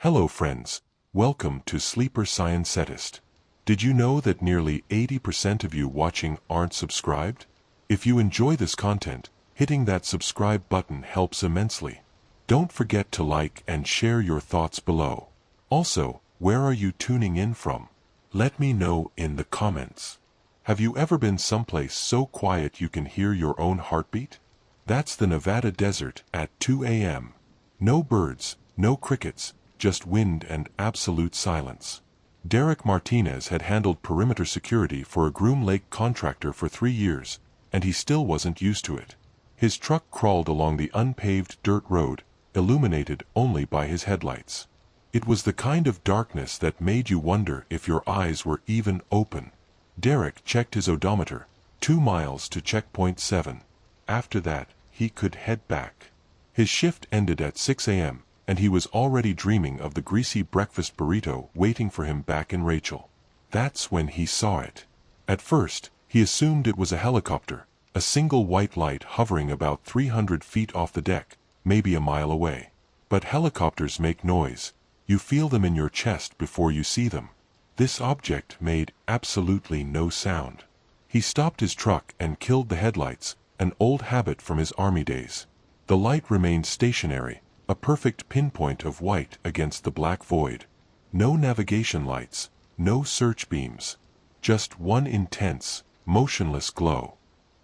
Hello friends, welcome to Sleeper Scientist. Did you know that nearly 80% of you watching aren't subscribed? If you enjoy this content, hitting that subscribe button helps immensely. Don't forget to like and share your thoughts below. Also, where are you tuning in from? Let me know in the comments. Have you ever been someplace so quiet you can hear your own heartbeat? That's the Nevada desert at 2 a.m. No birds, no crickets, just wind and absolute silence. Derek Martinez had handled perimeter security for a Groom Lake contractor for 3 years, and he still wasn't used to it. His truck crawled along the unpaved dirt road, illuminated only by his headlights. It was the kind of darkness that made you wonder if your eyes were even open. Derek checked his odometer, 2 miles to checkpoint 7. After that, he could head back. His shift ended at 6 a.m., and he was already dreaming of the greasy breakfast burrito waiting for him back in Rachel. That's when he saw it. At first, he assumed it was a helicopter, a single white light hovering about 300 feet off the deck, maybe a mile away. But helicopters make noise. You feel them in your chest before you see them. This object made absolutely no sound. He stopped his truck and killed the headlights, an old habit from his army days. The light remained stationary, a perfect pinpoint of white against the black void. No navigation lights, no search beams. Just one intense, motionless glow.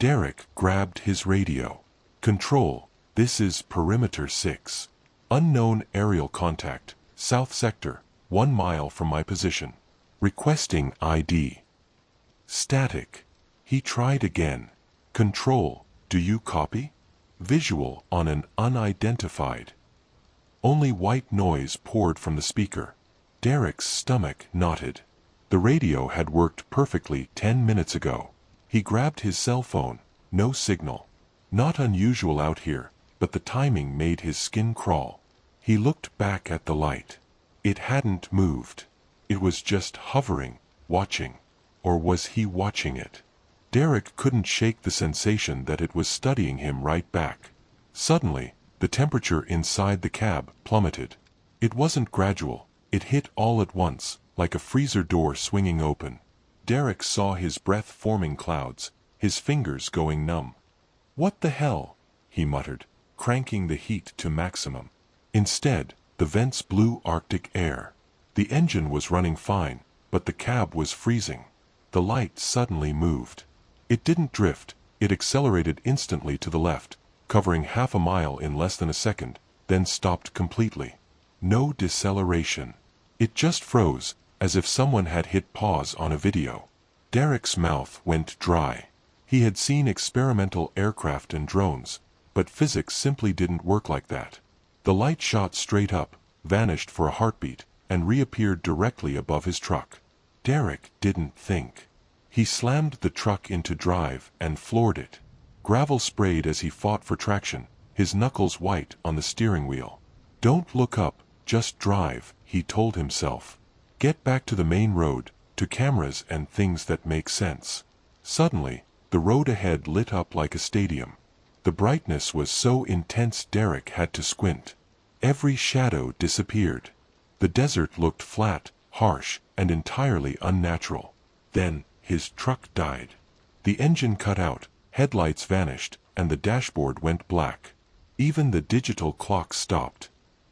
Derek grabbed his radio. Control, this is Perimeter 6. Unknown aerial contact, South Sector, 1 mile from my position. Requesting ID. Static. He tried again. Control, do you copy? Visual on an unidentified. Only white noise poured from the speaker. Derek's stomach knotted. The radio had worked perfectly 10 minutes ago. He grabbed his cell phone. No signal. Not unusual out here, but the timing made his skin crawl. He looked back at the light. It hadn't moved. It was just hovering, watching. Or was he watching it? Derek couldn't shake the sensation that it was studying him right back. Suddenly, the temperature inside the cab plummeted. It wasn't gradual, it hit all at once, like a freezer door swinging open. Derek saw his breath forming clouds, his fingers going numb. "What the hell?" he muttered, cranking the heat to maximum. Instead, the vents blew Arctic air. The engine was running fine, but the cab was freezing. The light suddenly moved. It didn't drift, it accelerated instantly to the left, covering half a mile in less than a second, then stopped completely. No deceleration. It just froze, as if someone had hit pause on a video. Derek's mouth went dry. He had seen experimental aircraft and drones, but physics simply didn't work like that. The light shot straight up, vanished for a heartbeat, and reappeared directly above his truck. Derek didn't think. He slammed the truck into drive and floored it. Gravel sprayed as he fought for traction, his knuckles white on the steering wheel. "Don't look up, just drive," he told himself. "Get back to the main road, to cameras and things that make sense." Suddenly, the road ahead lit up like a stadium. The brightness was so intense Derek had to squint. Every shadow disappeared. The desert looked flat, harsh, and entirely unnatural. Then, his truck died. The engine cut out, headlights vanished, and the dashboard went black. Even the digital clock stopped.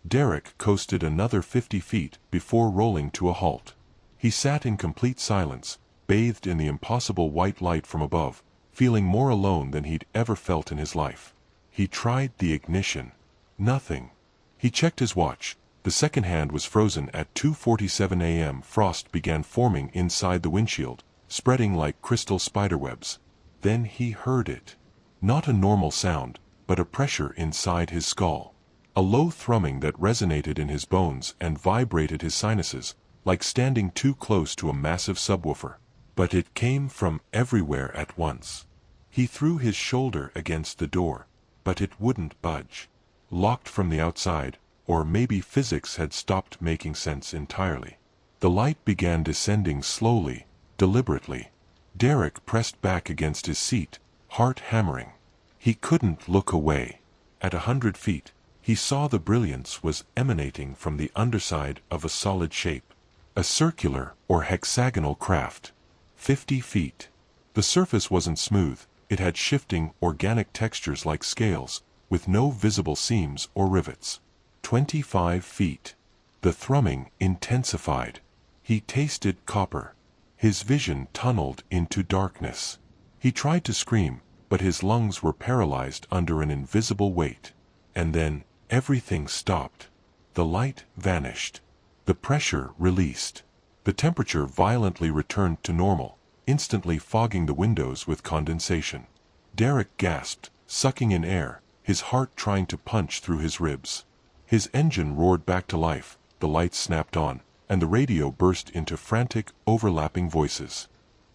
Derek coasted another 50 feet before rolling to a halt. He sat in complete silence, bathed in the impossible white light from above, feeling more alone than he'd ever felt in his life. He tried the ignition. Nothing. He checked his watch. The second hand was frozen at 2:47 a.m. Frost began forming inside the windshield, spreading like crystal spiderwebs. Then he heard it. Not a normal sound, but a pressure inside his skull. A low thrumming that resonated in his bones and vibrated his sinuses, like standing too close to a massive subwoofer. But it came from everywhere at once. He threw his shoulder against the door, but it wouldn't budge. Locked from the outside, or maybe physics had stopped making sense entirely. The light began descending slowly, deliberately. Derek pressed back against his seat, heart hammering. He couldn't look away. At 100 feet, he He saw the brilliance was emanating from the underside of a solid shape. A circular or hexagonal craft. 50 feet. The surface wasn't smooth, it had shifting organic textures like scales, with no visible seams or rivets. 25 feet. The thrumming intensified. He tasted copper. His vision tunneled into darkness. He tried to scream, but his lungs were paralyzed under an invisible weight. And then, everything stopped. The light vanished. The pressure released. The temperature violently returned to normal, instantly fogging the windows with condensation. Derek gasped, sucking in air, his heart trying to punch through his ribs. His engine roared back to life, the lights snapped on, and the radio burst into frantic, overlapping voices.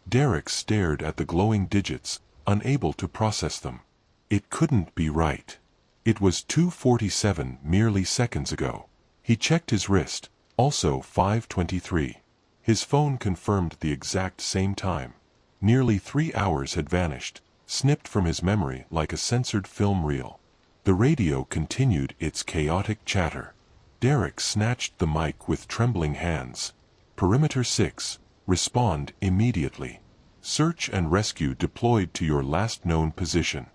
Derek stared at the glowing digits, unable to process them. It couldn't be right. It was 2:47 merely seconds ago. He checked his wrist, also 5:23. His phone confirmed the exact same time. Nearly 3 hours had vanished, snipped from his memory like a censored film reel. The radio continued its chaotic chatter. Derek snatched the mic with trembling hands. Perimeter 6, respond immediately. Search and rescue deployed to your last known position.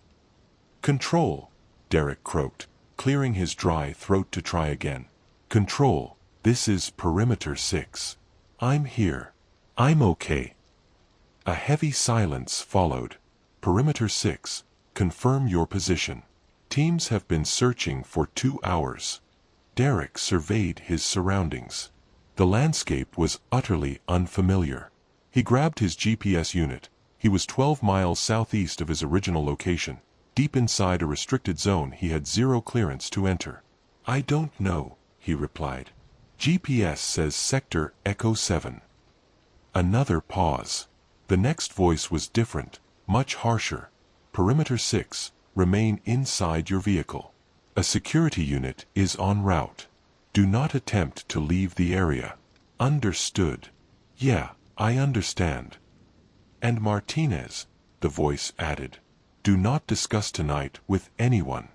Control, Derek croaked, clearing his dry throat to try again. Control, this is Perimeter 6. I'm here. I'm okay. A heavy silence followed. Perimeter 6, confirm your position. Teams have been searching for 2 hours. Derek surveyed his surroundings. The landscape was utterly unfamiliar. He grabbed his GPS unit. He was 12 miles southeast of his original location, deep inside a restricted zone he had zero clearance to enter. I don't know, he replied. GPS says Sector Echo 7. Another pause. The next voice was different, much harsher. Perimeter 6, remain inside your vehicle. A security unit is en route. Do not attempt to leave the area. Understood. Yeah, I understand. And Martinez, the voice added. Do not discuss tonight with anyone.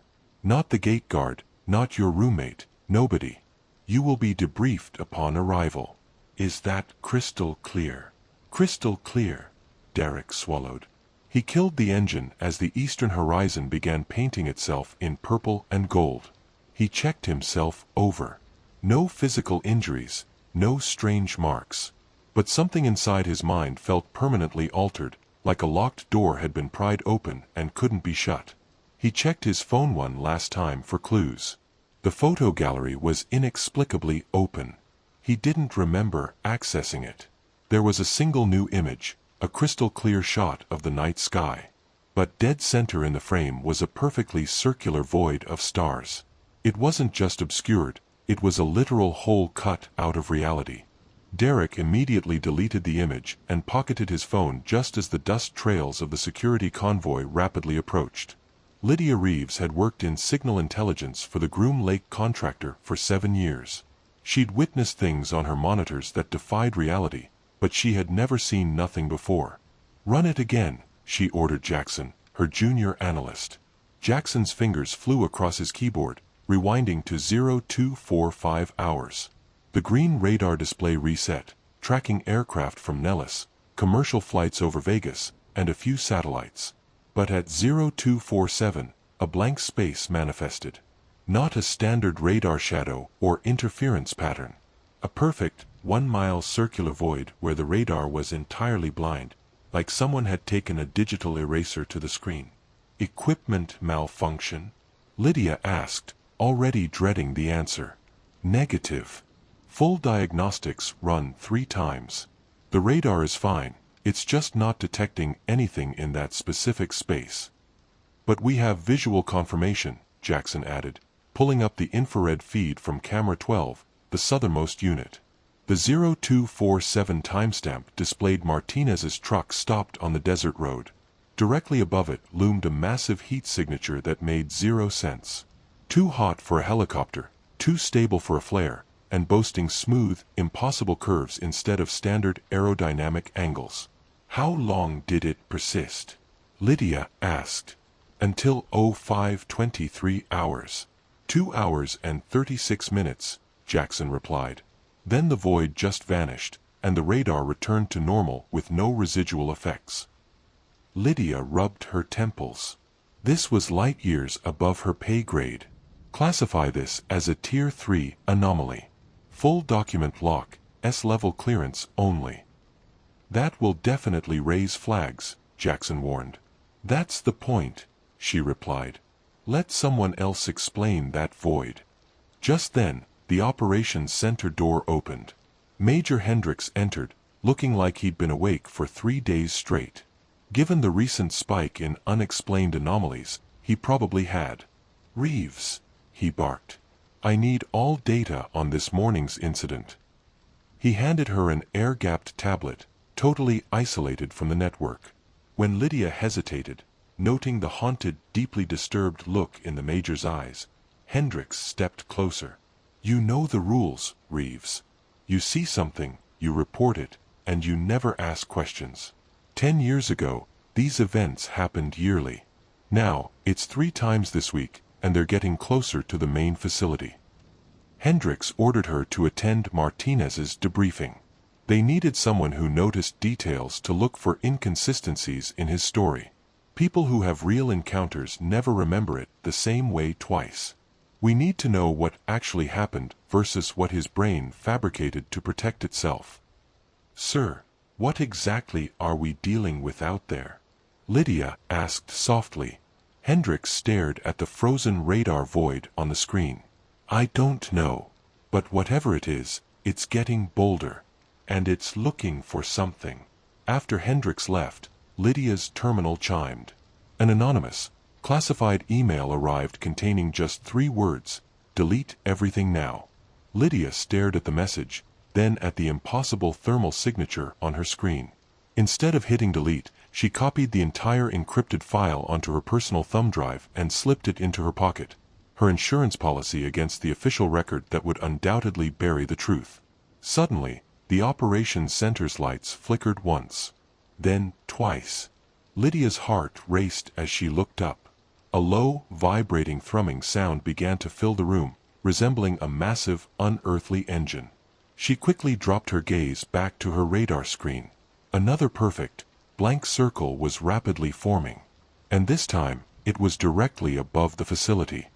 Not the gate guard, not your roommate, nobody. You will be debriefed upon arrival. Is that crystal clear? Crystal clear. Derek swallowed. He killed the engine as the eastern horizon began painting itself in purple and gold. He checked himself over. No physical injuries, no strange marks. But something inside his mind felt permanently altered, like a locked door had been pried open and couldn't be shut. He checked his phone one last time for clues. The photo gallery was inexplicably open. He didn't remember accessing it. There was a single new image, a crystal clear shot of the night sky. But dead center in the frame was a perfectly circular void of stars. It wasn't just obscured, it was a literal hole cut out of reality. Derek immediately deleted the image and pocketed his phone just as the dust trails of the security convoy rapidly approached. Lydia Reeves had worked in signal intelligence for the Groom Lake contractor for 7 years. She'd witnessed things on her monitors that defied reality, but she had never seen nothing before. Run it again, she ordered Jackson, her junior analyst. Jackson's fingers flew across his keyboard, rewinding to 0245 hours. The green radar display reset, tracking aircraft from Nellis, commercial flights over Vegas, and a few satellites. But at 0247, a blank space manifested. Not a standard radar shadow or interference pattern. A perfect, 1-mile circular void where the radar was entirely blind, like someone had taken a digital eraser to the screen. Equipment malfunction? Lydia asked, already dreading the answer. Negative. Full diagnostics run 3 times. The radar is fine. It's just not detecting anything in that specific space. But we have visual confirmation, Jackson added, pulling up the infrared feed from camera 12, the southernmost unit. The 0247 timestamp displayed Martinez's truck stopped on the desert road. Directly above it loomed a massive heat signature that made 0 sense. Too hot for a helicopter, too stable for a flare, and boasting smooth, impossible curves instead of standard aerodynamic angles. How long did it persist? Lydia asked. Until 0523 hours. 2 hours and 36 minutes, Jackson replied. Then the void just vanished, and the radar returned to normal with no residual effects. Lydia rubbed her temples. This was light years above her pay grade. Classify this as a Tier 3 anomaly. Full document lock, S-level clearance only. That will definitely raise flags, Jackson warned. That's the point, she replied. Let someone else explain that void. Just then, the operations center door opened. Major Hendricks entered, looking like he'd been awake for 3 days straight. Given the recent spike in unexplained anomalies, he probably had. "Reeves," he barked. "I need all data on this morning's incident." He handed her an air-gapped tablet, totally isolated from the network. When Lydia hesitated, noting the haunted, deeply disturbed look in the Major's eyes, Hendricks stepped closer. "You know the rules, Reeves. You see something, you report it, and you never ask questions. 10 years ago, these events happened yearly. Now, it's 3 times this week, and they're getting closer to the main facility." Hendricks ordered her to attend Martinez's debriefing. They needed someone who noticed details to look for inconsistencies in his story. People who have real encounters never remember it the same way twice. We need to know what actually happened versus what his brain fabricated to protect itself. "Sir, what exactly are we dealing with out there?" Lydia asked softly. Hendricks stared at the frozen radar void on the screen. "I don't know. But whatever it is, it's getting bolder. And it's looking for something." After Hendricks left, Lydia's terminal chimed. An anonymous, classified email arrived containing just 3 words: "Delete everything now." Lydia stared at the message, then at the impossible thermal signature on her screen. Instead of hitting delete, she copied the entire encrypted file onto her personal thumb drive and slipped it into her pocket. Her insurance policy against the official record that would undoubtedly bury the truth. Suddenly, the operations center's lights flickered once. Then, twice. Lydia's heart raced as she looked up. A low, vibrating thrumming sound began to fill the room, resembling a massive, unearthly engine. She quickly dropped her gaze back to her radar screen. Another perfect, blank circle was rapidly forming. And this time, it was directly above the facility.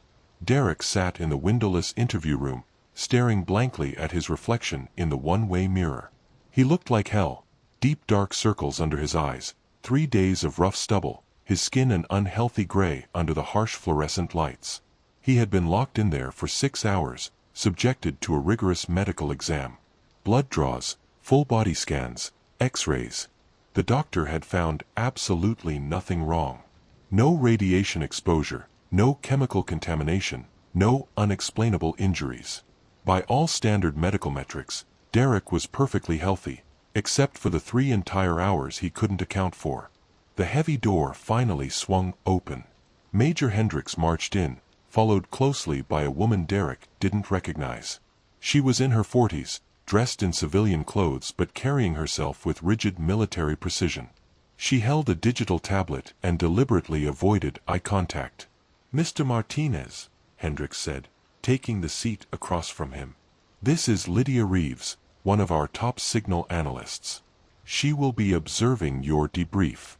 Derek sat in the windowless interview room, staring blankly at his reflection in the one-way mirror. He looked like hell, deep dark circles under his eyes, 3 days of rough stubble, his skin an unhealthy gray under the harsh fluorescent lights. He had been locked in there for 6 hours, subjected to a rigorous medical exam. Blood draws, full body scans, X-rays. The doctor had found absolutely nothing wrong. No radiation exposure, no chemical contamination, no unexplainable injuries. By all standard medical metrics, Derek was perfectly healthy, except for the 3 entire hours he couldn't account for. The heavy door finally swung open. Major Hendricks marched in, followed closely by a woman Derek didn't recognize. She was in her 40s, dressed in civilian clothes but carrying herself with rigid military precision. She held a digital tablet and deliberately avoided eye contact. "Mr. Martinez," Hendricks said, taking the seat across from him. "This is Lydia Reeves, one of our top signal analysts. She will be observing your debrief."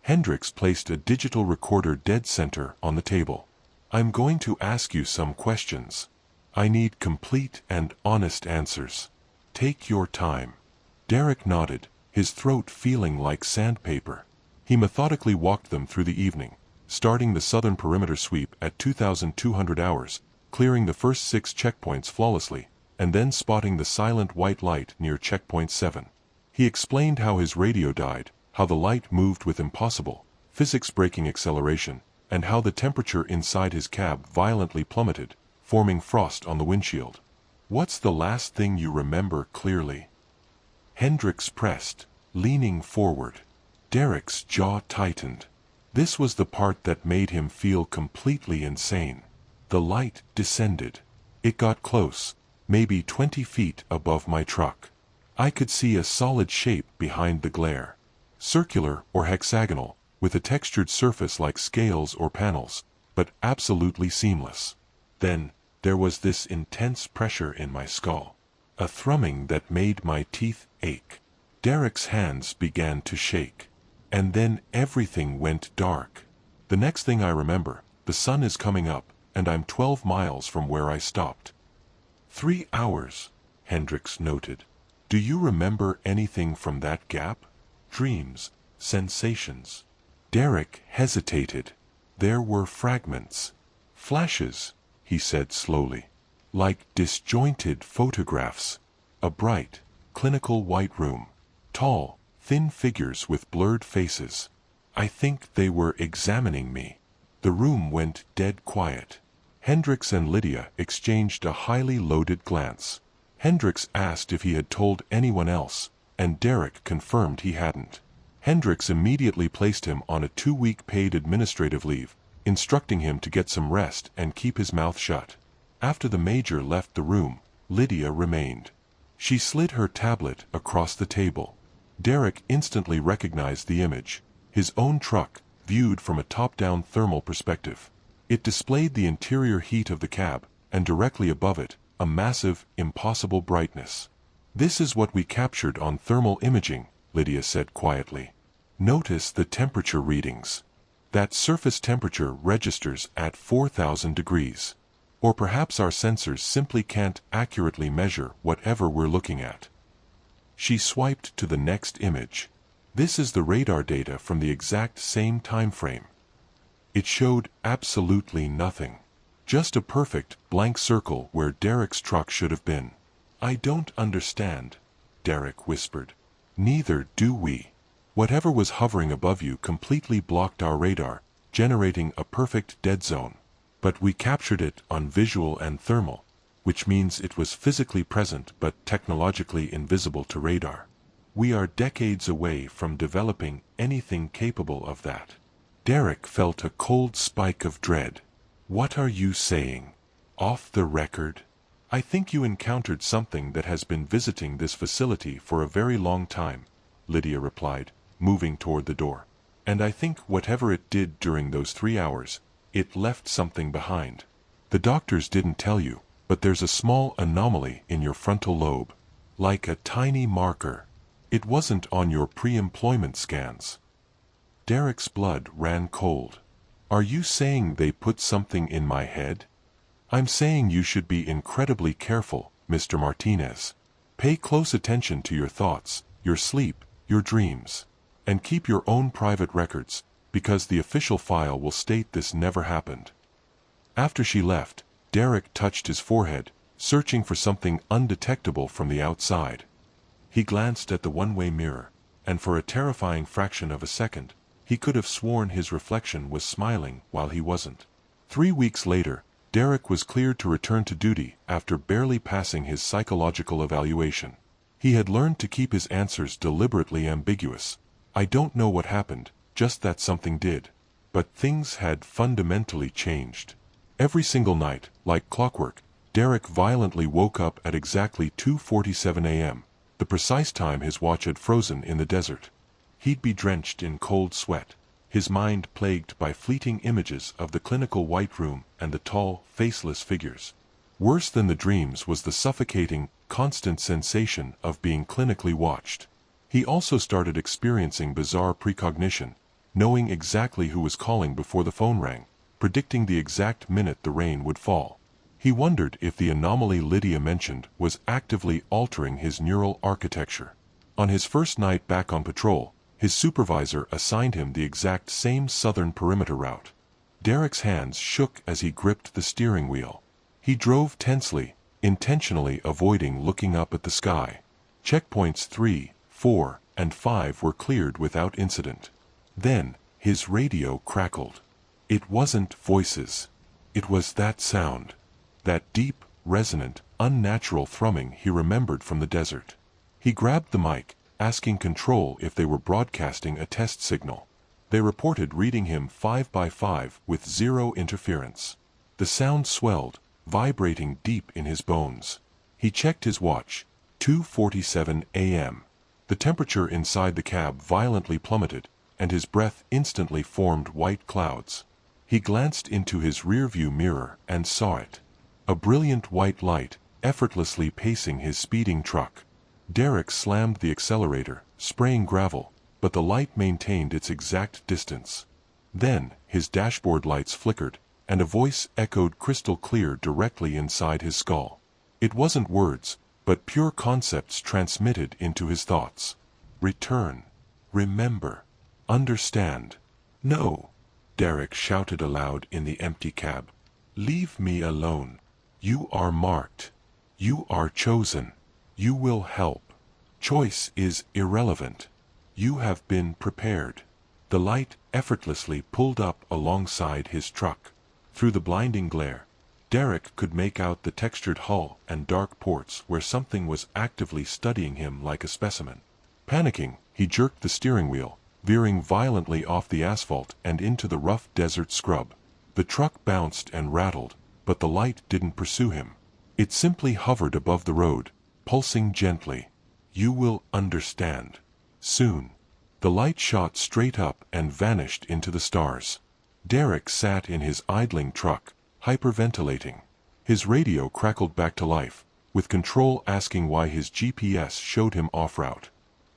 Hendricks placed a digital recorder dead center on the table. "I'm going to ask you some questions. I need complete and honest answers. Take your time." Derek nodded, his throat feeling like sandpaper. He methodically walked them through the evening, starting the southern perimeter sweep at 2,200 hours, clearing the first 6 checkpoints flawlessly, and then spotting the silent white light near checkpoint 7. He explained how his radio died, how the light moved with impossible, physics-breaking acceleration, and how the temperature inside his cab violently plummeted, forming frost on the windshield. "What's the last thing you remember clearly?" Hendricks pressed, leaning forward. Derek's jaw tightened. This was the part that made him feel completely insane. The light descended. It got close, maybe 20 feet above my truck. I could see a solid shape behind the glare. Circular or hexagonal, with a textured surface like scales or panels, but absolutely seamless. Then, there was this intense pressure in my skull. A thrumming that made my teeth ache. Derek's hands began to shake. And then everything went dark. The next thing I remember, the sun is coming up, and I'm 12 miles from where I stopped. 3 hours, Hendricks noted. Do you remember anything from that gap? Dreams, sensations. Derek hesitated. There were fragments. Flashes, he said slowly. Like disjointed photographs. A bright, clinical white room. Tall, thin figures with blurred faces. I think they were examining me. The room went dead quiet. Hendricks and Lydia exchanged a highly loaded glance. Hendricks asked if he had told anyone else, and Derek confirmed he hadn't. Hendricks immediately placed him on a 2-week paid administrative leave, instructing him to get some rest and keep his mouth shut. After the major left the room, Lydia remained. She slid her tablet across the table. Derek instantly recognized the image. His own truck, viewed from a top-down thermal perspective. It displayed the interior heat of the cab, and directly above it, a massive, impossible brightness. This is what we captured on thermal imaging, Lydia said quietly. Notice the temperature readings. That surface temperature registers at 4,000 degrees. Or perhaps our sensors simply can't accurately measure whatever we're looking at. She swiped to the next image. This is the radar data from the exact same time frame. It showed absolutely nothing. Just a perfect, blank circle where Derek's truck should have been. I don't understand, Derek whispered. Neither do we. Whatever was hovering above you completely blocked our radar, generating a perfect dead zone. But we captured it on visual and thermal, which means it was physically present but technologically invisible to radar. We are decades away from developing anything capable of that. Derek felt a cold spike of dread. What are you saying? Off the record? I think you encountered something that has been visiting this facility for a very long time, Lydia replied, moving toward the door. And I think whatever it did during those 3 hours, it left something behind. The doctors didn't tell you, but there's a small anomaly in your frontal lobe. Like a tiny marker. It wasn't on your pre-employment scans. Derek's blood ran cold. Are you saying they put something in my head? I'm saying you should be incredibly careful, Mr. Martinez. Pay close attention to your thoughts, your sleep, your dreams. And keep your own private records, because the official file will state this never happened. After she left, Derek touched his forehead, searching for something undetectable from the outside. He glanced at the one-way mirror, and for a terrifying fraction of a second, he could have sworn his reflection was smiling while he wasn't. 3 weeks later, Derek was cleared to return to duty after barely passing his psychological evaluation. He had learned to keep his answers deliberately ambiguous. I don't know what happened, just that something did. But things had fundamentally changed. Every single night, like clockwork, Derek violently woke up at exactly 2:47 a.m., the precise time his watch had frozen in the desert. He'd be drenched in cold sweat, his mind plagued by fleeting images of the clinical white room and the tall, faceless figures. Worse than the dreams was the suffocating, constant sensation of being clinically watched. He also started experiencing bizarre precognition, knowing exactly who was calling before the phone rang, predicting the exact minute the rain would fall. He wondered if the anomaly Lydia mentioned was actively altering his neural architecture. On his first night back on patrol, his supervisor assigned him the exact same southern perimeter route. Derek's hands shook as he gripped the steering wheel. He drove tensely, intentionally avoiding looking up at the sky. Checkpoints 3, 4, and 5 were cleared without incident. Then, his radio crackled. It wasn't voices. It was that sound. That deep, resonant, unnatural thrumming he remembered from the desert. He grabbed the mic, asking control if they were broadcasting a test signal. They reported reading him 5 by 5 with 0 interference. The sound swelled, vibrating deep in his bones. He checked his watch. 2:47 a.m. The temperature inside the cab violently plummeted, and his breath instantly formed white clouds. He glanced into his rearview mirror and saw it. A brilliant white light, effortlessly pacing his speeding truck. Derek slammed the accelerator, spraying gravel, but the light maintained its exact distance. Then, his dashboard lights flickered, and a voice echoed crystal clear directly inside his skull. It wasn't words, but pure concepts transmitted into his thoughts. Return. Remember. Understand. No. Derek shouted aloud in the empty cab. Leave me alone. You are marked. You are chosen. You will help. Choice is irrelevant. You have been prepared. The light effortlessly pulled up alongside his truck. Through the blinding glare, Derek could make out the textured hull and dark ports where something was actively studying him like a specimen. Panicking, he jerked the steering wheel, veering violently off the asphalt and into the rough desert scrub. The truck bounced and rattled, but the light didn't pursue him. It simply hovered above the road, pulsing gently. You will understand. Soon. The light shot straight up and vanished into the stars. Derek sat in his idling truck, hyperventilating. His radio crackled back to life, with control asking why his GPS showed him off route.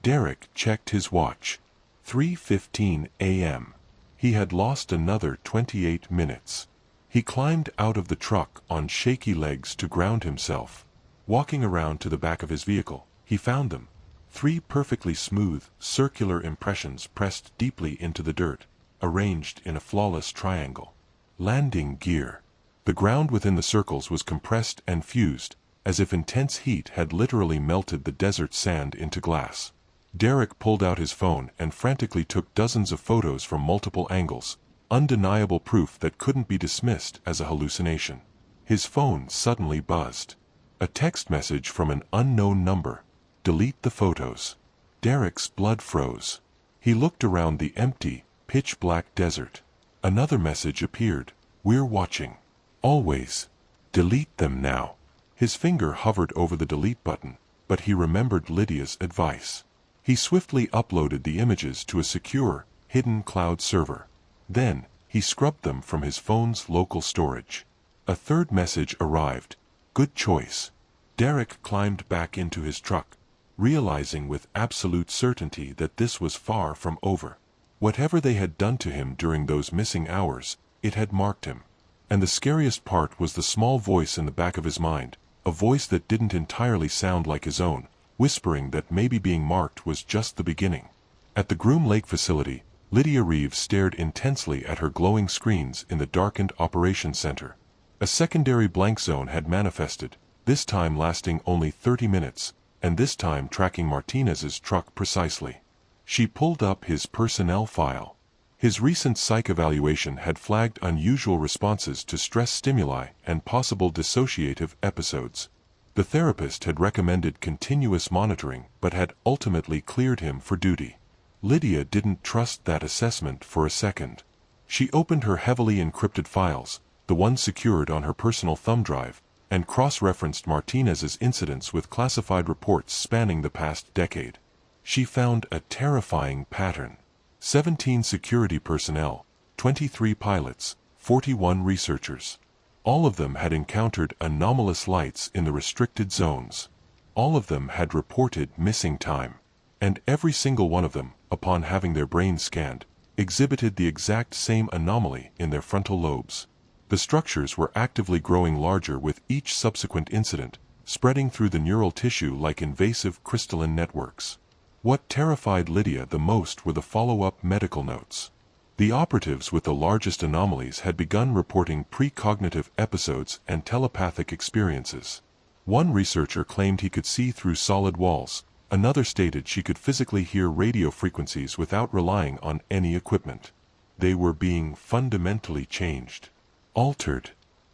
Derek checked his watch. 3:15 a.m. He had lost another 28 minutes. He climbed out of the truck on shaky legs to ground himself. Walking around to the back of his vehicle, he found them. 3 perfectly smooth, circular impressions pressed deeply into the dirt, arranged in a flawless triangle. Landing gear. The ground within the circles was compressed and fused, as if intense heat had literally melted the desert sand into glass. Derek pulled out his phone and frantically took dozens of photos from multiple angles, undeniable proof that couldn't be dismissed as a hallucination. His phone suddenly buzzed. A text message from an unknown number. Delete the photos. Derek's blood froze. He looked around the empty, pitch-black desert. Another message appeared. We're watching. Always. Delete them now. His finger hovered over the delete button, but he remembered Lydia's advice. He swiftly uploaded the images to a secure, hidden cloud server. Then, he scrubbed them from his phone's local storage. A third message arrived. Good choice. Derek climbed back into his truck, realizing with absolute certainty that this was far from over. Whatever they had done to him during those missing hours, it had marked him. And the scariest part was the small voice in the back of his mind, a voice that didn't entirely sound like his own, whispering that maybe being marked was just the beginning. At the Groom Lake facility, Lydia Reeves stared intensely at her glowing screens in the darkened operations center. A secondary blank zone had manifested, this time lasting only 30 minutes, and this time tracking Martinez's truck precisely. She pulled up his personnel file. His recent psych evaluation had flagged unusual responses to stress stimuli and possible dissociative episodes. The therapist had recommended continuous monitoring but had ultimately cleared him for duty. Lydia didn't trust that assessment for a second. She opened her heavily encrypted files, the ones secured on her personal thumb drive, and cross-referenced Martinez's incidents with classified reports spanning the past decade. She found a terrifying pattern. 17 security personnel, 23 pilots, 41 researchers. All of them had encountered anomalous lights in the restricted zones. All of them had reported missing time. And every single one of them, upon having their brains scanned, exhibited the exact same anomaly in their frontal lobes. The structures were actively growing larger with each subsequent incident, spreading through the neural tissue like invasive crystalline networks. What terrified Lydia the most were the follow-up medical notes. The operatives with the largest anomalies had begun reporting precognitive episodes and telepathic experiences. One researcher claimed he could see through solid walls. Another stated she could physically hear radio frequencies without relying on any equipment. They were being fundamentally changed, altered,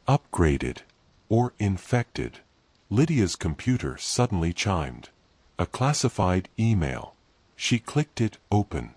upgraded, or infected. Lydia's computer suddenly chimed. A classified email. She clicked it open.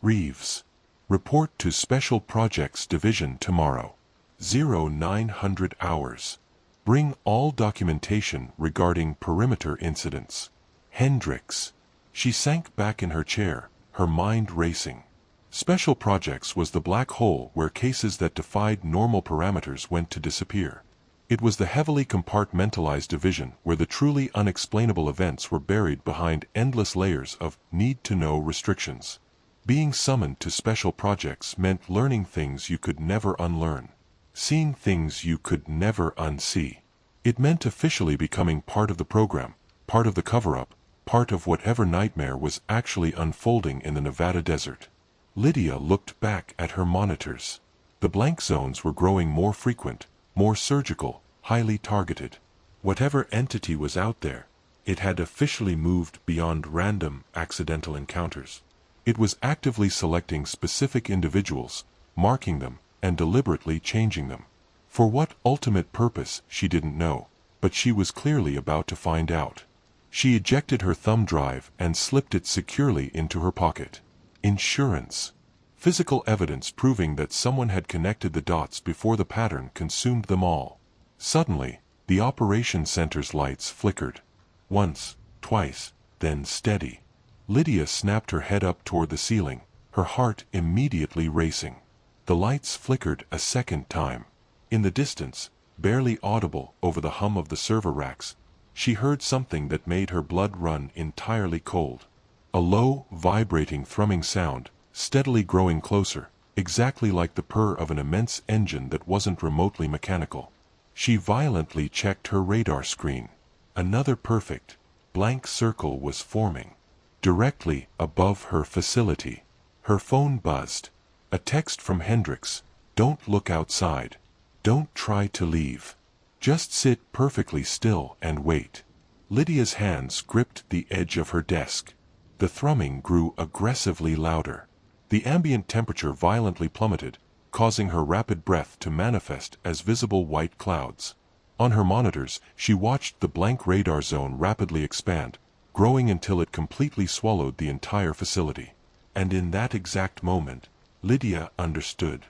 Reeves. Report to Special Projects Division tomorrow. 0900 hours. Bring all documentation regarding perimeter incidents. Hendricks. She sank back in her chair, her mind racing. Special Projects was the black hole where cases that defied normal parameters went to disappear. It was the heavily compartmentalized division where the truly unexplainable events were buried behind endless layers of need-to-know restrictions. Being summoned to special projects meant learning things you could never unlearn, seeing things you could never unsee. It meant officially becoming part of the program, part of the cover-up, part of whatever nightmare was actually unfolding in the Nevada desert. Lydia looked back at her monitors. The blank zones were growing more frequent, more surgical, highly targeted. Whatever entity was out there, it had officially moved beyond random, accidental encounters. It was actively selecting specific individuals, marking them, and deliberately changing them. For what ultimate purpose, she didn't know, but she was clearly about to find out. She ejected her thumb drive and slipped it securely into her pocket. Insurance. Physical evidence proving that someone had connected the dots before the pattern consumed them all. Suddenly, the operation center's lights flickered. Once, twice, then steady. Lydia snapped her head up toward the ceiling, her heart immediately racing. The lights flickered a second time. In the distance, barely audible over the hum of the server racks, she heard something that made her blood run entirely cold. A low, vibrating, thrumming sound, steadily growing closer, exactly like the purr of an immense engine that wasn't remotely mechanical. She violently checked her radar screen. Another perfect, blank circle was forming. Directly above her facility. Her phone buzzed. A text from Hendricks. Don't look outside. Don't try to leave. Just sit perfectly still and wait. Lydia's hands gripped the edge of her desk. The thrumming grew aggressively louder. The ambient temperature violently plummeted, causing her rapid breath to manifest as visible white clouds. On her monitors, she watched the blank radar zone rapidly expand, growing until it completely swallowed the entire facility. And in that exact moment, Lydia understood.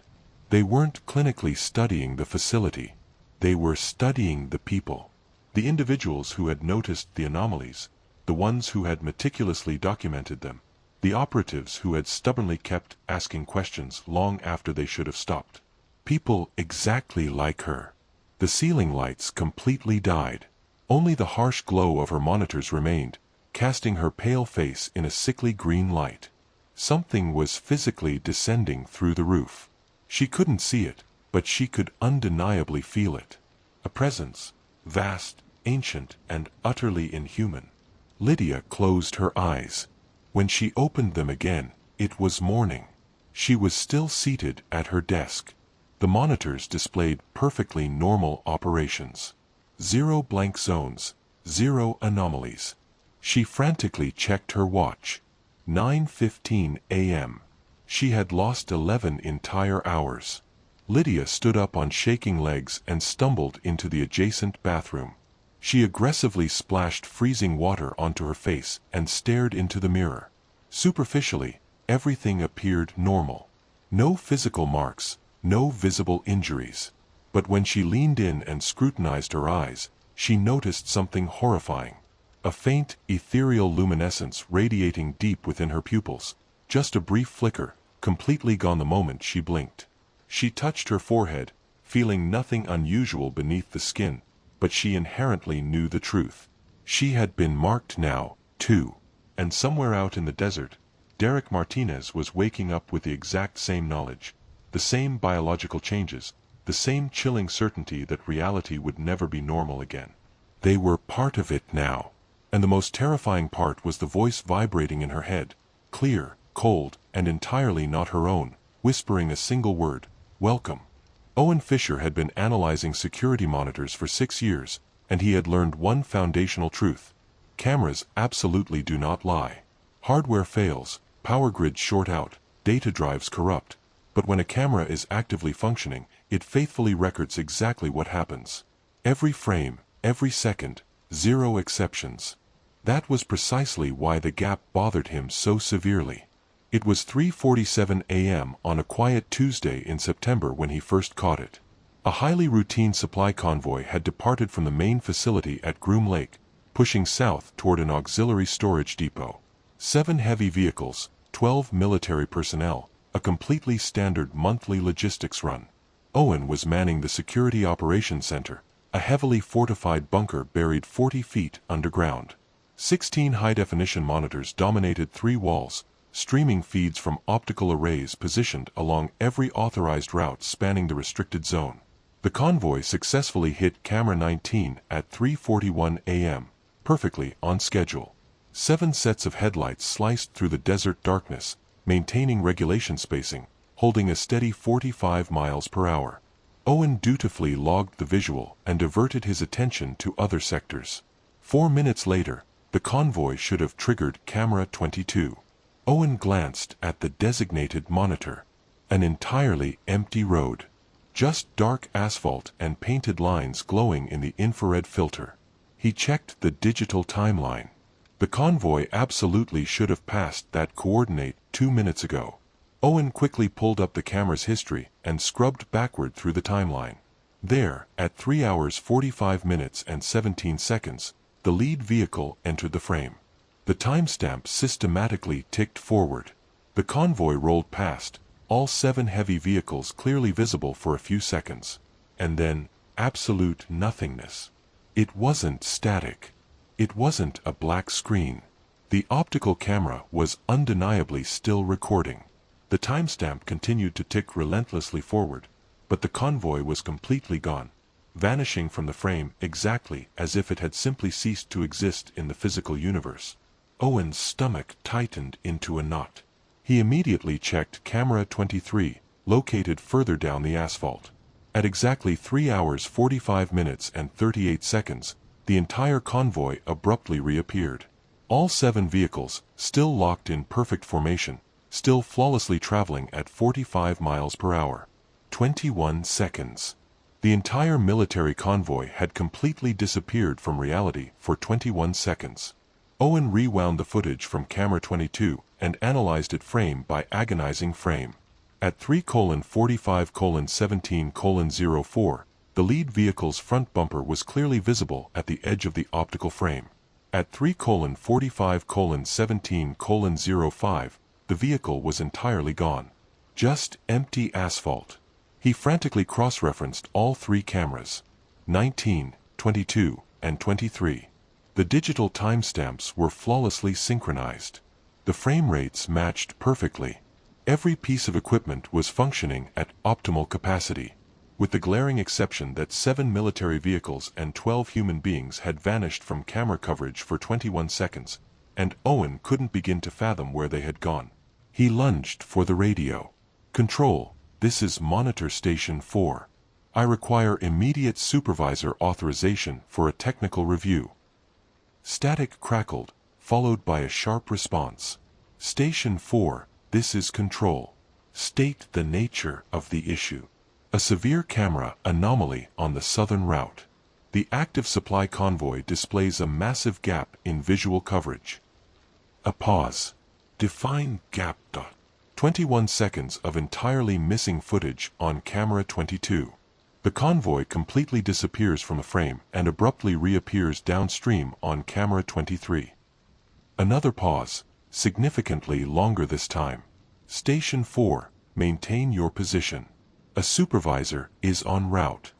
They weren't clinically studying the facility. They were studying the people. The individuals who had noticed the anomalies, the ones who had meticulously documented them, the operatives who had stubbornly kept asking questions long after they should have stopped. People exactly like her. The ceiling lights completely died. Only the harsh glow of her monitors remained, casting her pale face in a sickly green light. Something was physically descending through the roof. She couldn't see it, but she could undeniably feel it. A presence, vast, ancient, and utterly inhuman. Lydia closed her eyes. When she opened them again, it was morning. She was still seated at her desk. The monitors displayed perfectly normal operations. 0 blank zones, 0 anomalies. She frantically checked her watch. 9:15 a.m. She had lost 11 entire hours. Lydia stood up on shaking legs and stumbled into the adjacent bathroom. She aggressively splashed freezing water onto her face and stared into the mirror. Superficially, everything appeared normal. No physical marks, no visible injuries. But when she leaned in and scrutinized her eyes, she noticed something horrifying. A faint, ethereal luminescence radiating deep within her pupils. Just a brief flicker, completely gone the moment she blinked. She touched her forehead, feeling nothing unusual beneath the skin, but she inherently knew the truth. She had been marked now, too. And somewhere out in the desert, Derek Martinez was waking up with the exact same knowledge. The same biological changes, the same chilling certainty that reality would never be normal again. They were part of it now. And the most terrifying part was the voice vibrating in her head, clear, cold, and entirely not her own, whispering a single word, welcome. Owen Fisher had been analyzing security monitors for 6 years, and he had learned one foundational truth. Cameras absolutely do not lie. Hardware fails, power grids short out, data drives corrupt, but when a camera is actively functioning, it faithfully records exactly what happens. Every frame, every second, 0 exceptions. That was precisely why the gap bothered him so severely. It was 3:47 a.m. on a quiet Tuesday in September when he first caught it. A highly routine supply convoy had departed from the main facility at Groom Lake, pushing south toward an auxiliary storage depot. 7 heavy vehicles, 12 military personnel, a completely standard monthly logistics run. Owen was manning the security operations center, a heavily fortified bunker buried 40 feet underground. 16 high-definition monitors dominated 3 walls, streaming feeds from optical arrays positioned along every authorized route spanning the restricted zone. The convoy successfully hit Camera 19 at 3:41 a.m., perfectly on schedule. 7 sets of headlights sliced through the desert darkness, maintaining regulation spacing, holding a steady 45 miles per hour. Owen dutifully logged the visual and diverted his attention to other sectors. 4 minutes later, the convoy should have triggered Camera 22. Owen glanced at the designated monitor. An entirely empty road. Just dark asphalt and painted lines glowing in the infrared filter. He checked the digital timeline. The convoy absolutely should have passed that coordinate 2 minutes ago. Owen quickly pulled up the camera's history and scrubbed backward through the timeline. There, at 3 hours 45 minutes and 17 seconds, the lead vehicle entered the frame. The timestamp systematically ticked forward. The convoy rolled past, all 7 heavy vehicles clearly visible for a few seconds. And then, absolute nothingness. It wasn't static. It wasn't a black screen. The optical camera was undeniably still recording. The timestamp continued to tick relentlessly forward, but the convoy was completely gone, vanishing from the frame exactly as if it had simply ceased to exist in the physical universe. Owen's stomach tightened into a knot. He immediately checked Camera 23, located further down the asphalt. At exactly 3 hours 45 minutes and 38 seconds, the entire convoy abruptly reappeared. All 7 vehicles, still locked in perfect formation, still flawlessly traveling at 45 miles per hour. 21 seconds. The entire military convoy had completely disappeared from reality for 21 seconds. Owen rewound the footage from Camera 22 and analyzed it frame by agonizing frame. At 3:45:17:04, the lead vehicle's front bumper was clearly visible at the edge of the optical frame. At 3:45:17:05, the vehicle was entirely gone. Just empty asphalt. He frantically cross-referenced all 3 cameras, 19, 22, and 23. The digital timestamps were flawlessly synchronized. The frame rates matched perfectly. Every piece of equipment was functioning at optimal capacity, with the glaring exception that 7 military vehicles and 12 human beings had vanished from camera coverage for 21 seconds, and Owen couldn't begin to fathom where they had gone. He lunged for the radio. "Control, this is Monitor Station 4. I require immediate supervisor authorization for a technical review." Static crackled, followed by a sharp response. "Station 4, this is Control. State the nature of the issue." A severe camera anomaly on the southern route. The active supply convoy displays a massive gap in visual coverage. A pause. Define gap. 21 seconds of entirely missing footage on Camera 22. The convoy completely disappears from the frame and abruptly reappears downstream on Camera 23. Another pause, significantly longer this time. "Station 4, maintain your position. A supervisor is en route."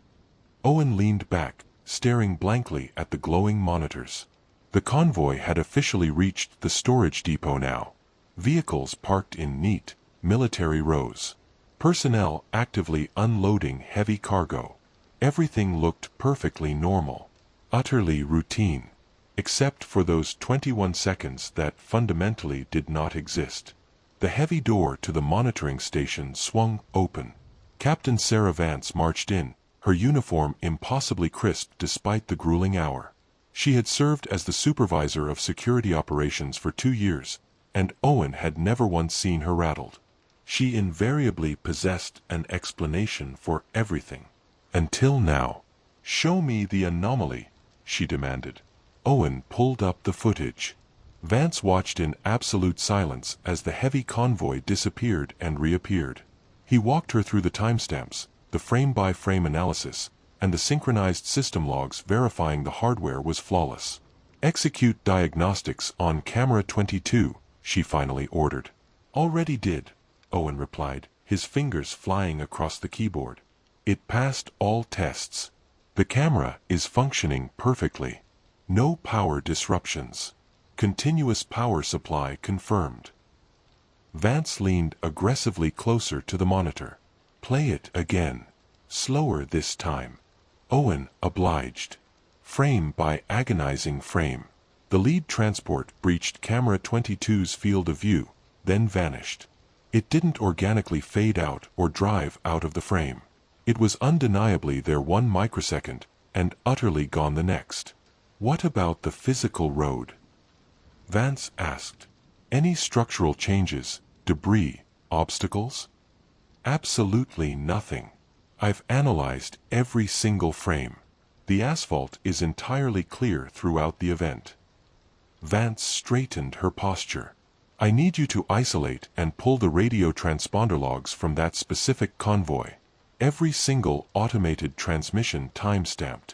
Owen leaned back, staring blankly at the glowing monitors. The convoy had officially reached the storage depot now. Vehicles parked in neat, military rows. Personnel actively unloading heavy cargo. Everything looked perfectly normal. Utterly routine. Except for those 21 seconds that fundamentally did not exist. The heavy door to the monitoring station swung open. Captain Sarah Vance marched in, her uniform impossibly crisp despite the grueling hour. She had served as the supervisor of security operations for 2 years, and Owen had never once seen her rattled. She invariably possessed an explanation for everything. Until now. "Show me the anomaly," she demanded. Owen pulled up the footage. Vance watched in absolute silence as the heavy convoy disappeared and reappeared. He walked her through the timestamps, the frame-by-frame analysis, and the synchronized system logs verifying the hardware was flawless. "Execute diagnostics on Camera 22, she finally ordered. "Already did," Owen replied, his fingers flying across the keyboard. "It passed all tests." The The camera is functioning perfectly. No power disruptions. Continuous power supply confirmed. Vance leaned aggressively closer to the monitor. Play it again. Slower this time. Owen obliged. Frame by agonizing frame. The lead transport breached camera 22's field of view, then vanished. It didn't organically fade out or drive out of the frame. It was undeniably there 1 microsecond, and utterly gone the next. What about the physical road? Vance asked. Any structural changes, debris, obstacles? Absolutely nothing. I've analyzed every single frame. The asphalt is entirely clear throughout the event. Vance straightened her posture. I need you to isolate and pull the radio transponder logs from that specific convoy. Every single automated transmission time-stamped.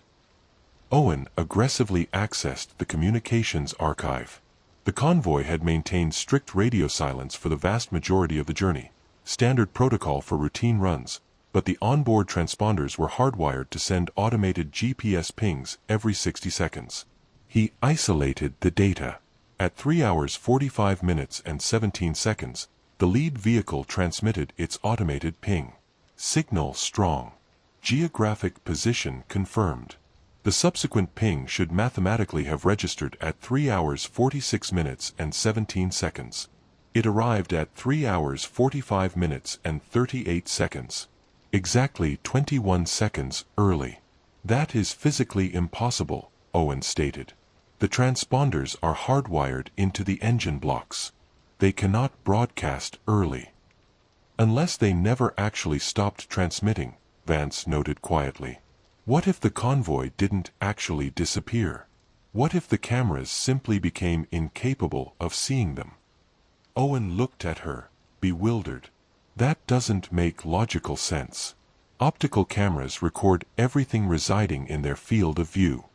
Owen aggressively accessed the communications archive. The convoy had maintained strict radio silence for the vast majority of the journey, standard protocol for routine runs, but the onboard transponders were hardwired to send automated GPS pings every 60 seconds. He isolated the data. At 3 hours 45 minutes and 17 seconds, the lead vehicle transmitted its automated ping. Signal strong. Geographic position confirmed. The subsequent ping should mathematically have registered at 3 hours 46 minutes and 17 seconds. It arrived at 3 hours 45 minutes and 38 seconds. Exactly 21 seconds early. That is physically impossible, Owen stated. The transponders are hardwired into the engine blocks. They cannot broadcast early. Unless they never actually stopped transmitting, Vance noted quietly. What if the convoy didn't actually disappear? What if the cameras simply became incapable of seeing them? Owen looked at her, bewildered. That doesn't make logical sense. Optical cameras record everything residing in their field of view.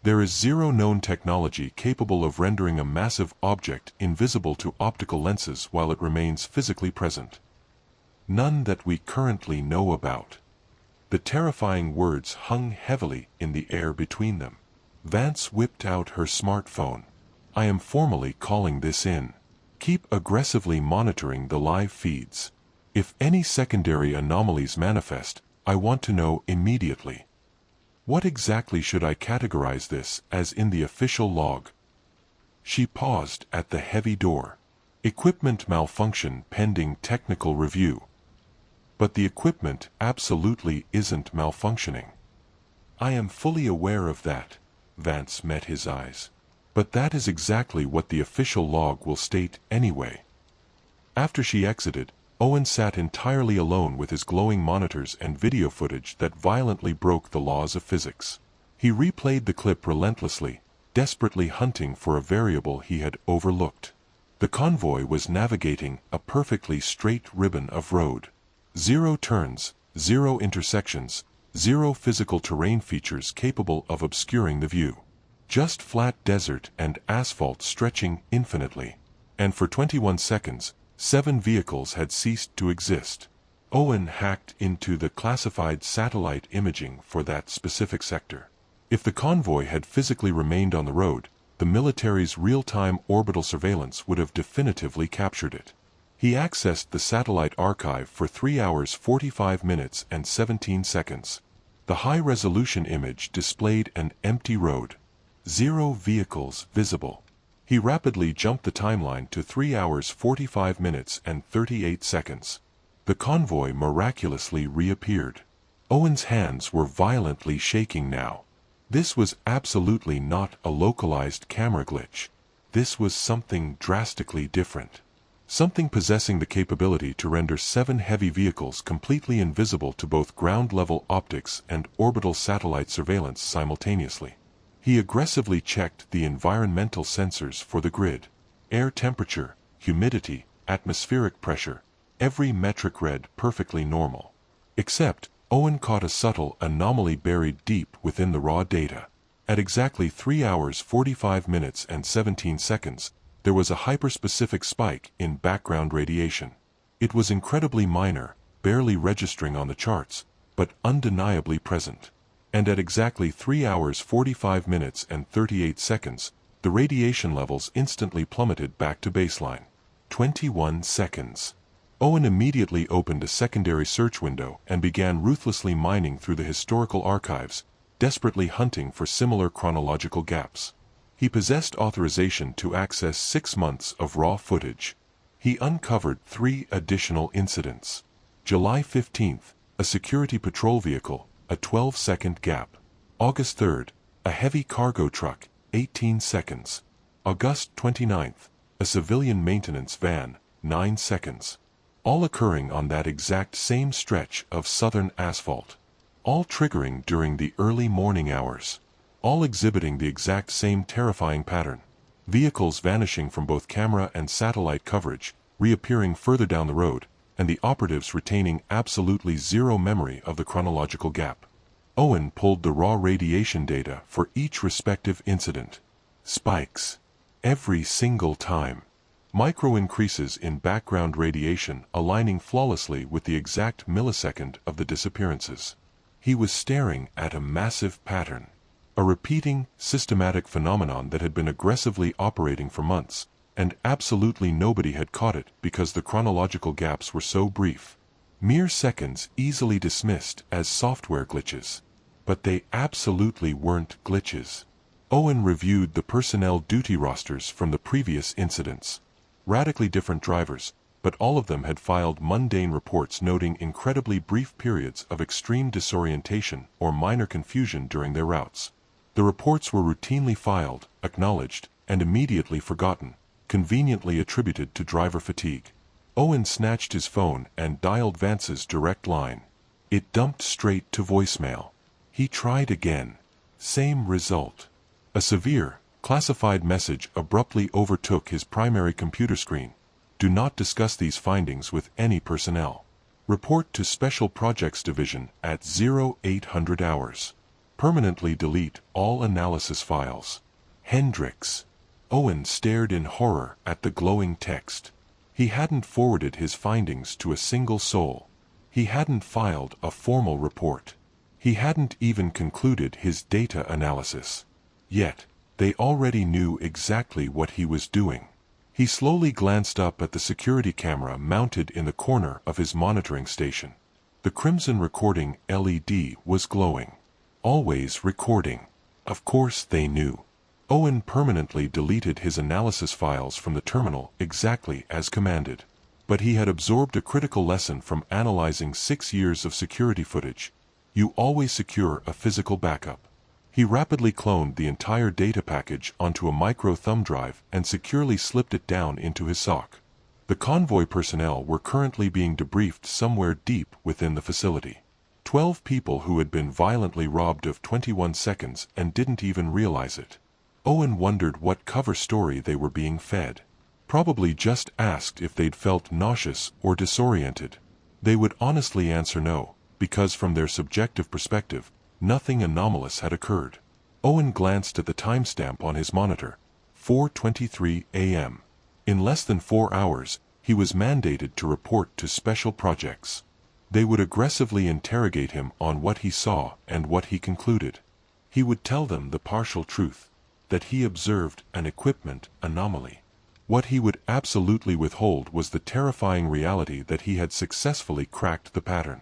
There is zero known technology capable of rendering a massive object invisible to optical lenses while it remains physically present. None that we currently know about. The terrifying words hung heavily in the air between them. Vance whipped out her smartphone. I am formally calling this in. Keep aggressively monitoring the live feeds. If any secondary anomalies manifest, I want to know immediately. What exactly should I categorize this as in the official log? She paused at the heavy door. Equipment malfunction pending technical review. But the equipment absolutely isn't malfunctioning. I am fully aware of that. Vance met his eyes. But that is exactly what the official log will state anyway. After she exited, Owen sat entirely alone with his glowing monitors and video footage that violently broke the laws of physics. He replayed the clip relentlessly, desperately hunting for a variable he had overlooked. The convoy was navigating a perfectly straight ribbon of road. 0 turns, 0 intersections, 0 physical terrain features capable of obscuring the view. Just flat desert and asphalt stretching infinitely. And for 21 seconds, 7 vehicles had ceased to exist. Owen hacked into the classified satellite imaging for that specific sector. If the convoy had physically remained on the road, the military's real-time orbital surveillance would have definitively captured it. He accessed the satellite archive for 3 hours 45 minutes and 17 seconds. The high-resolution image displayed an empty road. 0 vehicles visible. He rapidly jumped the timeline to 3 hours 45 minutes and 38 seconds. The convoy miraculously reappeared. Owen's hands were violently shaking now. This was absolutely not a localized camera glitch. This was something drastically different. Something possessing the capability to render 7 heavy vehicles completely invisible to both ground-level optics and orbital satellite surveillance simultaneously. He aggressively checked the environmental sensors for the grid. Air temperature, humidity, atmospheric pressure, every metric read perfectly normal. Except, Owen caught a subtle anomaly buried deep within the raw data. At exactly 3 hours 45 minutes and 17 seconds, there was a hyperspecific spike in background radiation. It was incredibly minor, barely registering on the charts, but undeniably present. and at exactly 3 hours 45 minutes and 38 seconds, the radiation levels instantly plummeted back to baseline. 21 seconds. Owen immediately opened a secondary search window and began ruthlessly mining through the historical archives, desperately hunting for similar chronological gaps. He possessed authorization to access 6 months of raw footage. He uncovered 3 additional incidents. July 15th, a security patrol vehicle, a 12-second gap. August 3rd, a heavy cargo truck, 18 seconds. August 29th, a civilian maintenance van, 9 seconds. All occurring on that exact same stretch of southern asphalt. All triggering during the early morning hours. All exhibiting the exact same terrifying pattern. Vehicles vanishing from both camera and satellite coverage, reappearing further down the road, and the operatives retaining absolutely zero memory of the chronological gap. Owen pulled the raw radiation data for each respective incident. Spikes. Every single time. Micro increases in background radiation aligning flawlessly with the exact millisecond of the disappearances. He was staring at a massive pattern. A repeating, systematic phenomenon that had been aggressively operating for months, and absolutely nobody had caught it because the chronological gaps were so brief. Mere seconds easily dismissed as software glitches. But they absolutely weren't glitches. Owen reviewed the personnel duty rosters from the previous incidents. Radically different drivers, but all of them had filed mundane reports noting incredibly brief periods of extreme disorientation or minor confusion during their routes. The reports were routinely filed, acknowledged, and immediately forgotten, conveniently attributed to driver fatigue. Owen snatched his phone and dialed Vance's direct line. It dumped straight to voicemail. He tried again. Same result. A severe, classified message abruptly overtook his primary computer screen. Do not discuss these findings with any personnel. Report to Special Projects Division at 0800 hours. Permanently delete all analysis files. Hendricks. Owen stared in horror at the glowing text. He hadn't forwarded his findings to a single soul. He hadn't filed a formal report. He hadn't even concluded his data analysis. Yet, they already knew exactly what he was doing. He slowly glanced up at the security camera mounted in the corner of his monitoring station. The crimson recording LED was glowing. Always recording. Of course they knew. Owen permanently deleted his analysis files from the terminal exactly as commanded. But he had absorbed a critical lesson from analyzing 6 years of security footage. You always secure a physical backup. He rapidly cloned the entire data package onto a micro thumb drive and securely slipped it down into his sock. The convoy personnel were currently being debriefed somewhere deep within the facility. 12 people who had been violently robbed of 21 seconds and didn't even realize it. Owen wondered what cover story they were being fed. Probably just asked if they'd felt nauseous or disoriented. They would honestly answer no, because from their subjective perspective, nothing anomalous had occurred. Owen glanced at the timestamp on his monitor. 4:23 a.m. In less than 4 hours, he was mandated to report to Special Projects. They would aggressively interrogate him on what he saw and what he concluded. He would tell them the partial truth, that he observed an equipment anomaly. What he would absolutely withhold was the terrifying reality that he had successfully cracked the pattern.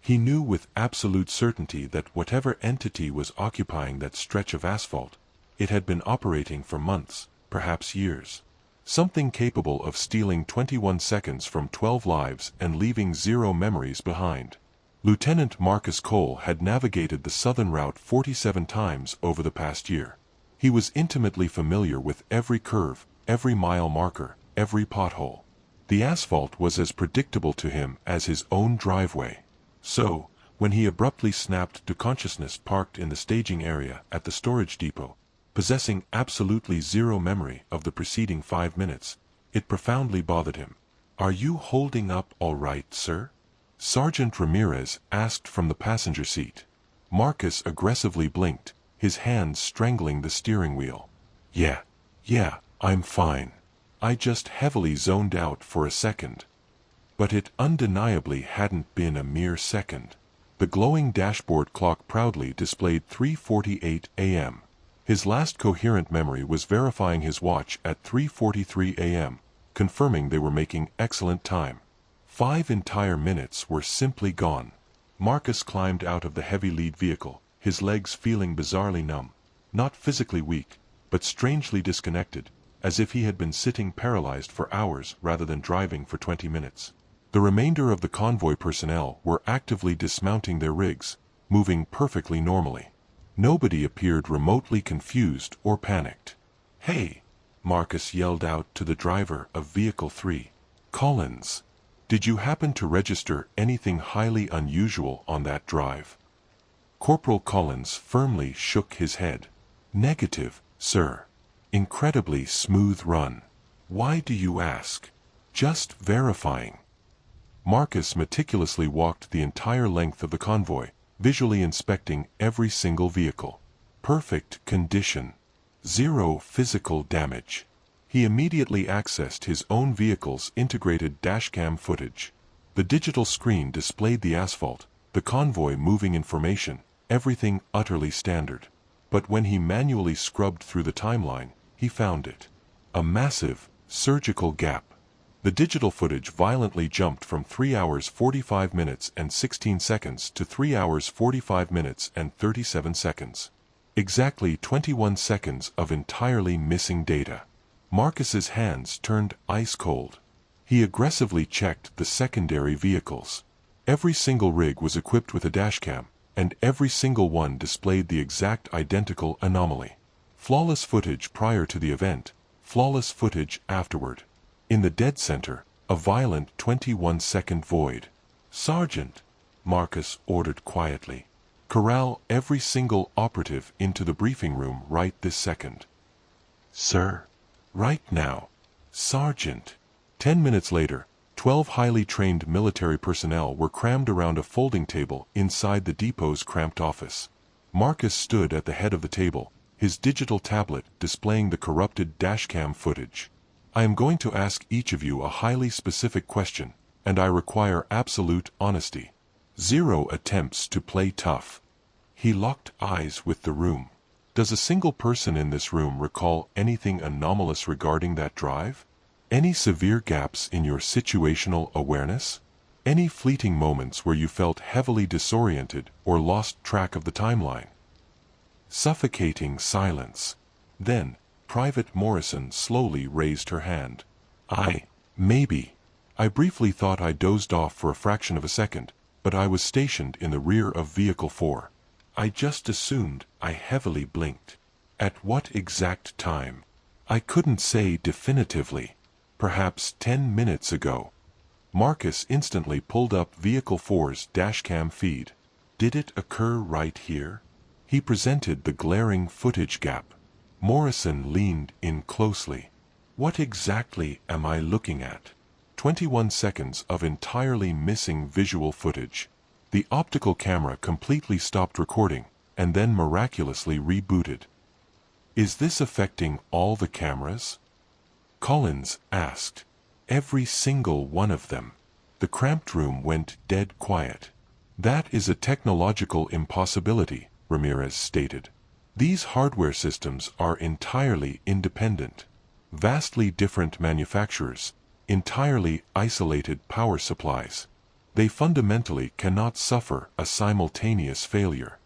He knew with absolute certainty that whatever entity was occupying that stretch of asphalt, it had been operating for months, perhaps years. Something capable of stealing 21 seconds from 12 lives and leaving 0 memories behind. Lieutenant Marcus Cole had navigated the southern route 47 times over the past year. He was intimately familiar with every curve, every mile marker, every pothole. The asphalt was as predictable to him as his own driveway. So, when he abruptly snapped to consciousness parked in the staging area at the storage depot, possessing absolutely 0 memory of the preceding 5 minutes, it profoundly bothered him. "Are you holding up all right, sir?" Sergeant Ramirez asked from the passenger seat. Marcus aggressively blinked, his hands strangling the steering wheel. Yeah, I'm fine. I just heavily zoned out for a second." But it undeniably hadn't been a mere second. The glowing dashboard clock proudly displayed 3:48 a.m. His last coherent memory was verifying his watch at 3:43 a.m., confirming they were making excellent time. 5 entire minutes were simply gone. Marcus climbed out of the heavy lead vehicle, his legs feeling bizarrely numb. Not physically weak, but strangely disconnected, as if he had been sitting paralyzed for hours rather than driving for 20 minutes. The remainder of the convoy personnel were actively dismounting their rigs, moving perfectly normally. Nobody appeared remotely confused or panicked. "Hey!" Marcus yelled out to the driver of Vehicle 3. "Collins, did you happen to register anything highly unusual on that drive?" Corporal Collins firmly shook his head. "Negative, sir. Incredibly smooth run." "Why do you ask?" "Just verifying." Marcus meticulously walked the entire length of the convoy, visually inspecting every single vehicle. Perfect condition. Zero physical damage. He immediately accessed his own vehicle's integrated dashcam footage. The digital screen displayed the asphalt, the convoy moving information, everything utterly standard. But when he manually scrubbed through the timeline, he found it. A massive, surgical gap. The digital footage violently jumped from 3 hours 45 minutes and 16 seconds to 3 hours 45 minutes and 37 seconds. Exactly 21 seconds of entirely missing data. Marcus's hands turned ice cold. He aggressively checked the secondary vehicles. Every single rig was equipped with a dashcam, and every single one displayed the exact identical anomaly. Flawless footage prior to the event, flawless footage afterward. In the dead center, a violent 21-second void. "Sergeant," Marcus ordered quietly, "corral every single operative into the briefing room right this second." "Sir." "Right now." "Sergeant." 10 minutes later, 12 highly trained military personnel were crammed around a folding table inside the depot's cramped office. Marcus stood at the head of the table, his digital tablet displaying the corrupted dashcam footage. "I am going to ask each of you a highly specific question, and I require absolute honesty. Zero attempts to play tough." He locked eyes with the room. "Does a single person in this room recall anything anomalous regarding that drive? Any severe gaps in your situational awareness? Any fleeting moments where you felt heavily disoriented or lost track of the timeline?" Suffocating silence. Then, Private Morrison slowly raised her hand. Maybe. I briefly thought I dozed off for a fraction of a second, but I was stationed in the rear of Vehicle 4. I just assumed I heavily blinked." "At what exact time?" "I couldn't say definitively. Perhaps 10 minutes ago." Marcus instantly pulled up Vehicle 4's dashcam feed. "Did it occur right here?" He presented the glaring footage gap. Morrison leaned in closely. "What exactly am I looking at?" 21 seconds of entirely missing visual footage. The optical camera completely stopped recording, and then miraculously rebooted. "Is this affecting all the cameras?" Collins asked. "Every single one of them." The cramped room went dead quiet. "That is a technological impossibility," Ramirez stated. "These hardware systems are entirely independent. Vastly different manufacturers, entirely isolated power supplies. They fundamentally cannot suffer a simultaneous failure."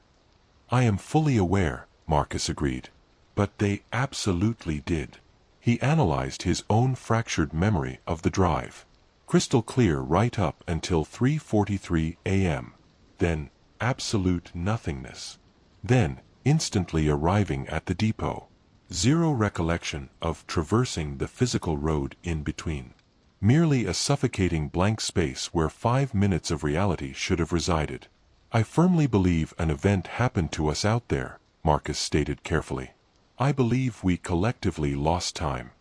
"I am fully aware," Marcus agreed. "But they absolutely did." He analyzed his own fractured memory of the drive. Crystal clear right up until 3:43 a.m. Then, absolute nothingness. Then, instantly arriving at the depot. Zero recollection of traversing the physical road in between. Merely a suffocating blank space where 5 minutes of reality should have resided. "I firmly believe an event happened to us out there," Marcus stated carefully. "I believe we collectively lost time.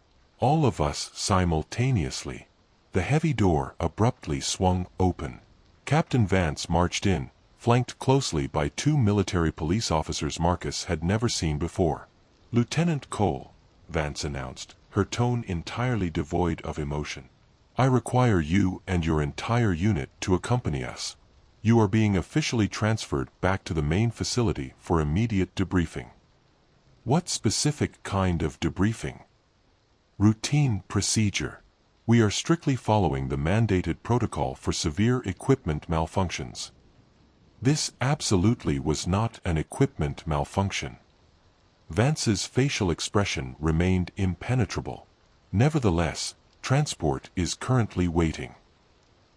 All of us simultaneously." The heavy door abruptly swung open. Captain Vance marched in, flanked closely by 2 military police officers Marcus had never seen before. "Lieutenant Cole," Vance announced, her tone entirely devoid of emotion. "I require you and your entire unit to accompany us." You are being officially transferred back to the main facility for immediate debriefing. What specific kind of debriefing? Routine procedure. We are strictly following the mandated protocol for severe equipment malfunctions. This absolutely was not an equipment malfunction. Vance's facial expression remained impenetrable. Nevertheless, transport is currently waiting.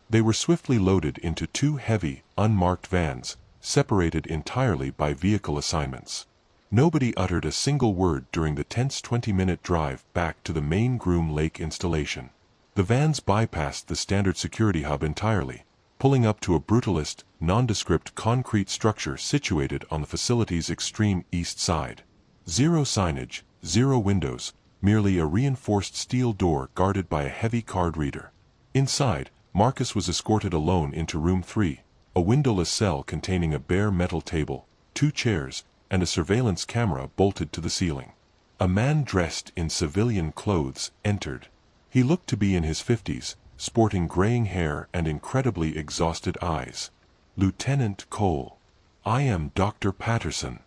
They were swiftly loaded into two heavy, unmarked vans, separated entirely by vehicle assignments. Nobody uttered a single word during the tense 20-minute drive back to the main Groom Lake installation. The vans bypassed the standard security hub entirely, pulling up to a brutalist, nondescript concrete structure situated on the facility's extreme east side. Zero signage, zero windows, merely a reinforced steel door guarded by a heavy card reader. Inside, Marcus was escorted alone into Room 3, a windowless cell containing a bare metal table, 2 chairs, and a surveillance camera bolted to the ceiling. A man dressed in civilian clothes entered. He looked to be in his 50s, sporting graying hair and incredibly exhausted eyes. Lieutenant Cole. I am Dr. Patterson.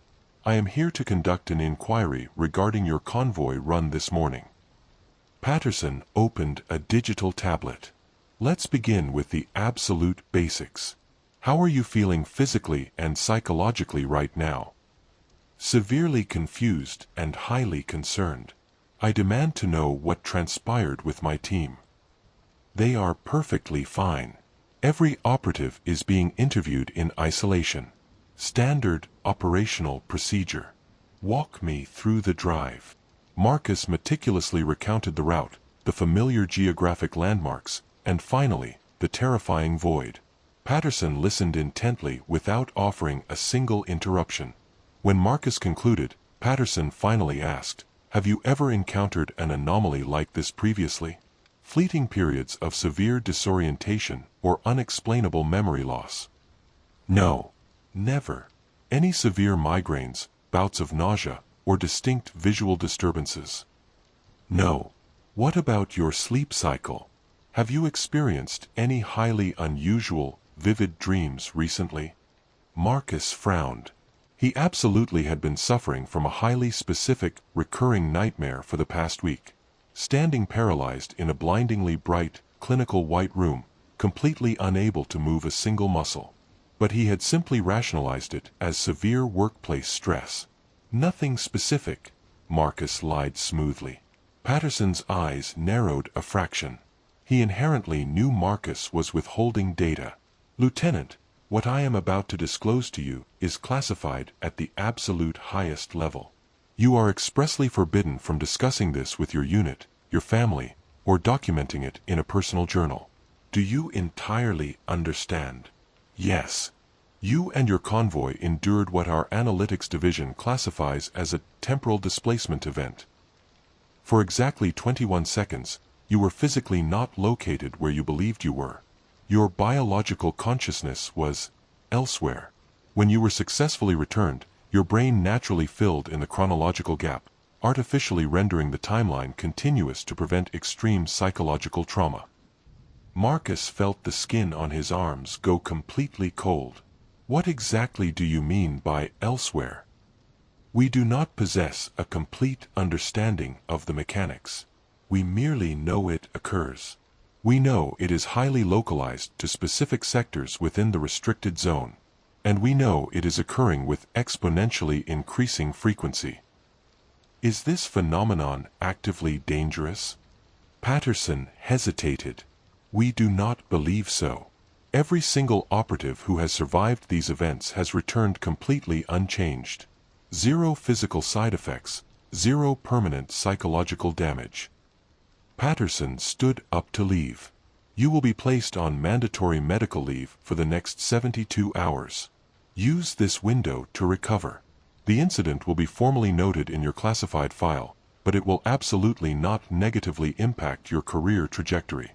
I am here to conduct an inquiry regarding your convoy run this morning. Patterson opened a digital tablet. Let's begin with the absolute basics. How are you feeling physically and psychologically right now? Severely confused and highly concerned. I demand to know what transpired with my team. They are perfectly fine. Every operative is being interviewed in isolation. Standard operational procedure. Walk me through the drive. Marcus meticulously recounted the route, the familiar geographic landmarks, and finally, the terrifying void. Patterson listened intently without offering a single interruption. When Marcus concluded, Patterson finally asked, "Have you ever encountered an anomaly like this previously? Fleeting periods of severe disorientation or unexplainable memory loss?" "No. Never. Any severe migraines, bouts of nausea, or distinct visual disturbances?" "No. What about your sleep cycle? Have you experienced any highly unusual, vivid dreams recently?" Marcus frowned. He absolutely had been suffering from a highly specific, recurring nightmare for the past week. Standing paralyzed in a blindingly bright, clinical white room, completely unable to move a single muscle. But he had simply rationalized it as severe workplace stress. Nothing specific, Marcus lied smoothly. Patterson's eyes narrowed a fraction. He inherently knew Marcus was withholding data. "Lieutenant, what I am about to disclose to you is classified at the absolute highest level. You are expressly forbidden from discussing this with your unit, your family, or documenting it in a personal journal. Do you entirely understand?" "Yes." "You and your convoy endured what our analytics division classifies as a temporal displacement event. For exactly 21 seconds, you were physically not located where you believed you were. Your biological consciousness was elsewhere. When you were successfully returned, your brain naturally filled in the chronological gap, artificially rendering the timeline continuous to prevent extreme psychological trauma." Marcus felt the skin on his arms go completely cold. "What exactly do you mean by elsewhere?" "We do not possess a complete understanding of the mechanics. We merely know it occurs. We know it is highly localized to specific sectors within the restricted zone, and we know it is occurring with exponentially increasing frequency." "Is this phenomenon actively dangerous?" Patterson hesitated. "We do not believe so. Every single operative who has survived these events has returned completely unchanged. Zero physical side effects, zero permanent psychological damage." Patterson stood up to leave. "You will be placed on mandatory medical leave for the next 72 hours. Use this window to recover. The incident will be formally noted in your classified file, but it will absolutely not negatively impact your career trajectory."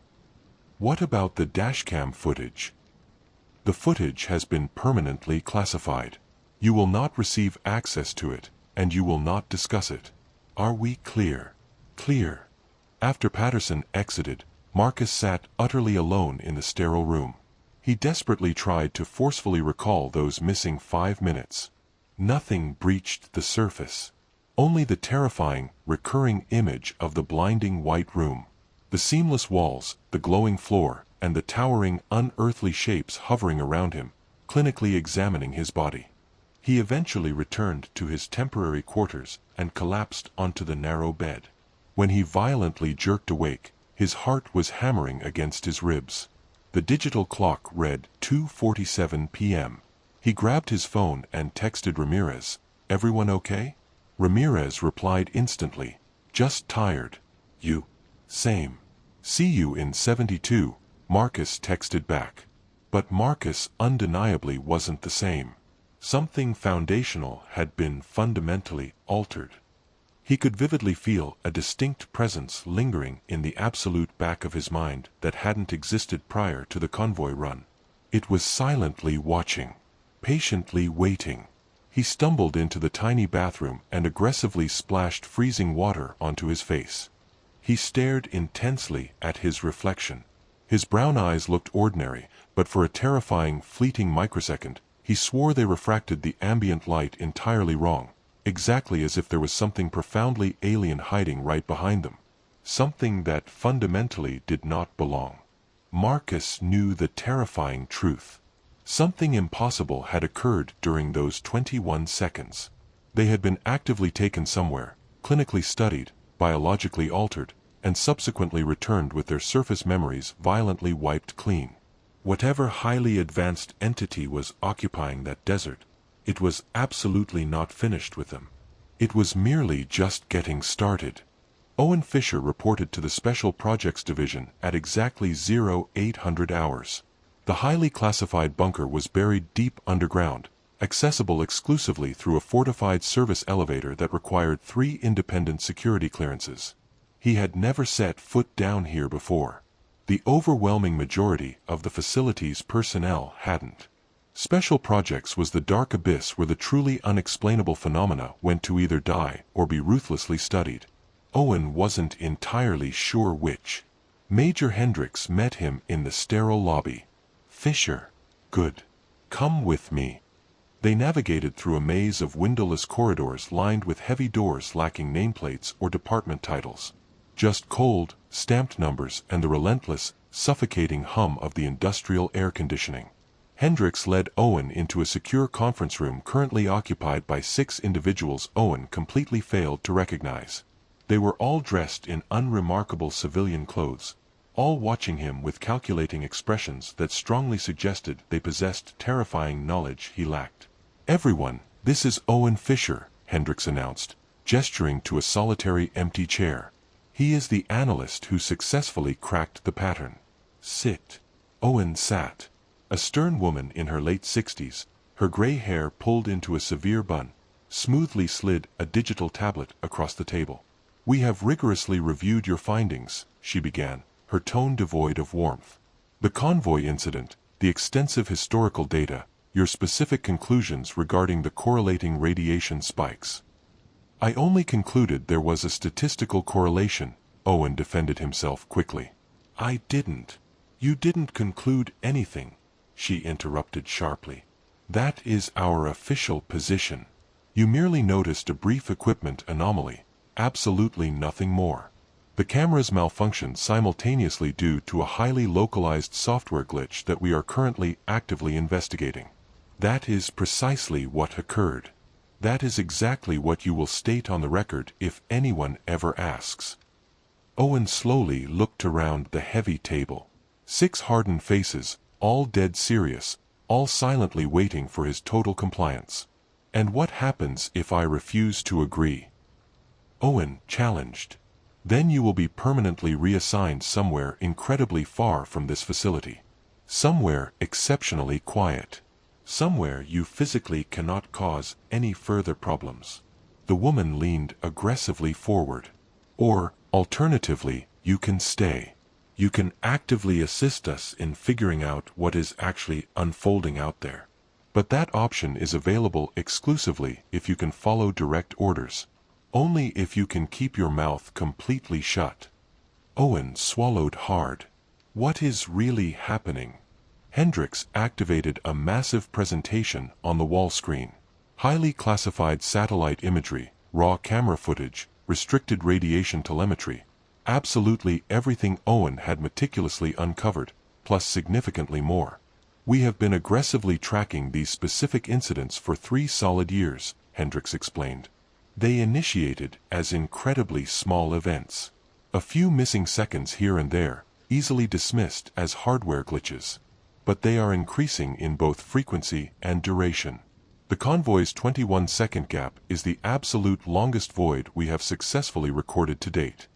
"What about the dashcam footage?" "The footage has been permanently classified. You will not receive access to it, and you will not discuss it. Are we clear?" "Clear." After Patterson exited, Marcus sat utterly alone in the sterile room. He desperately tried to forcefully recall those missing 5 minutes. Nothing breached the surface. Only the terrifying, recurring image of the blinding white room. The seamless walls, the glowing floor, and the towering, unearthly shapes hovering around him, clinically examining his body. He eventually returned to his temporary quarters and collapsed onto the narrow bed. When he violently jerked awake, his heart was hammering against his ribs. The digital clock read 2:47 p.m. He grabbed his phone and texted Ramirez, "Everyone okay?" Ramirez replied instantly, "Just tired. You?" "Same. See you in 72, Marcus texted back. But Marcus undeniably wasn't the same. Something foundational had been fundamentally altered. He could vividly feel a distinct presence lingering in the absolute back of his mind that hadn't existed prior to the convoy run. It was silently watching, patiently waiting. He stumbled into the tiny bathroom and aggressively splashed freezing water onto his face. He stared intensely at his reflection. His brown eyes looked ordinary, but for a terrifying, fleeting microsecond, he swore they refracted the ambient light entirely wrong, exactly as if there was something profoundly alien hiding right behind them. Something that fundamentally did not belong. Marcus knew the terrifying truth. Something impossible had occurred during those 21 seconds. They had been actively taken somewhere, clinically studied, biologically altered, and subsequently returned with their surface memories violently wiped clean. Whatever highly advanced entity was occupying that desert, it was absolutely not finished with them. It was merely just getting started. Owen Fisher reported to the Special Projects Division at exactly 0800 hours. The highly classified bunker was buried deep underground, accessible exclusively through a fortified service elevator that required 3 independent security clearances. He had never set foot down here before. The overwhelming majority of the facility's personnel hadn't. Special Projects was the dark abyss where the truly unexplainable phenomena went to either die or be ruthlessly studied. Owen wasn't entirely sure which. Major Hendricks met him in the sterile lobby. "Fisher. Good. Come with me." They navigated through a maze of windowless corridors lined with heavy doors lacking nameplates or department titles. Just cold, stamped numbers and the relentless, suffocating hum of the industrial air conditioning. Hendricks led Owen into a secure conference room currently occupied by 6 individuals Owen completely failed to recognize. They were all dressed in unremarkable civilian clothes, all watching him with calculating expressions that strongly suggested they possessed terrifying knowledge he lacked. "Everyone, this is Owen Fisher," Hendricks announced, gesturing to a solitary empty chair. "He is the analyst who successfully cracked the pattern. Sit." Owen sat. A stern woman in her late 60s, her gray hair pulled into a severe bun, smoothly slid a digital tablet across the table. "We have rigorously reviewed your findings," she began, her tone devoid of warmth. "The convoy incident, the extensive historical data, your specific conclusions regarding the correlating radiation spikes." "I only concluded there was a statistical correlation," Owen defended himself quickly. "I didn't." "You didn't conclude anything," she interrupted sharply. "That is our official position. You merely noticed a brief equipment anomaly, absolutely nothing more. The cameras malfunctioned simultaneously due to a highly localized software glitch that we are currently actively investigating. That is precisely what occurred. That is exactly what you will state on the record if anyone ever asks." Owen slowly looked around the heavy table. 6 hardened faces, all dead serious, all silently waiting for his total compliance. "And what happens if I refuse to agree?" Owen challenged. "Then you will be permanently reassigned somewhere incredibly far from this facility. Somewhere exceptionally quiet. Somewhere you physically cannot cause any further problems." The woman leaned aggressively forward. "Or, alternatively, you can stay. You can actively assist us in figuring out what is actually unfolding out there. But that option is available exclusively if you can follow direct orders. Only if you can keep your mouth completely shut." Owen swallowed hard. What is really happening? Hendricks activated a massive presentation on the wall screen. Highly classified satellite imagery, raw camera footage, restricted radiation telemetry. Absolutely everything Owen had meticulously uncovered, plus significantly more. We have been aggressively tracking these specific incidents for 3 solid years, Hendricks explained. They initiated as incredibly small events. A few missing seconds here and there, easily dismissed as hardware glitches. But they are increasing in both frequency and duration. The convoy's 21-second gap is the absolute longest void we have successfully recorded to date.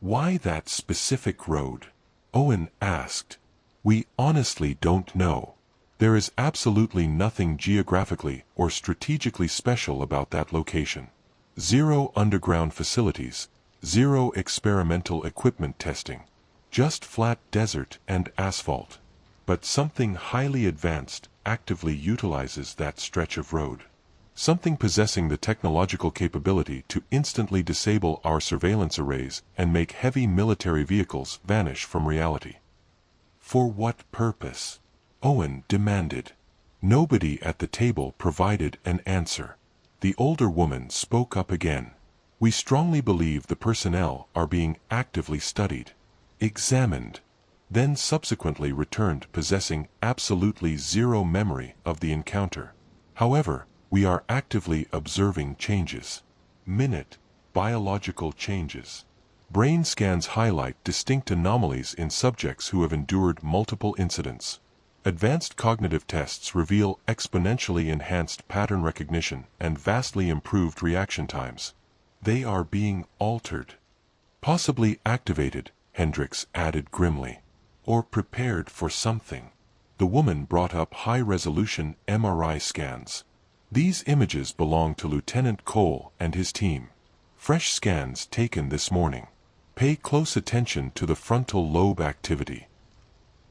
Why that specific road? Owen asked. We honestly don't know. There is absolutely nothing geographically or strategically special about that location. 0 underground facilities, 0 experimental equipment testing. Just flat desert and asphalt. But something highly advanced actively utilizes that stretch of road. Something possessing the technological capability to instantly disable our surveillance arrays and make heavy military vehicles vanish from reality. For what purpose? Owen demanded. Nobody at the table provided an answer. The older woman spoke up again. We strongly believe the personnel are being actively studied, examined, then subsequently returned possessing absolutely 0 memory of the encounter. However, we are actively observing changes. Biological changes. Brain scans highlight distinct anomalies in subjects who have endured multiple incidents. Advanced cognitive tests reveal exponentially enhanced pattern recognition and vastly improved reaction times. They are being altered. Possibly activated, Hendricks added grimly. Or prepared for something. The woman brought up high-resolution MRI scans. These images belong to Lieutenant Cole and his team. Fresh scans taken this morning. Pay close attention to the frontal lobe activity.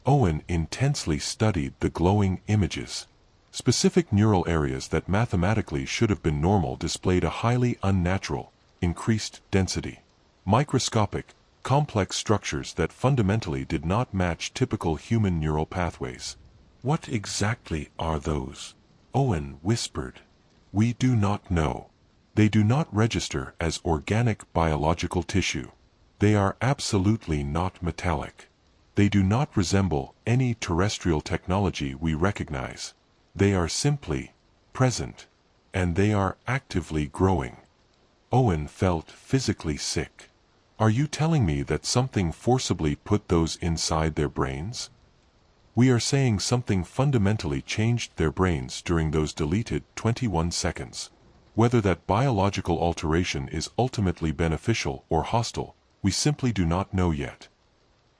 Owen intensely studied the glowing images. Specific neural areas that mathematically should have been normal displayed a highly unnatural, increased density. Microscopic, complex structures that fundamentally did not match typical human neural pathways. What exactly are those? Owen whispered. We do not know. They do not register as organic biological tissue. They are absolutely not metallic. They do not resemble any terrestrial technology we recognize. They are simply present, and they are actively growing. Owen felt physically sick. Are you telling me that something forcibly put those inside their brains? We are saying something fundamentally changed their brains during those deleted 21 seconds. Whether that biological alteration is ultimately beneficial or hostile, we simply do not know yet.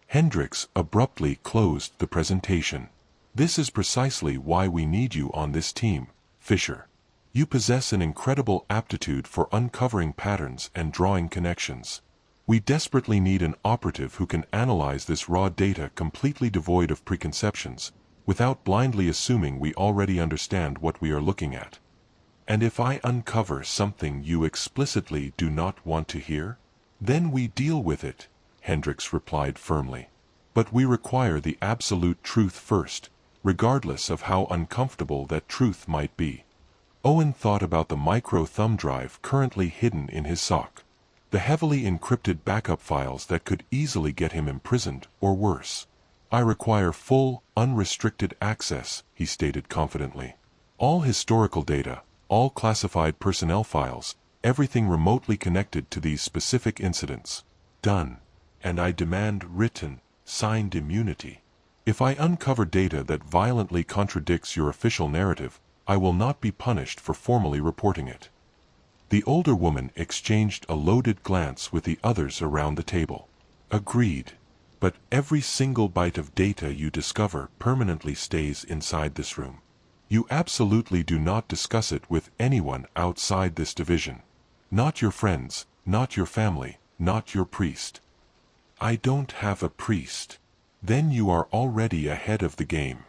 Hendricks abruptly closed the presentation. This is precisely why we need you on this team, Fisher. You possess an incredible aptitude for uncovering patterns and drawing connections. We desperately need an operative who can analyze this raw data completely devoid of preconceptions, without blindly assuming we already understand what we are looking at. And if I uncover something you explicitly do not want to hear, then we deal with it, Hendricks replied firmly. But we require the absolute truth first, regardless of how uncomfortable that truth might be. Owen thought about the micro thumb drive currently hidden in his sock. The heavily encrypted backup files that could easily get him imprisoned or worse. I require full, unrestricted access, he stated confidently. All historical data, all classified personnel files, everything remotely connected to these specific incidents. Done. And I demand written, signed immunity. If I uncover data that violently contradicts your official narrative, I will not be punished for formally reporting it. The older woman exchanged a loaded glance with the others around the table. Agreed. But every single byte of data you discover permanently stays inside this room. You absolutely do not discuss it with anyone outside this division. Not your friends, not your family, not your priest. I don't have a priest. Then you are already ahead of the game.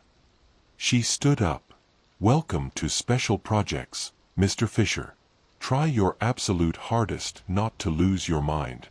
She stood up. Welcome to Special Projects, Mr. Fisher. Try your absolute hardest not to lose your mind.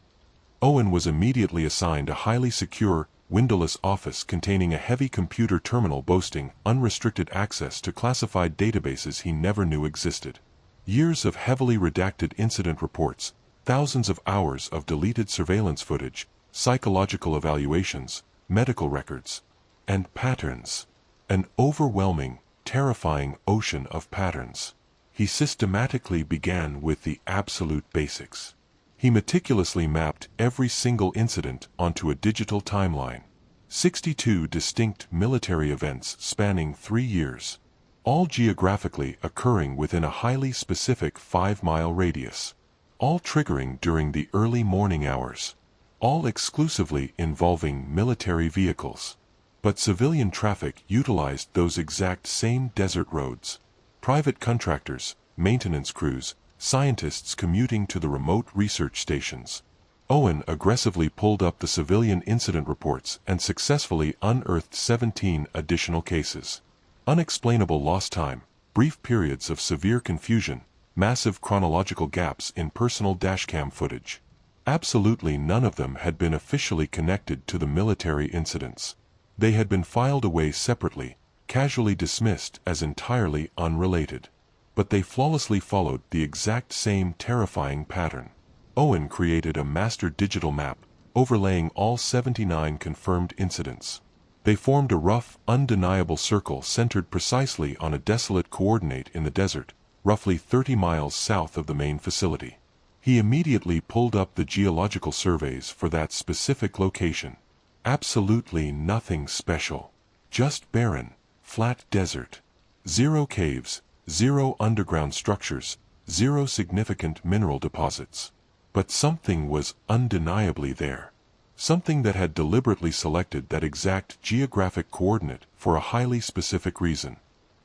Owen was immediately assigned a highly secure, windowless office containing a heavy computer terminal boasting unrestricted access to classified databases he never knew existed. Years of heavily redacted incident reports, thousands of hours of deleted surveillance footage, psychological evaluations, medical records, and patterns. An overwhelming, terrifying ocean of patterns. He systematically began with the absolute basics. He meticulously mapped every single incident onto a digital timeline. 62 distinct military events spanning 3 years, all geographically occurring within a highly specific 5-mile radius, all triggering during the early morning hours, all exclusively involving military vehicles. But civilian traffic utilized those exact same desert roads. Private contractors, maintenance crews, scientists commuting to the remote research stations. Owen aggressively pulled up the civilian incident reports and successfully unearthed 17 additional cases. Unexplainable lost time, brief periods of severe confusion, massive chronological gaps in personal dashcam footage. Absolutely none of them had been officially connected to the military incidents. They had been filed away separately, casually dismissed as entirely unrelated. But they flawlessly followed the exact same terrifying pattern. Owen created a master digital map, overlaying all 79 confirmed incidents. They formed a rough, undeniable circle centered precisely on a desolate coordinate in the desert, roughly 30 miles south of the main facility. He immediately pulled up the geological surveys for that specific location. Absolutely nothing special. Just barren, flat desert. 0 caves, 0 underground structures, 0 significant mineral deposits. But something was undeniably there. Something that had deliberately selected that exact geographic coordinate for a highly specific reason.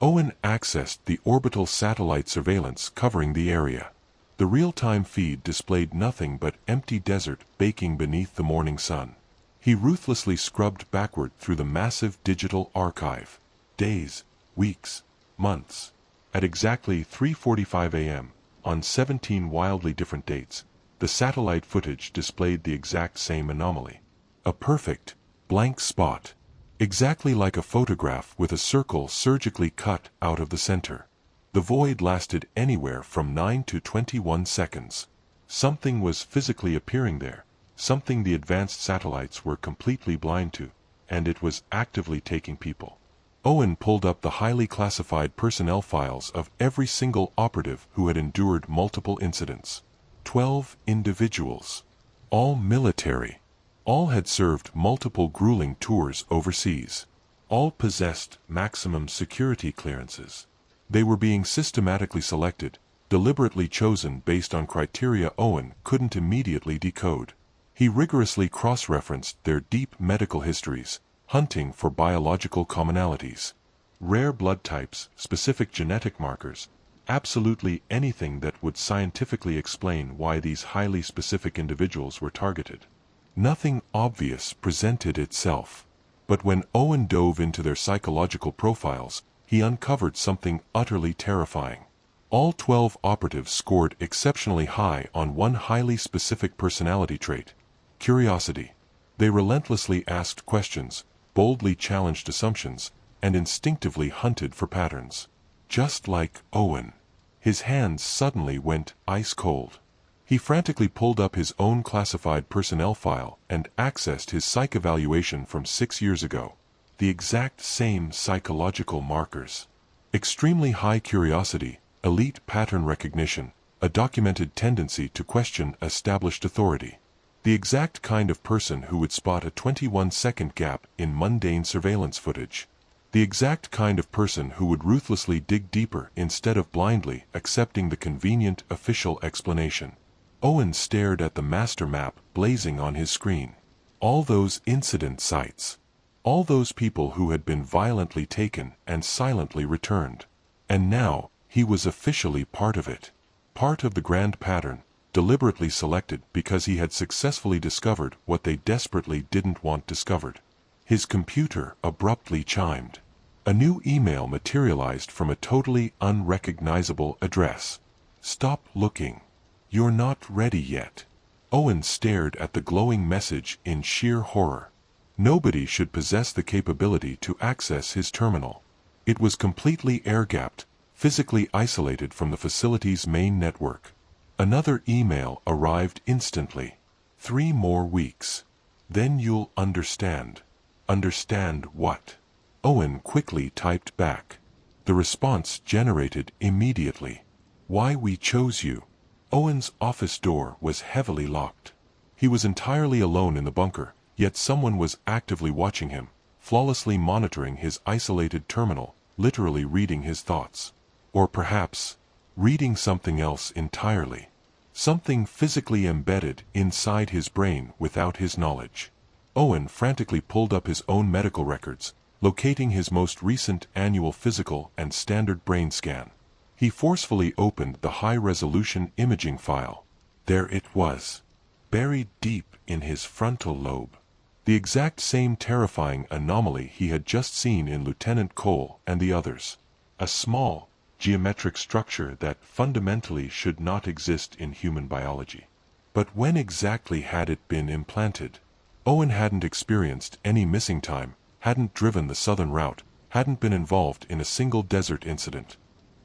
Owen accessed the orbital satellite surveillance covering the area. The real-time feed displayed nothing but empty desert baking beneath the morning sun. He ruthlessly scrubbed backward through the massive digital archive. Days, weeks, months. At exactly 3:45 a.m., on 17 wildly different dates, the satellite footage displayed the exact same anomaly. A perfect, blank spot. Exactly like a photograph with a circle surgically cut out of the center. The void lasted anywhere from 9 to 21 seconds. Something was physically appearing there. Something the advanced satellites were completely blind to, and it was actively taking people. Owen pulled up the highly classified personnel files of every single operative who had endured multiple incidents. 12 individuals. All military. All had served multiple grueling tours overseas. All possessed maximum security clearances. They were being systematically selected, deliberately chosen based on criteria Owen couldn't immediately decode. He rigorously cross-referenced their deep medical histories, hunting for biological commonalities. Rare blood types, specific genetic markers, absolutely anything that would scientifically explain why these highly specific individuals were targeted. Nothing obvious presented itself. But when Owen dove into their psychological profiles, he uncovered something utterly terrifying. All 12 operatives scored exceptionally high on one highly specific personality trait: curiosity. They relentlessly asked questions, boldly challenged assumptions, and instinctively hunted for patterns. Just like Owen. His hands suddenly went ice cold. He frantically pulled up his own classified personnel file and accessed his psych evaluation from 6 years ago. The exact same psychological markers. Extremely high curiosity, elite pattern recognition, a documented tendency to question established authority. The exact kind of person who would spot a 21-second gap in mundane surveillance footage. The exact kind of person who would ruthlessly dig deeper instead of blindly accepting the convenient official explanation. Owen stared at the master map blazing on his screen. All those incident sites. All those people who had been violently taken and silently returned. And now, he was officially part of it. Part of the grand pattern, deliberately selected because he had successfully discovered what they desperately didn't want discovered. His computer abruptly chimed. A new email materialized from a totally unrecognizable address. Stop looking. You're not ready yet. Owen stared at the glowing message in sheer horror. Nobody should possess the capability to access his terminal. It was completely air-gapped, physically isolated from the facility's main network. Another email arrived instantly. 3 more weeks. Then you'll understand. Understand what? Owen quickly typed back. The response generated immediately. Why we chose you. Owen's office door was heavily locked. He was entirely alone in the bunker, yet someone was actively watching him, flawlessly monitoring his isolated terminal, literally reading his thoughts. Or perhaps, reading something else entirely. Something physically embedded inside his brain without his knowledge. Owen frantically pulled up his own medical records, locating his most recent annual physical and standard brain scan. He forcefully opened the high-resolution imaging file. There it was, buried deep in his frontal lobe. The exact same terrifying anomaly he had just seen in Lieutenant Cole and the others. A small, geometric structure that fundamentally should not exist in human biology. But when exactly had it been implanted? Owen hadn't experienced any missing time, hadn't driven the southern route, hadn't been involved in a single desert incident.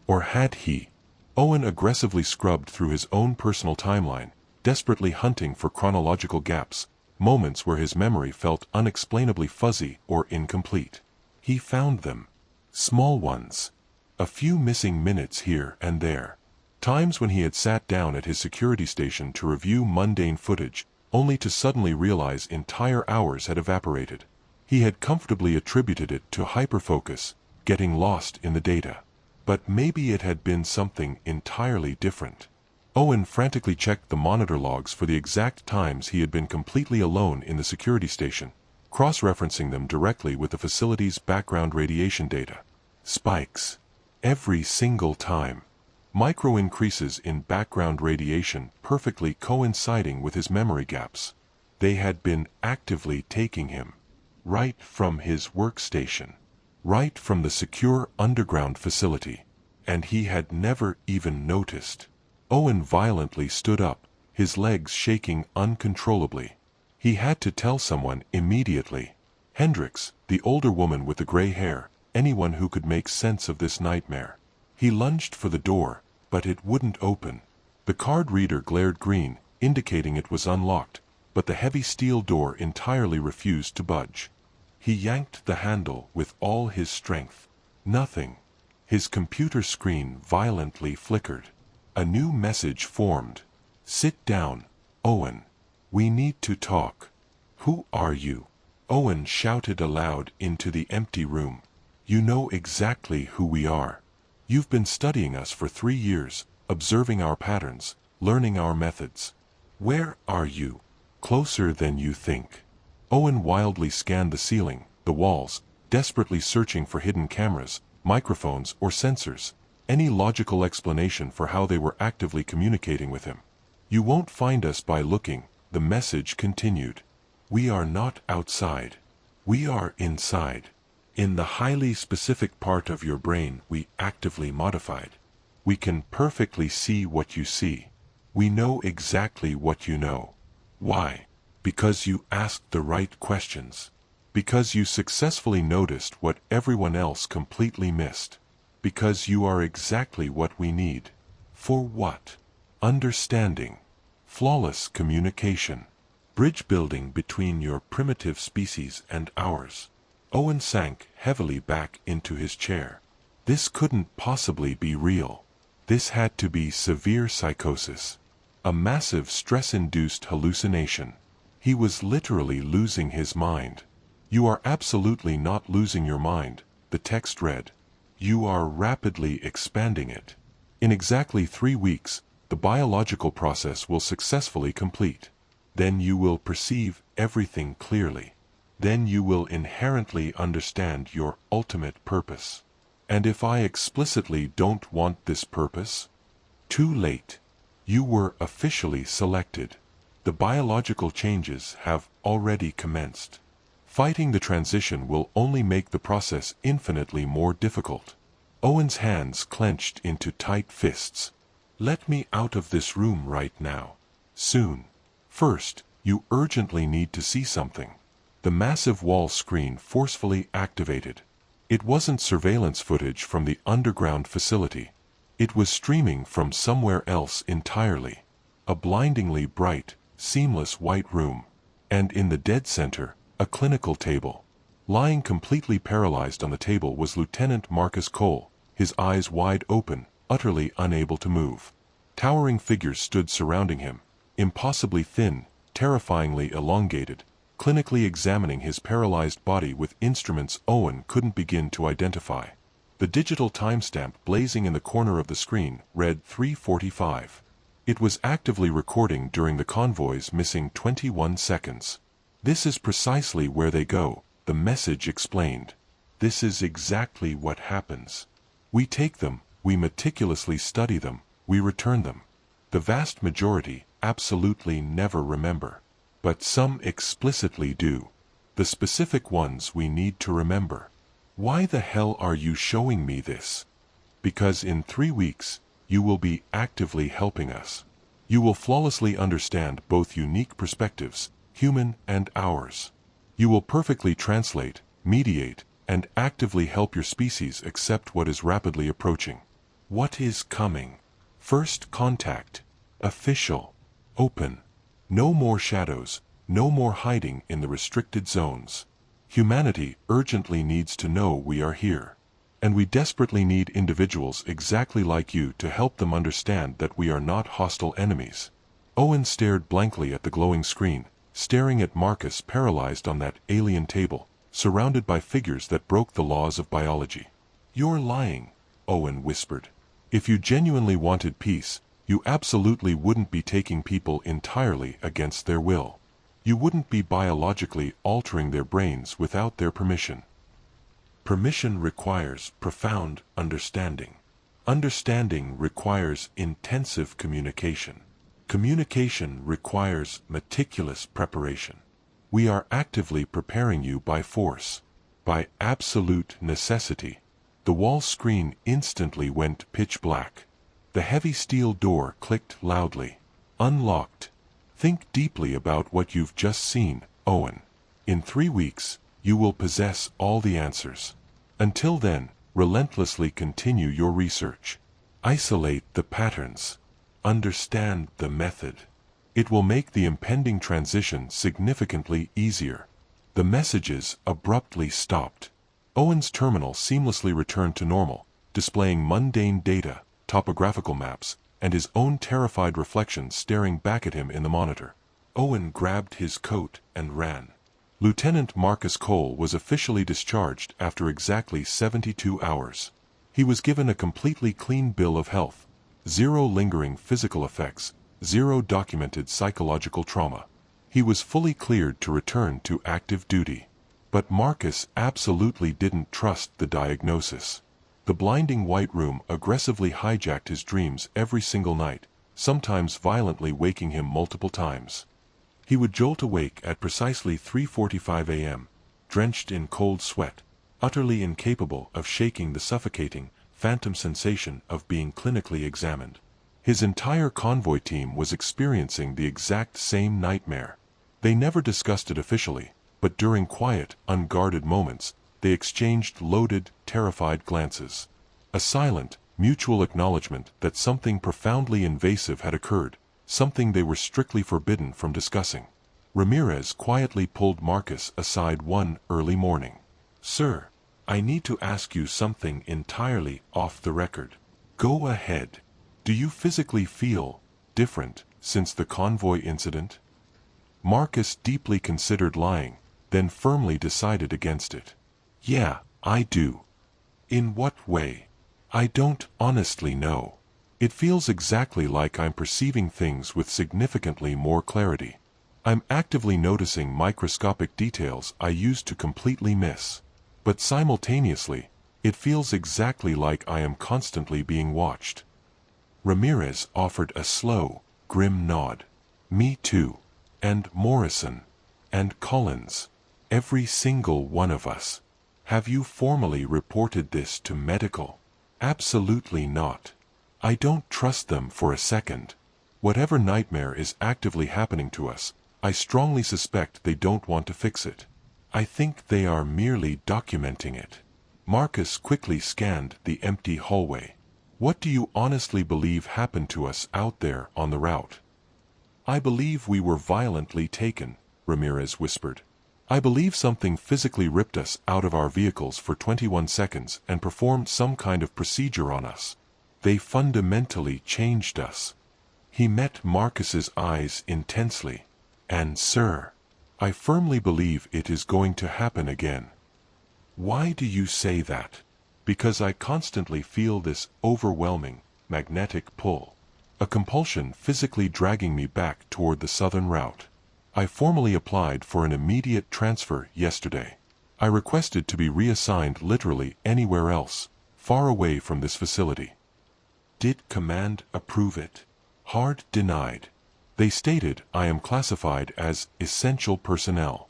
Or had he? Owen aggressively scrubbed through his own personal timeline, desperately hunting for chronological gaps, moments where his memory felt unexplainably fuzzy or incomplete. He found them. Small ones. A few missing minutes here and there. Times when he had sat down at his security station to review mundane footage, only to suddenly realize entire hours had evaporated. He had comfortably attributed it to hyperfocus, getting lost in the data. But maybe it had been something entirely different. Owen frantically checked the monitor logs for the exact times he had been completely alone in the security station, cross-referencing them directly with the facility's background radiation data. Spikes. Every single time. Micro increases in background radiation perfectly coinciding with his memory gaps. They had been actively taking him. Right from his workstation. Right from the secure underground facility. And he had never even noticed. Owen violently stood up, his legs shaking uncontrollably. He had to tell someone immediately. Hendricks, the older woman with the gray hair, anyone who could make sense of this nightmare. He lunged for the door, but it wouldn't open. The card reader glared green, indicating it was unlocked, but the heavy steel door entirely refused to budge. He yanked the handle with all his strength. Nothing. His computer screen violently flickered. A new message formed. Sit down, Owen. We need to talk. Who are you? Owen shouted aloud into the empty room. You know exactly who we are. You've been studying us for 3 years, observing our patterns, learning our methods. Where are you? Closer than you think. Owen wildly scanned the ceiling, the walls, desperately searching for hidden cameras, microphones, or sensors, any logical explanation for how they were actively communicating with him. You won't find us by looking, the message continued. We are not outside. We are inside. In the highly specific part of your brain we actively modified. We can perfectly see what you see. We know exactly what you know. Why? Because you asked the right questions. Because you successfully noticed what everyone else completely missed. Because you are exactly what we need. For what? Understanding. Flawless communication. Bridge building between your primitive species and ours. Owen sank heavily back into his chair. This couldn't possibly be real. This had to be severe psychosis. A massive stress-induced hallucination. He was literally losing his mind. You are absolutely not losing your mind, the text read. You are rapidly expanding it. In exactly 3 weeks, the biological process will successfully complete. Then you will perceive everything clearly. Then you will inherently understand your ultimate purpose. And if I explicitly don't want this purpose? Too late. You were officially selected. The biological changes have already commenced. Fighting the transition will only make the process infinitely more difficult. Owen's hands clenched into tight fists. Let me out of this room right now. Soon. First, you urgently need to see something. the massive wall screen forcefully activated. It wasn't surveillance footage from the underground facility. It was streaming from somewhere else entirely. A blindingly bright, seamless white room. And in the dead center, a clinical table. Lying completely paralyzed on the table was Lieutenant Marcus Cole, his eyes wide open, utterly unable to move. Towering figures stood surrounding him, impossibly thin, terrifyingly elongated, clinically examining his paralyzed body with instruments Owen couldn't begin to identify. The digital timestamp blazing in the corner of the screen read 3:45. It was actively recording during the convoy's missing 21 seconds. "This is precisely where they go," the message explained. "This is exactly what happens. We take them, we meticulously study them, we return them. The vast majority absolutely never remember. But some explicitly do. The specific ones we need to remember. Why the hell are you showing me this? Because in 3 weeks, you will be actively helping us. You will flawlessly understand both unique perspectives, human and ours. You will perfectly translate, mediate, and actively help your species accept what is rapidly approaching. What is coming? First contact. Official. Open. No more shadows, no more hiding in the restricted zones. Humanity urgently needs to know we are here. And we desperately need individuals exactly like you to help them understand that we are not hostile enemies." Owen stared blankly at the glowing screen, staring at Marcus paralyzed on that alien table, surrounded by figures that broke the laws of biology. "You're lying," Owen whispered. "If you genuinely wanted peace, you absolutely wouldn't be taking people entirely against their will. You wouldn't be biologically altering their brains without their permission. Permission requires profound understanding. Understanding requires intensive communication. Communication requires meticulous preparation. We are actively preparing you by force, by absolute necessity." The wall screen instantly went pitch black. The heavy steel door clicked loudly. "Unlocked. Think deeply about what you've just seen, Owen. In 3 weeks, you will possess all the answers. Until then, relentlessly continue your research. Isolate the patterns. Understand the method. It will make the impending transition significantly easier." The messages abruptly stopped. Owen's terminal seamlessly returned to normal, displaying mundane data, topographical maps, and his own terrified reflection staring back at him in the monitor. Owen grabbed his coat and ran. Lieutenant Marcus Cole was officially discharged after exactly 72 hours. He was given a completely clean bill of health. 0 lingering physical effects, 0 documented psychological trauma. He was fully cleared to return to active duty. But Marcus absolutely didn't trust the diagnosis. The blinding white room aggressively hijacked his dreams every single night, sometimes violently waking him multiple times. He would jolt awake at precisely 3:45 a.m., drenched in cold sweat, utterly incapable of shaking the suffocating, phantom sensation of being clinically examined. His entire convoy team was experiencing the exact same nightmare. They never discussed it officially, but during quiet, unguarded moments, they exchanged loaded, terrified glances. A silent, mutual acknowledgement that something profoundly invasive had occurred, something they were strictly forbidden from discussing. Ramirez quietly pulled Marcus aside one early morning. "Sir, I need to ask you something entirely off the record." "Go ahead. Do you physically feel different since the convoy incident?" Marcus deeply considered lying, then firmly decided against it. "Yeah, I do." "In what way?" "I don't honestly know. It feels exactly like I'm perceiving things with significantly more clarity. I'm actively noticing microscopic details I used to completely miss. But simultaneously, it feels exactly like I am constantly being watched." Ramirez offered a slow, grim nod. "Me too. And Morrison. And Collins. Every single one of us. Have you formally reported this to medical?" "Absolutely not. I don't trust them for a second. Whatever nightmare is actively happening to us, I strongly suspect they don't want to fix it. I think they are merely documenting it. Marcus quickly scanned the empty hallway. What do you honestly believe happened to us out there on the route? I believe we were violently taken, Ramirez whispered. I believe something physically ripped us out of our vehicles for 21 seconds and performed some kind of procedure on us. They fundamentally changed us. He met Marcus's eyes intensely. And sir, I firmly believe it is going to happen again. Why do you say that? Because I constantly feel this overwhelming, magnetic pull. A compulsion physically dragging me back toward the southern route. I formally applied for an immediate transfer yesterday. I requested to be reassigned literally anywhere else, far away from this facility. Did command approve it? Hard denied. They stated I am classified as essential personnel.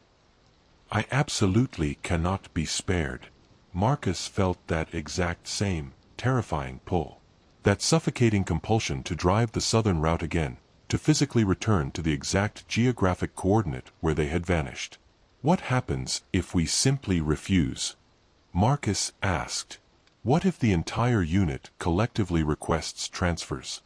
I absolutely cannot be spared. Marcus felt that exact same, terrifying pull. That suffocating compulsion to drive the southern route again, to physically return to the exact geographic coordinate where they had vanished. What happens if we simply refuse? Marcus asked. What if the entire unit collectively requests transfers?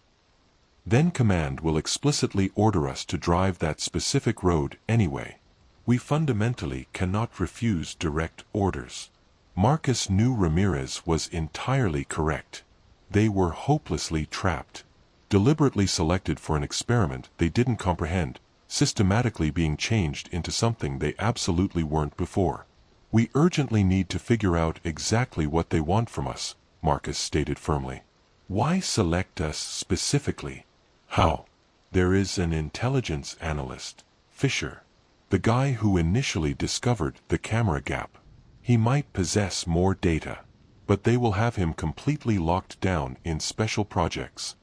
Then command will explicitly order us to drive that specific road anyway. We fundamentally cannot refuse direct orders. Marcus knew Ramirez was entirely correct. They were hopelessly trapped. Deliberately selected for an experiment they didn't comprehend, systematically being changed into something they absolutely weren't before. We urgently need to figure out exactly what they want from us, Marcus stated firmly. Why select us specifically? How? There is an intelligence analyst, Fisher. The guy who initially discovered the camera gap. He might possess more data, but they will have him completely locked down in special projects.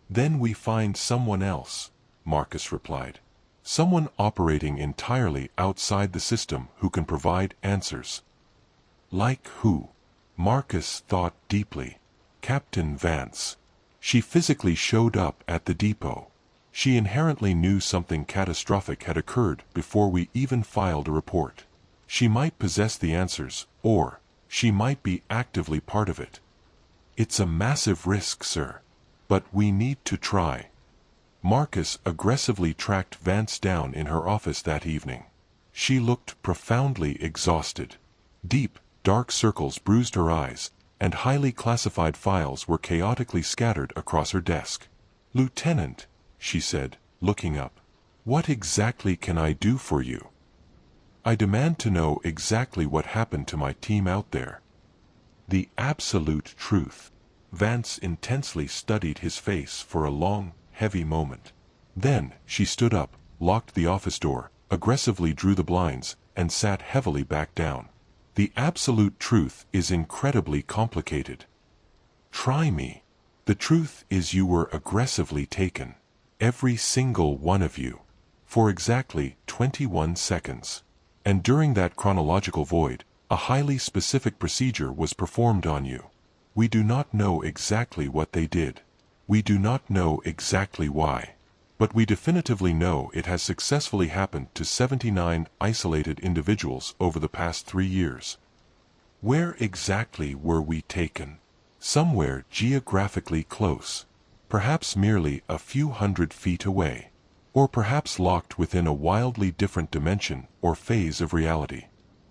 Then we find someone else, Marcus replied. Someone operating entirely outside the system who can provide answers. Like who? Marcus thought deeply. Captain Vance. She physically showed up at the depot. She inherently knew something catastrophic had occurred before we even filed a report. She might possess the answers, or she might be actively part of it. It's a massive risk, sir. But we need to try. Marcus aggressively tracked Vance down in her office that evening. She looked profoundly exhausted. Deep, dark circles bruised her eyes, and highly classified files were chaotically scattered across her desk. Lieutenant, she said, looking up. What exactly can I do for you? I demand to know exactly what happened to my team out there. The absolute truth. Vance intensely studied his face for a long, heavy moment. Then, she stood up, locked the office door, aggressively drew the blinds, and sat heavily back down. The absolute truth is incredibly complicated. Try me. The truth is you were aggressively taken. Every single one of you. For exactly 21 seconds. And during that chronological void, a highly specific procedure was performed on you. We do not know exactly what they did. We do not know exactly why. But we definitively know it has successfully happened to 79 isolated individuals over the past 3 years. Where exactly were we taken? Somewhere geographically close. Perhaps merely a few hundred feet away. Or perhaps locked within a wildly different dimension or phase of reality.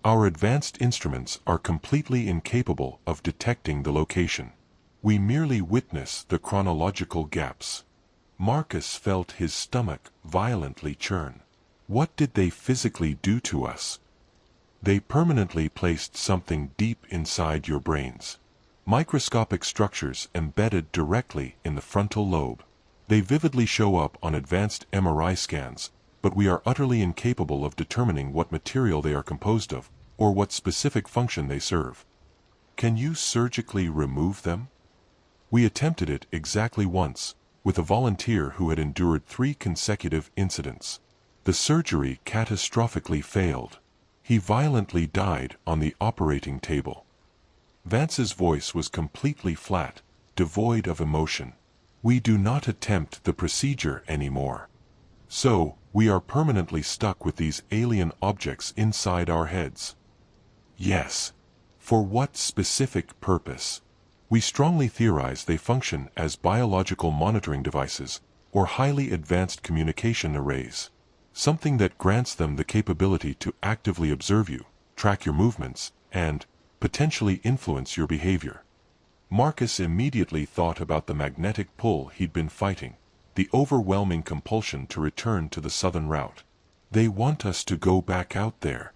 Our advanced instruments are completely incapable of detecting the location. We merely witness the chronological gaps. Marcus felt his stomach violently churn. What did they physically do to us? They permanently placed something deep inside your brains. Microscopic structures embedded directly in the frontal lobe. They vividly show up on advanced MRI scans, but we are utterly incapable of determining what material they are composed of, or what specific function they serve. Can you surgically remove them? We attempted it exactly once, with a volunteer who had endured 3 consecutive incidents. The surgery catastrophically failed. He violently died on the operating table. Vance's voice was completely flat, devoid of emotion. We do not attempt the procedure anymore. So, we are permanently stuck with these alien objects inside our heads. Yes. For what specific purpose? We strongly theorize they function as biological monitoring devices or highly advanced communication arrays. Something that grants them the capability to actively observe you, track your movements, and potentially influence your behavior. Marcus immediately thought about the magnetic pull he'd been fighting, the overwhelming compulsion to return to the southern route. They want us to go back out there.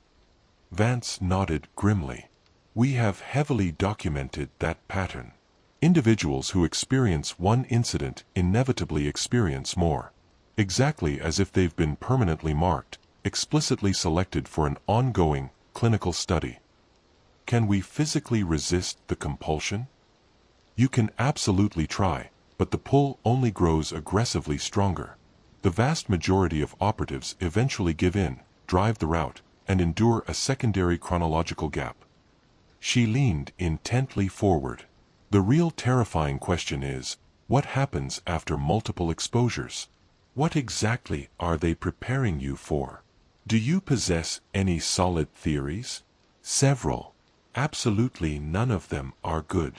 Vance nodded grimly. We have heavily documented that pattern. Individuals who experience one incident inevitably experience more. Exactly as if they've been permanently marked, explicitly selected for an ongoing, clinical study. Can we physically resist the compulsion? You can absolutely try, but the pull only grows aggressively stronger. The vast majority of operatives eventually give in, drive the route, and endure a secondary chronological gap. She leaned intently forward. The real terrifying question is, what happens after multiple exposures? What exactly are they preparing you for? Do you possess any solid theories? Several. Absolutely none of them are good.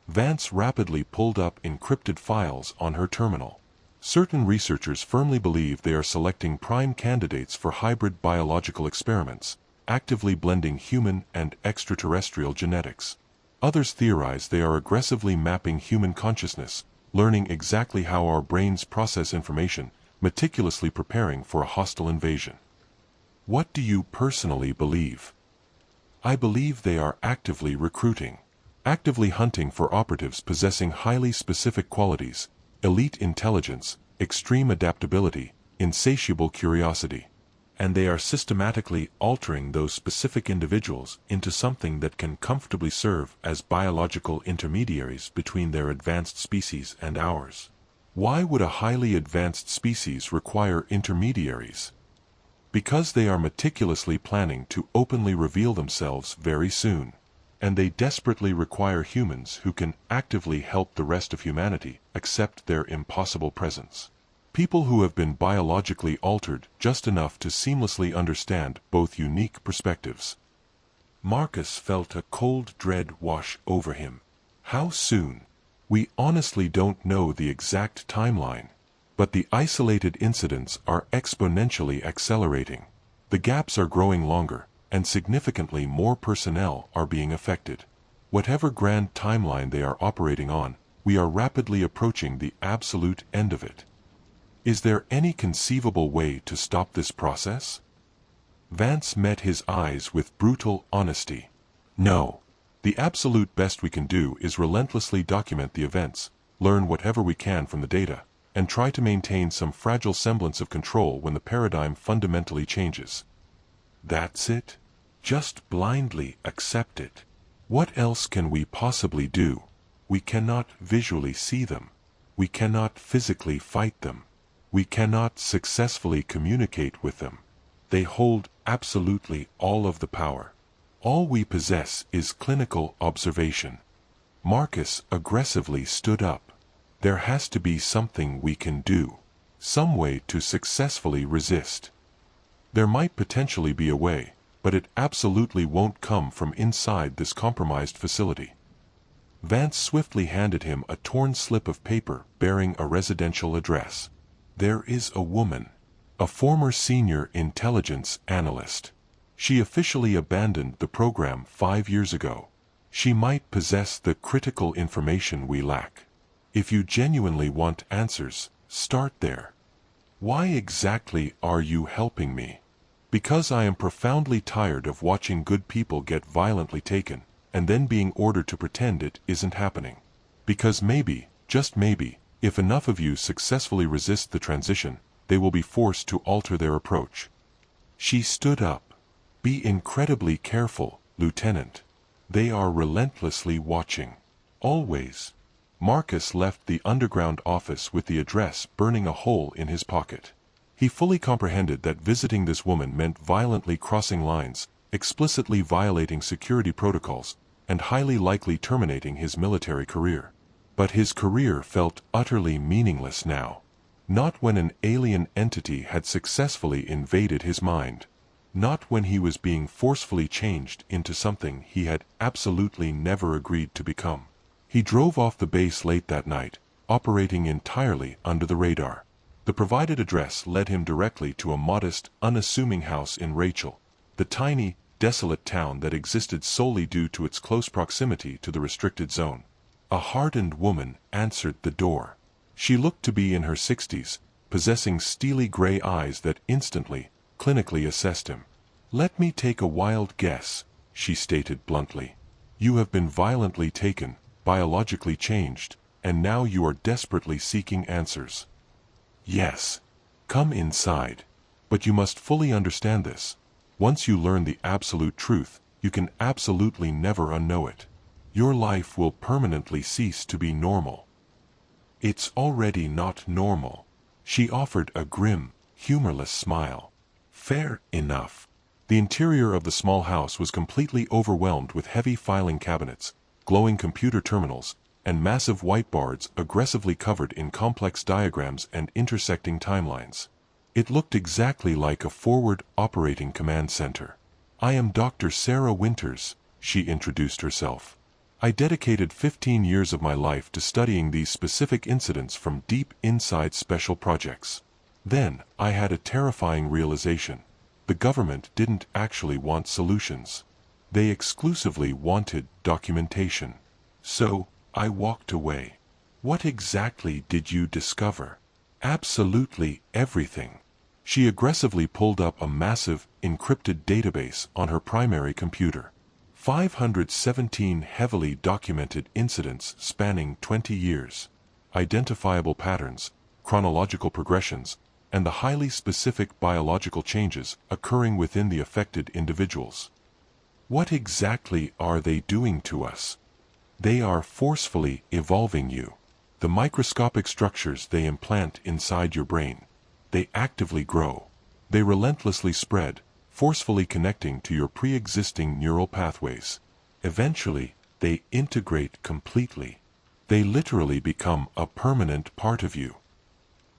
Vance rapidly pulled up encrypted files on her terminal. Certain researchers firmly believe they are selecting prime candidates for hybrid biological experiments, actively blending human and extraterrestrial genetics. Others theorize they are aggressively mapping human consciousness, learning exactly how our brains process information, meticulously preparing for a hostile invasion. What do you personally believe? I believe they are actively recruiting, actively hunting for operatives possessing highly specific qualities, elite intelligence, extreme adaptability, insatiable curiosity. And they are systematically altering those specific individuals into something that can comfortably serve as biological intermediaries between their advanced species and ours. Why would a highly advanced species require intermediaries? Because they are meticulously planning to openly reveal themselves very soon. And they desperately require humans who can actively help the rest of humanity accept their impossible presence. People who have been biologically altered just enough to seamlessly understand both unique perspectives. Marcus felt a cold dread wash over him. How soon? We honestly don't know the exact timeline, but the isolated incidents are exponentially accelerating. The gaps are growing longer, and significantly more personnel are being affected. Whatever grand timeline they are operating on, we are rapidly approaching the absolute end of it. Is there any conceivable way to stop this process? Vance met his eyes with brutal honesty. No. The absolute best we can do is relentlessly document the events, learn whatever we can from the data, and try to maintain some fragile semblance of control when the paradigm fundamentally changes. That's it? Just blindly accept it. What else can we possibly do? We cannot visually see them. We cannot physically fight them. We cannot successfully communicate with them. They hold absolutely all of the power. All we possess is clinical observation. Marcus aggressively stood up. There has to be something we can do. Some way to successfully resist. There might potentially be a way, but it absolutely won't come from inside this compromised facility. Vance swiftly handed him a torn slip of paper bearing a residential address. There is a woman, a former senior intelligence analyst. She officially abandoned the program 5 years ago. She might possess the critical information we lack. If you genuinely want answers, start there. Why exactly are you helping me? Because I am profoundly tired of watching good people get violently taken, and then being ordered to pretend it isn't happening. Because maybe, just maybe, if enough of you successfully resist the transition, they will be forced to alter their approach. She stood up. Be incredibly careful, Lieutenant. They are relentlessly watching. Always. Marcus left the underground office with the address burning a hole in his pocket. He fully comprehended that visiting this woman meant violently crossing lines, explicitly violating security protocols, and highly likely terminating his military career. But his career felt utterly meaningless now. Not when an alien entity had successfully invaded his mind. Not when he was being forcefully changed into something he had absolutely never agreed to become. He drove off the base late that night, operating entirely under the radar. The provided address led him directly to a modest, unassuming house in Rachel, the tiny, desolate town that existed solely due to its close proximity to the restricted zone. A hardened woman answered the door. She looked to be in her 60s, possessing steely gray eyes that instantly, clinically assessed him. "Let me take a wild guess," she stated bluntly. "You have been violently taken, biologically changed, and now you are desperately seeking answers." "Yes. Come inside. But you must fully understand this. Once you learn the absolute truth, you can absolutely never unknow it. Your life will permanently cease to be normal." "It's already not normal." She offered a grim, humorless smile. "Fair enough." The interior of the small house was completely overwhelmed with heavy filing cabinets, glowing computer terminals, and massive whiteboards aggressively covered in complex diagrams and intersecting timelines. It looked exactly like a forward operating command center. "I am Dr. Sarah Winters," she introduced herself. "I dedicated 15 years of my life to studying these specific incidents from deep inside special projects. Then, I had a terrifying realization. The government didn't actually want solutions. They exclusively wanted documentation. So, I walked away." "What exactly did you discover?" "Absolutely everything." She aggressively pulled up a massive, encrypted database on her primary computer. 517 heavily documented incidents spanning 20 years. Identifiable patterns, chronological progressions, and the highly specific biological changes occurring within the affected individuals. "What exactly are they doing to us?" "They are forcefully evolving you. The microscopic structures they implant inside your brain. They actively grow. They relentlessly spread, forcefully connecting to your pre-existing neural pathways. Eventually, they integrate completely. They literally become a permanent part of you."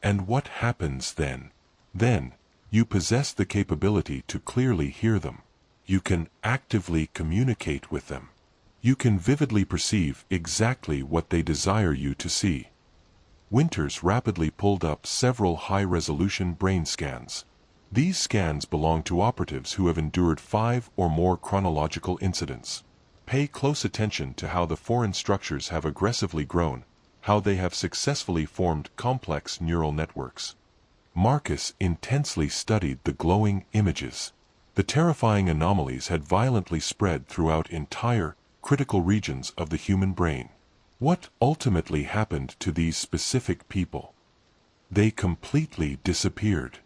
"And what happens then?" "Then, you possess the capability to clearly hear them. You can actively communicate with them. You can vividly perceive exactly what they desire you to see." Winters rapidly pulled up several high-resolution brain scans. These scans belong to operatives who have endured 5 or more chronological incidents. Pay close attention to how the foreign structures have aggressively grown, how they have successfully formed complex neural networks. Marcus intensely studied the glowing images. The terrifying anomalies had violently spread throughout entire, critical regions of the human brain. What ultimately happened to these specific people? They completely disappeared.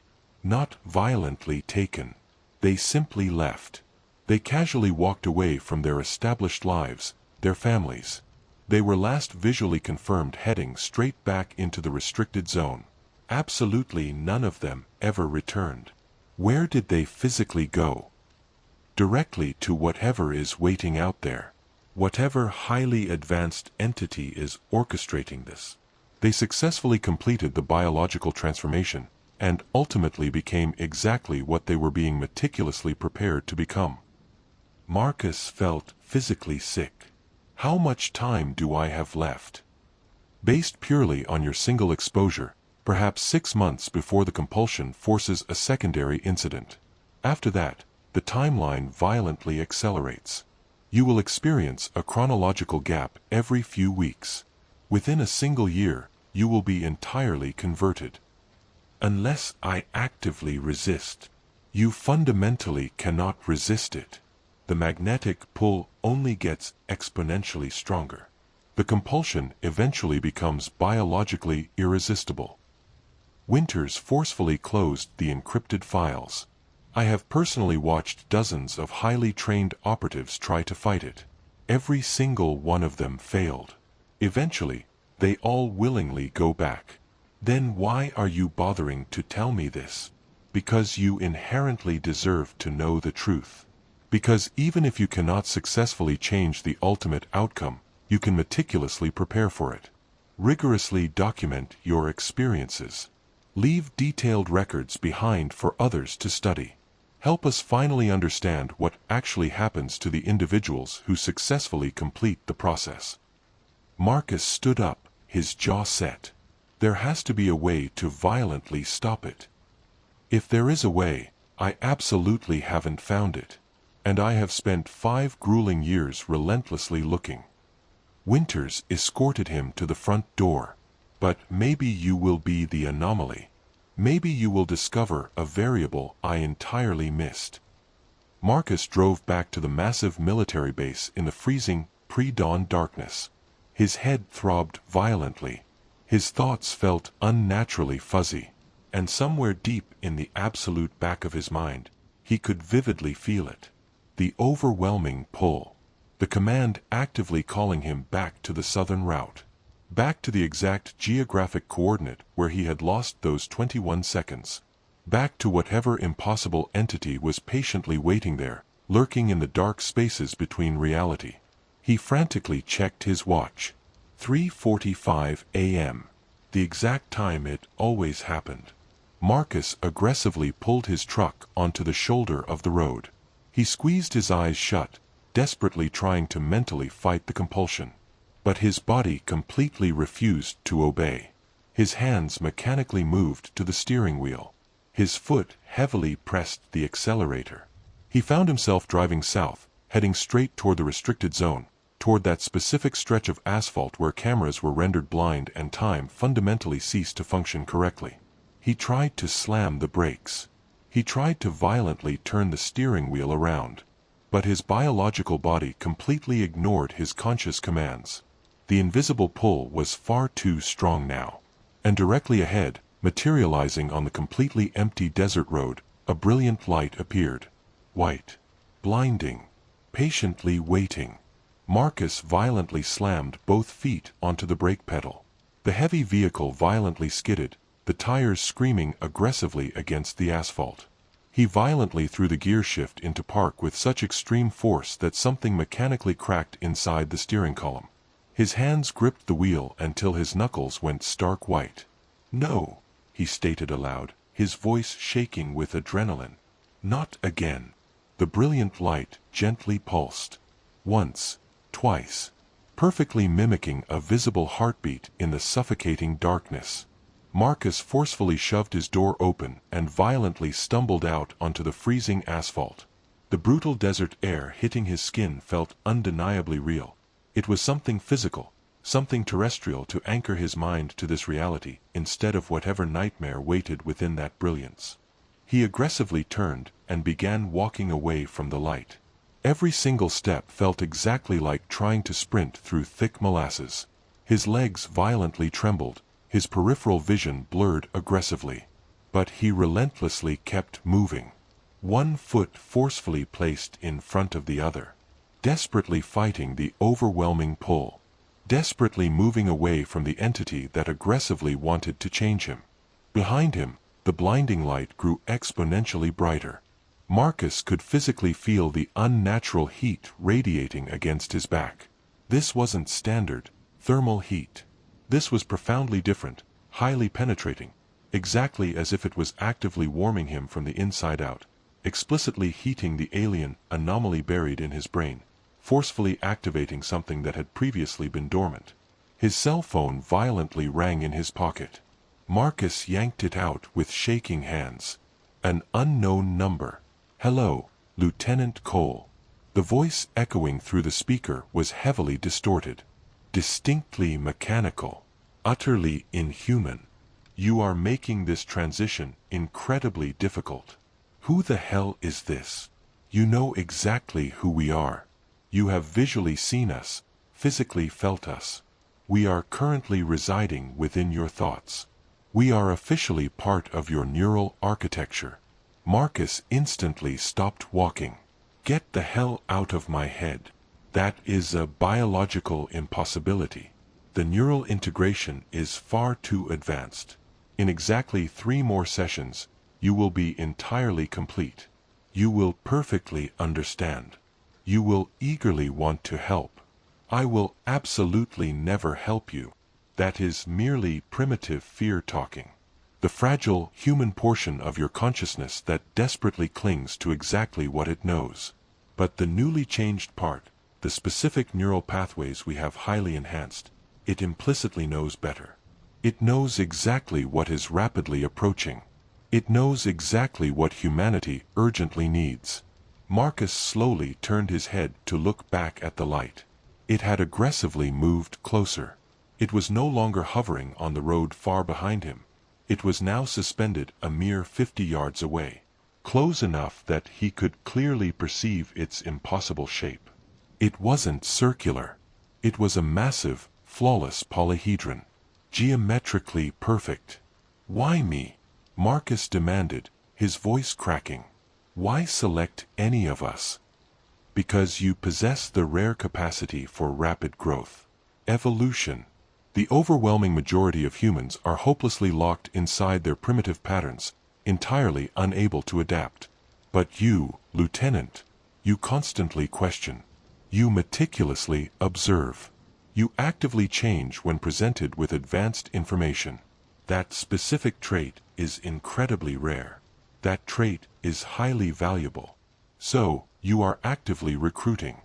Not violently taken. They simply left. They casually walked away from their established lives, their families. They were last visually confirmed heading straight back into the restricted zone. Absolutely none of them ever returned. Where did they physically go? Directly to whatever is waiting out there. Whatever highly advanced entity is orchestrating this. They successfully completed the biological transformation, and ultimately became exactly what they were being meticulously prepared to become. Marcus felt physically sick. How much time do I have left? Based purely on your single exposure, perhaps 6 months before the compulsion forces a secondary incident. After that, the timeline violently accelerates. You will experience a chronological gap every few weeks. Within a single year, you will be entirely converted. Unless I actively resist. You fundamentally cannot resist it. The magnetic pull only gets exponentially stronger. The compulsion eventually becomes biologically irresistible. Winters forcefully closed the encrypted files. I have personally watched dozens of highly trained operatives try to fight it. Every single one of them failed. Eventually, they all willingly go back. Then why are you bothering to tell me this? Because you inherently deserve to know the truth. Because even if you cannot successfully change the ultimate outcome, you can meticulously prepare for it. Rigorously document your experiences. Leave detailed records behind for others to study. Help us finally understand what actually happens to the individuals who successfully complete the process. Marcus stood up, his jaw set. There has to be a way to violently stop it. If there is a way, I absolutely haven't found it. And I have spent 5 grueling years relentlessly looking. Winters escorted him to the front door. But maybe you will be the anomaly. Maybe you will discover a variable I entirely missed. Marcus drove back to the massive military base in the freezing, pre-dawn darkness. His head throbbed violently. His thoughts felt unnaturally fuzzy. And somewhere deep in the absolute back of his mind, he could vividly feel it. The overwhelming pull. The command actively calling him back to the southern route. Back to the exact geographic coordinate where he had lost those 21 seconds. Back to whatever impossible entity was patiently waiting there, lurking in the dark spaces between reality. He frantically checked his watch. 3:45 a.m. The exact time it always happened. Marcus aggressively pulled his truck onto the shoulder of the road. He squeezed his eyes shut, desperately trying to mentally fight the compulsion. But his body completely refused to obey. His hands mechanically moved to the steering wheel. His foot heavily pressed the accelerator. He found himself driving south, heading straight toward the restricted zone, toward that specific stretch of asphalt where cameras were rendered blind and time fundamentally ceased to function correctly. He tried to slam the brakes. He tried to violently turn the steering wheel around. But his biological body completely ignored his conscious commands. The invisible pull was far too strong now. And directly ahead, materializing on the completely empty desert road, a brilliant light appeared. White. Blinding. Patiently waiting. Marcus violently slammed both feet onto the brake pedal. The heavy vehicle violently skidded, the tires screaming aggressively against the asphalt. He violently threw the gear shift into park with such extreme force that something mechanically cracked inside the steering column. His hands gripped the wheel until his knuckles went stark white. "No," he stated aloud, his voice shaking with adrenaline. "Not again." The brilliant light gently pulsed. Once, twice, perfectly mimicking a visible heartbeat in the suffocating darkness. Marcus forcefully shoved his door open and violently stumbled out onto the freezing asphalt. The brutal desert air hitting his skin felt undeniably real. It was something physical, something terrestrial to anchor his mind to this reality instead of whatever nightmare waited within that brilliance. He aggressively turned and began walking away from the light. Every single step felt exactly like trying to sprint through thick molasses. His legs violently trembled, his peripheral vision blurred aggressively. But he relentlessly kept moving. One foot forcefully placed in front of the other. Desperately fighting the overwhelming pull. Desperately moving away from the entity that aggressively wanted to change him. Behind him, the blinding light grew exponentially brighter. Marcus could physically feel the unnatural heat radiating against his back. This wasn't standard, thermal heat. This was profoundly different, highly penetrating, exactly as if it was actively warming him from the inside out, explicitly heating the alien anomaly buried in his brain, forcefully activating something that had previously been dormant. His cell phone violently rang in his pocket. Marcus yanked it out with shaking hands. An unknown number. "Hello, Lieutenant Cole." The voice echoing through the speaker was heavily distorted. Distinctly mechanical. Utterly inhuman. "You are making this transition incredibly difficult. Who the hell is this? You know exactly who we are. You have visually seen us, physically felt us. We are currently residing within your thoughts. We are officially part of your neural architecture." Marcus instantly stopped walking. "Get the hell out of my head. That is a biological impossibility. The neural integration is far too advanced. In exactly 3 more sessions, you will be entirely complete. You will perfectly understand. You will eagerly want to help. I will absolutely never help you. That is merely primitive fear talking. the fragile, human portion of your consciousness that desperately clings to exactly what it knows. But the newly changed part, the specific neural pathways we have highly enhanced, it implicitly knows better. It knows exactly what is rapidly approaching. It knows exactly what humanity urgently needs. Marcus slowly turned his head to look back at the light. It had aggressively moved closer. It was no longer hovering on the road far behind him. It was now suspended a mere 50 yards away, close enough that he could clearly perceive its impossible shape. It wasn't circular. It was a massive, flawless polyhedron, geometrically perfect. "Why me?" Marcus demanded, his voice cracking. "Why select any of us?" "Because you possess the rare capacity for rapid growth. Evolution. The overwhelming majority of humans are hopelessly locked inside their primitive patterns, entirely unable to adapt. But you, Lieutenant, you constantly question. You meticulously observe. You actively change when presented with advanced information. That specific trait is incredibly rare. That trait is highly valuable. So, you are actively recruiting.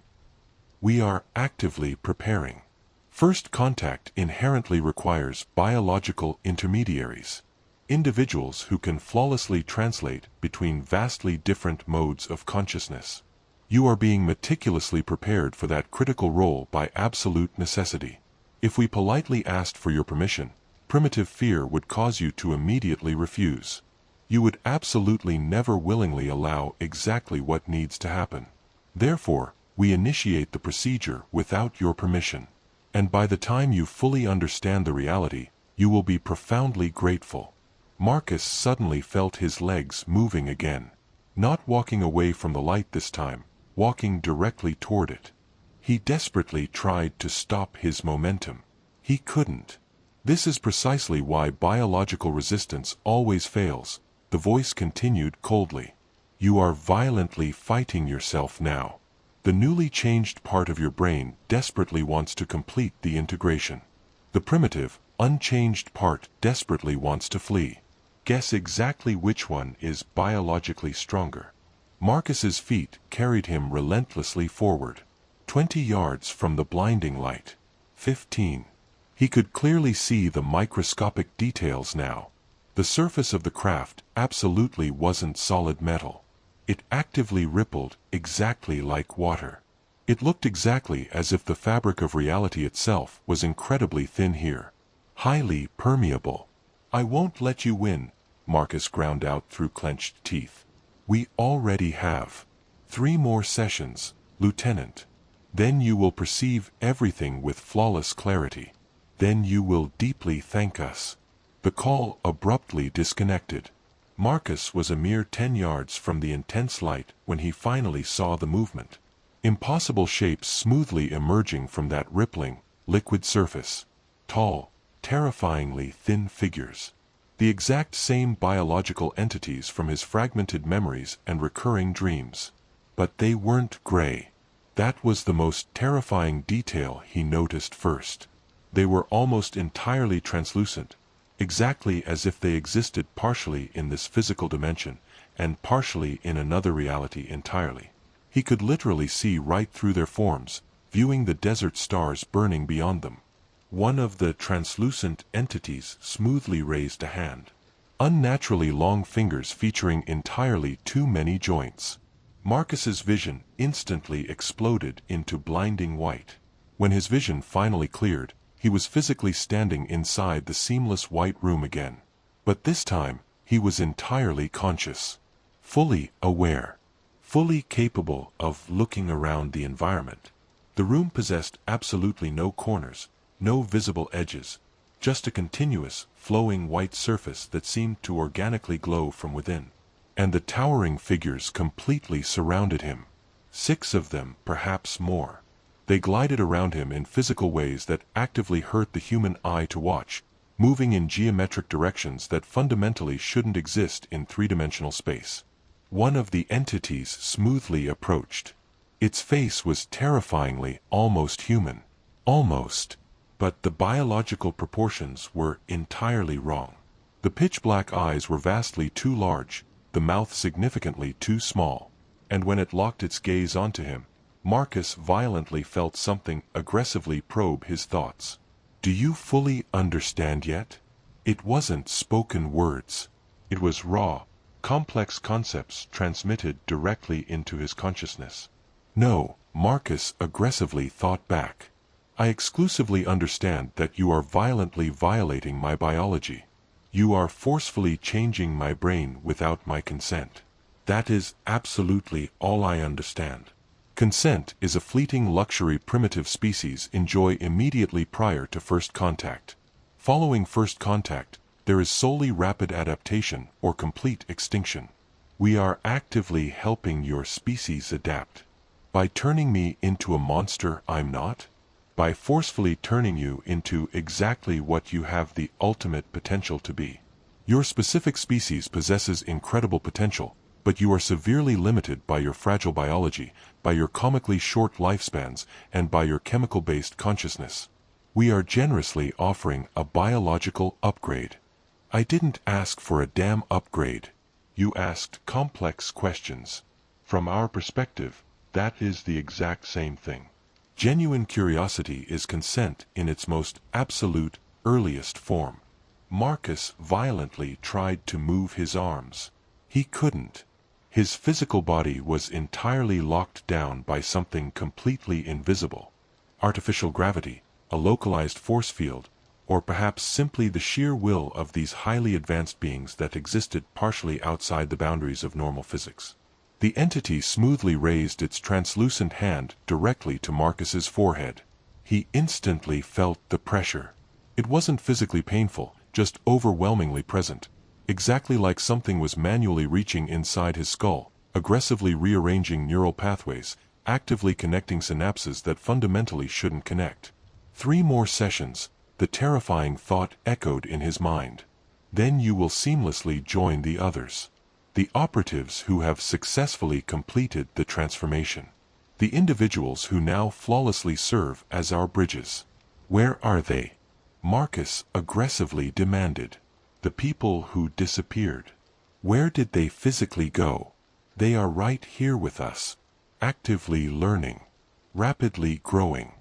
We are actively preparing. First contact inherently requires biological intermediaries. Individuals who can flawlessly translate between vastly different modes of consciousness. You are being meticulously prepared for that critical role by absolute necessity. If we politely asked for your permission, primitive fear would cause you to immediately refuse. You would absolutely never willingly allow exactly what needs to happen. Therefore, we initiate the procedure without your permission. And by the time you fully understand the reality, you will be profoundly grateful. Marcus suddenly felt his legs moving again. Not walking away from the light this time, walking directly toward it. He desperately tried to stop his momentum. He couldn't. This is precisely why biological resistance always fails, the voice continued coldly. You are violently fighting yourself now. The newly changed part of your brain desperately wants to complete the integration. The primitive, unchanged part desperately wants to flee. Guess exactly which one is biologically stronger. Marcus's feet carried him relentlessly forward. 20 yards from the blinding light. 15. He could clearly see the microscopic details now. The surface of the craft absolutely wasn't solid metal. It actively rippled, exactly like water. It looked exactly as if the fabric of reality itself was incredibly thin here. Highly permeable. "I won't let you win," Marcus ground out through clenched teeth. "We already have 3 more sessions, Lieutenant. Then you will perceive everything with flawless clarity. Then you will deeply thank us." The call abruptly disconnected. Marcus was a mere 10 yards from the intense light when he finally saw the movement. Impossible shapes smoothly emerging from that rippling, liquid surface. Tall, terrifyingly thin figures. The exact same biological entities from his fragmented memories and recurring dreams. But they weren't gray. That was the most terrifying detail he noticed first. They were almost entirely translucent, exactly as if they existed partially in this physical dimension, and partially in another reality entirely. He could literally see right through their forms, viewing the desert stars burning beyond them. One of the translucent entities smoothly raised a hand. Unnaturally long fingers featuring entirely too many joints. Marcus's vision instantly exploded into blinding white. When his vision finally cleared, he was physically standing inside the seamless white room again. But this time, he was entirely conscious. Fully aware. Fully capable of looking around the environment. The room possessed absolutely no corners, no visible edges, just a continuous, flowing white surface that seemed to organically glow from within. And the towering figures completely surrounded him. 6 of them, perhaps more. They glided around him in physical ways that actively hurt the human eye to watch, moving in geometric directions that fundamentally shouldn't exist in 3-dimensional space. One of the entities smoothly approached. Its face was terrifyingly almost human. Almost. But the biological proportions were entirely wrong. The pitch-black eyes were vastly too large, the mouth significantly too small, and when it locked its gaze onto him, Marcus violently felt something aggressively probe his thoughts. "Do you fully understand yet?" It wasn't spoken words. It was raw, complex concepts transmitted directly into his consciousness. "No," Marcus aggressively thought back. "I exclusively understand that you are violently violating my biology. You are forcefully changing my brain without my consent. That is absolutely all I understand." Consent is a fleeting luxury primitive species enjoy immediately prior to first contact. Following first contact, there is solely rapid adaptation or complete extinction. We are actively helping your species adapt. By turning me into a monster I'm not? By forcefully turning you into exactly what you have the ultimate potential to be. Your specific species possesses incredible potential, but you are severely limited by your fragile biology, by your comically short lifespans, and by your chemical-based consciousness. We are generously offering a biological upgrade. I didn't ask for a damn upgrade. You asked complex questions. From our perspective, that is the exact same thing. Genuine curiosity is consent in its most absolute, earliest form. Marcus violently tried to move his arms. He couldn't. His physical body was entirely locked down by something completely invisible. Artificial gravity, a localized force field, or perhaps simply the sheer will of these highly advanced beings that existed partially outside the boundaries of normal physics. The entity smoothly raised its translucent hand directly to Marcus's forehead. He instantly felt the pressure. It wasn't physically painful, just overwhelmingly present. Exactly like something was manually reaching inside his skull, aggressively rearranging neural pathways, actively connecting synapses that fundamentally shouldn't connect. 3 more sessions, the terrifying thought echoed in his mind. Then you will seamlessly join the others. The operatives who have successfully completed the transformation. The individuals who now flawlessly serve as our bridges. Where are they? Marcus aggressively demanded. The people who disappeared. Where did they physically go? They are right here with us. Actively learning. Rapidly growing.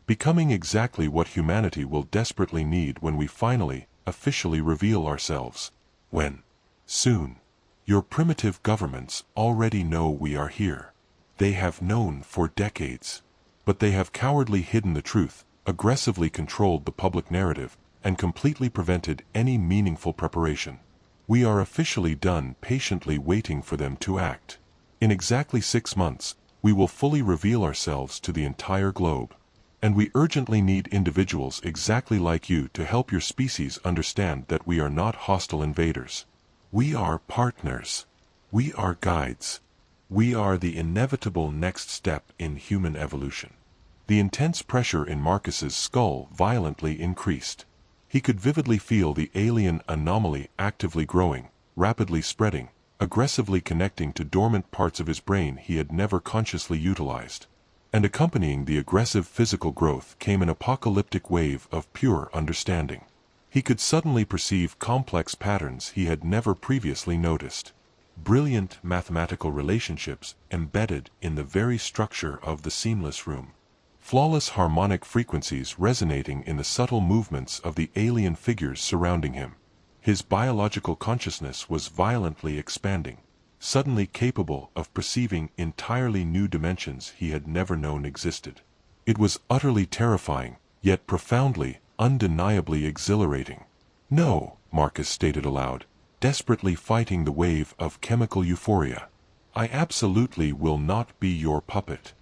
Becoming exactly what humanity will desperately need when we finally, officially reveal ourselves. When? Soon. Your primitive governments already know we are here. They have known for decades. But they have cowardly hidden the truth, aggressively controlled the public narrative, and completely prevented any meaningful preparation. We are officially done patiently waiting for them to act. In exactly 6 months, we will fully reveal ourselves to the entire globe. And we urgently need individuals exactly like you to help your species understand that we are not hostile invaders. We are partners. We are guides. We are the inevitable next step in human evolution. The intense pressure in Marcus's skull violently increased. He could vividly feel the alien anomaly actively growing, rapidly spreading, aggressively connecting to dormant parts of his brain he had never consciously utilized. And accompanying the aggressive physical growth came an apocalyptic wave of pure understanding. He could suddenly perceive complex patterns he had never previously noticed. Brilliant mathematical relationships embedded in the very structure of the seamless room. Flawless harmonic frequencies resonating in the subtle movements of the alien figures surrounding him. His biological consciousness was violently expanding, suddenly capable of perceiving entirely new dimensions he had never known existed. It was utterly terrifying, yet profoundly, undeniably exhilarating. "No," Marcus stated aloud, desperately fighting the wave of chemical euphoria. "I absolutely will not be your puppet.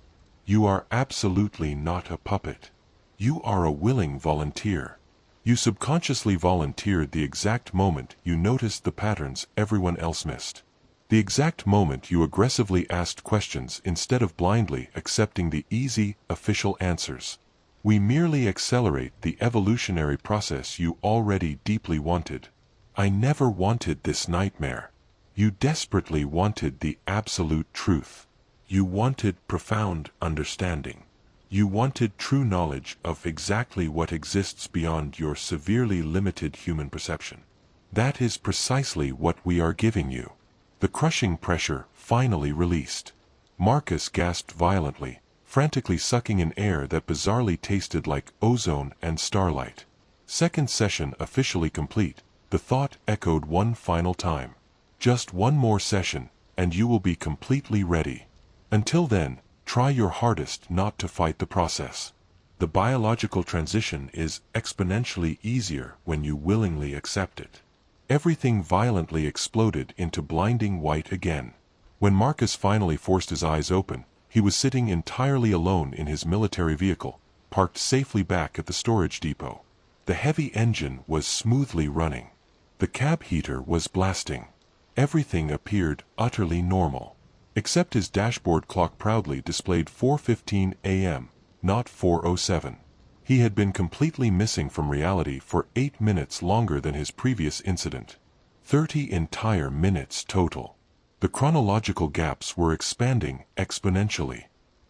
You are absolutely not a puppet. You are a willing volunteer. You subconsciously volunteered the exact moment you noticed the patterns everyone else missed. The exact moment you aggressively asked questions instead of blindly accepting the easy, official answers. We merely accelerate the evolutionary process you already deeply wanted. I never wanted this nightmare. You desperately wanted the absolute truth. You wanted profound understanding. You wanted true knowledge of exactly what exists beyond your severely limited human perception. That is precisely what we are giving you. The crushing pressure finally released. Marcus gasped violently, frantically sucking in air that bizarrely tasted like ozone and starlight. Second session officially complete, the thought echoed one final time. Just one more session, and you will be completely ready. Until then, try your hardest not to fight the process. The biological transition is exponentially easier when you willingly accept it. Everything violently exploded into blinding white again. When Marcus finally forced his eyes open, he was sitting entirely alone in his military vehicle, parked safely back at the storage depot. The heavy engine was smoothly running. The cab heater was blasting. Everything appeared utterly normal. Except his dashboard clock proudly displayed 4:15 a.m., not 4:07. He had been completely missing from reality for 8 minutes longer than his previous incident. 30 entire minutes total. The chronological gaps were expanding exponentially.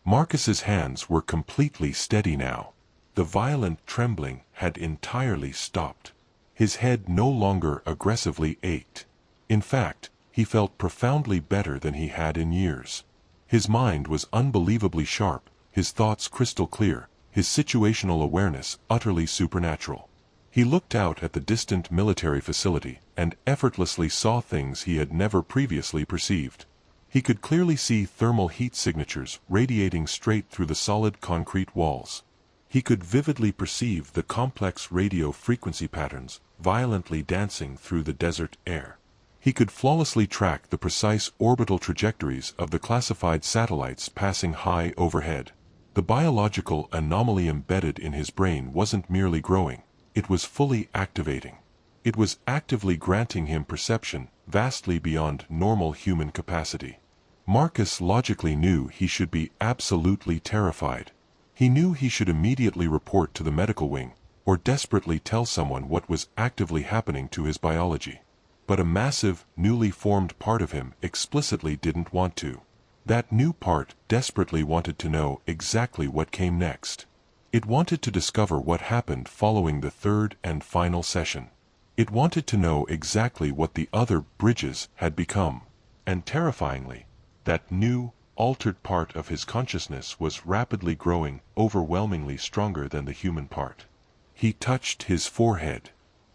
Marcus's hands were completely steady now. The violent trembling had entirely stopped. His head no longer aggressively ached. In fact, he felt profoundly better than he had in years. His mind was unbelievably sharp, his thoughts crystal clear, his situational awareness utterly supernatural. He looked out at the distant military facility and effortlessly saw things he had never previously perceived. He could clearly see thermal heat signatures radiating straight through the solid concrete walls. He could vividly perceive the complex radio frequency patterns violently dancing through the desert air. He could flawlessly track the precise orbital trajectories of the classified satellites passing high overhead. The biological anomaly embedded in his brain wasn't merely growing, it was fully activating. It was actively granting him perception vastly beyond normal human capacity. Marcus logically knew he should be absolutely terrified. He knew he should immediately report to the medical wing, or desperately tell someone what was actively happening to his biology. But a massive, newly formed part of him explicitly didn't want to. That new part desperately wanted to know exactly what came next. It wanted to discover what happened following the third and final session. It wanted to know exactly what the other bridges had become. And terrifyingly, that new, altered part of his consciousness was rapidly growing, overwhelmingly stronger than the human part. He touched his forehead.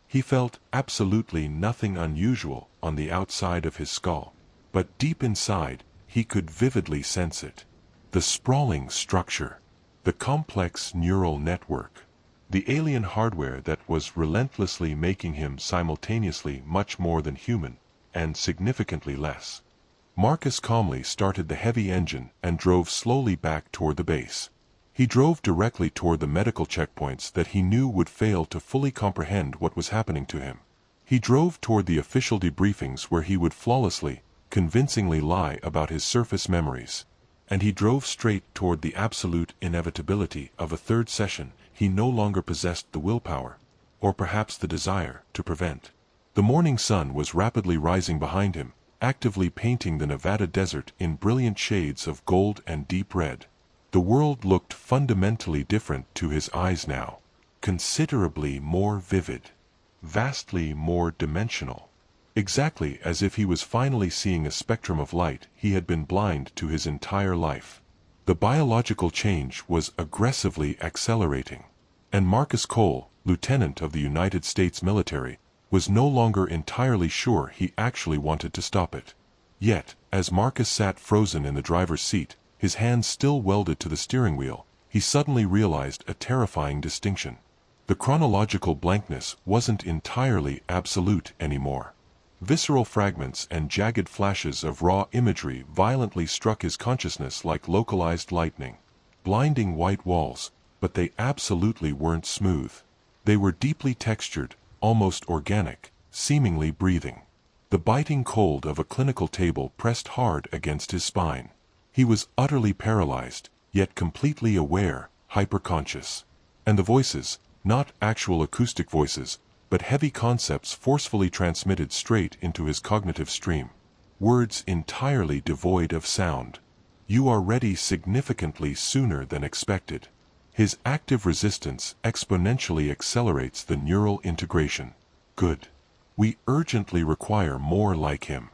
He felt absolutely nothing unusual on the outside of his skull, but deep inside, he could vividly sense it. The sprawling structure, the complex neural network, the alien hardware that was relentlessly making him simultaneously much more than human, and significantly less. Marcus calmly started the heavy engine and drove slowly back toward the base. He drove directly toward the medical checkpoints that he knew would fail to fully comprehend what was happening to him. He drove toward the official debriefings where he would flawlessly, convincingly lie about his surface memories. And he drove straight toward the absolute inevitability of a third session he no longer possessed the willpower, or perhaps the desire, to prevent. The morning sun was rapidly rising behind him, actively painting the Nevada desert in brilliant shades of gold and deep red. The world looked fundamentally different to his eyes now, considerably more vivid, vastly more dimensional. Exactly as if he was finally seeing a spectrum of light he had been blind to his entire life. The biological change was aggressively accelerating. And Marcus Cole, lieutenant of the United States military, was no longer entirely sure he actually wanted to stop it. Yet, as Marcus sat frozen in the driver's seat, his hands still welded to the steering wheel, he suddenly realized a terrifying distinction. The chronological blankness wasn't entirely absolute anymore. Visceral fragments and jagged flashes of raw imagery violently struck his consciousness like localized lightning. Blinding white walls, but they absolutely weren't smooth. They were deeply textured, almost organic, seemingly breathing. The biting cold of a clinical table pressed hard against his spine. He was utterly paralyzed, yet completely aware, hyperconscious. And the voices, not actual acoustic voices, but heavy concepts forcefully transmitted straight into his cognitive stream. Words entirely devoid of sound. You are ready significantly sooner than expected. His active resistance exponentially accelerates the neural integration. Good. We urgently require more like him.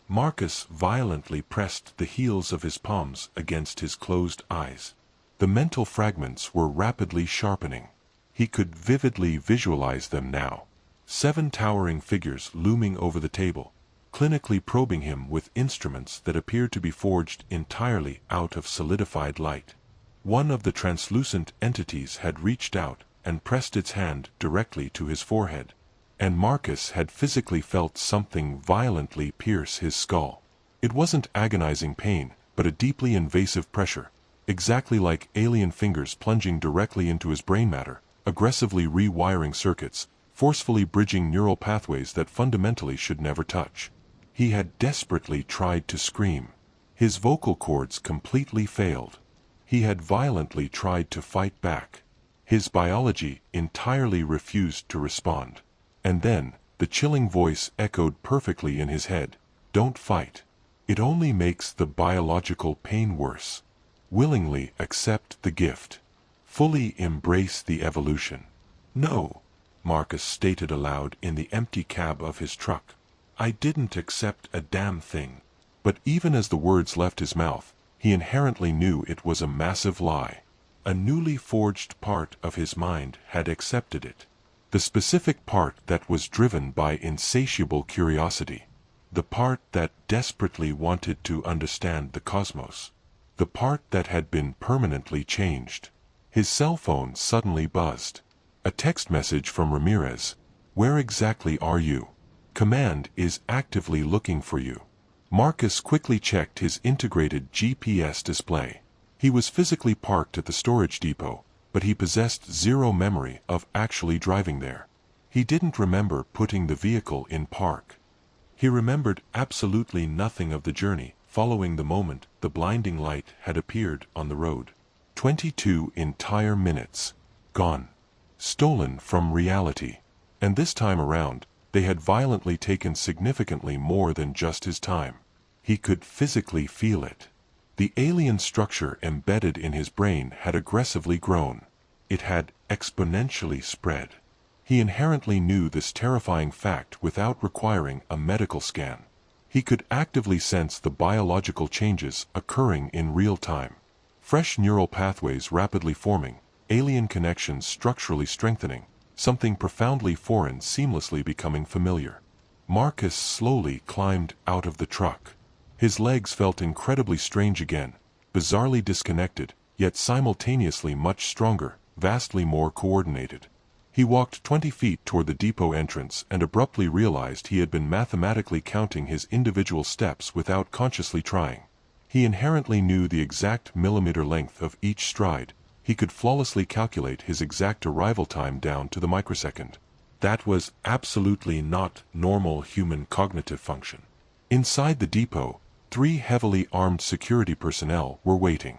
Marcus violently pressed the heels of his palms against his closed eyes. The mental fragments were rapidly sharpening. He could vividly visualize them now. 7 towering figures looming over the table, clinically probing him with instruments that appeared to be forged entirely out of solidified light. One of the translucent entities had reached out and pressed its hand directly to his forehead, and Marcus had physically felt something violently pierce his skull. It wasn't agonizing pain, but a deeply invasive pressure, exactly like alien fingers plunging directly into his brain matter, aggressively rewiring circuits, forcefully bridging neural pathways that fundamentally should never touch. He had desperately tried to scream. His vocal cords completely failed. He had violently tried to fight back. His biology entirely refused to respond. And then, the chilling voice echoed perfectly in his head. Don't fight. It only makes the biological pain worse. Willingly accept the gift. Fully embrace the evolution. No, Marcus stated aloud in the empty cab of his truck. I didn't accept a damn thing. But even as the words left his mouth, he inherently knew it was a massive lie. A newly forged part of his mind had accepted it. The specific part that was driven by insatiable curiosity. The part that desperately wanted to understand the cosmos. The part that had been permanently changed. His cell phone suddenly buzzed. A text message from Ramirez. Where exactly are you? Command is actively looking for you. Marcus quickly checked his integrated GPS display. He was physically parked at the storage depot, but he possessed zero memory of actually driving there. He didn't remember putting the vehicle in park. He remembered absolutely nothing of the journey following the moment the blinding light had appeared on the road. 22 entire minutes. Gone. Stolen from reality. And this time around, they had violently taken significantly more than just his time. He could physically feel it. The alien structure embedded in his brain had aggressively grown. It had exponentially spread. He inherently knew this terrifying fact without requiring a medical scan. He could actively sense the biological changes occurring in real time. Fresh neural pathways rapidly forming, alien connections structurally strengthening, something profoundly foreign seamlessly becoming familiar. Marcus slowly climbed out of the truck. His legs felt incredibly strange again, bizarrely disconnected, yet simultaneously much stronger, vastly more coordinated. He walked 20 feet toward the depot entrance and abruptly realized he had been mathematically counting his individual steps without consciously trying. He inherently knew the exact millimeter length of each stride. He could flawlessly calculate his exact arrival time down to the microsecond. That was absolutely not normal human cognitive function. Inside the depot, 3 heavily armed security personnel were waiting.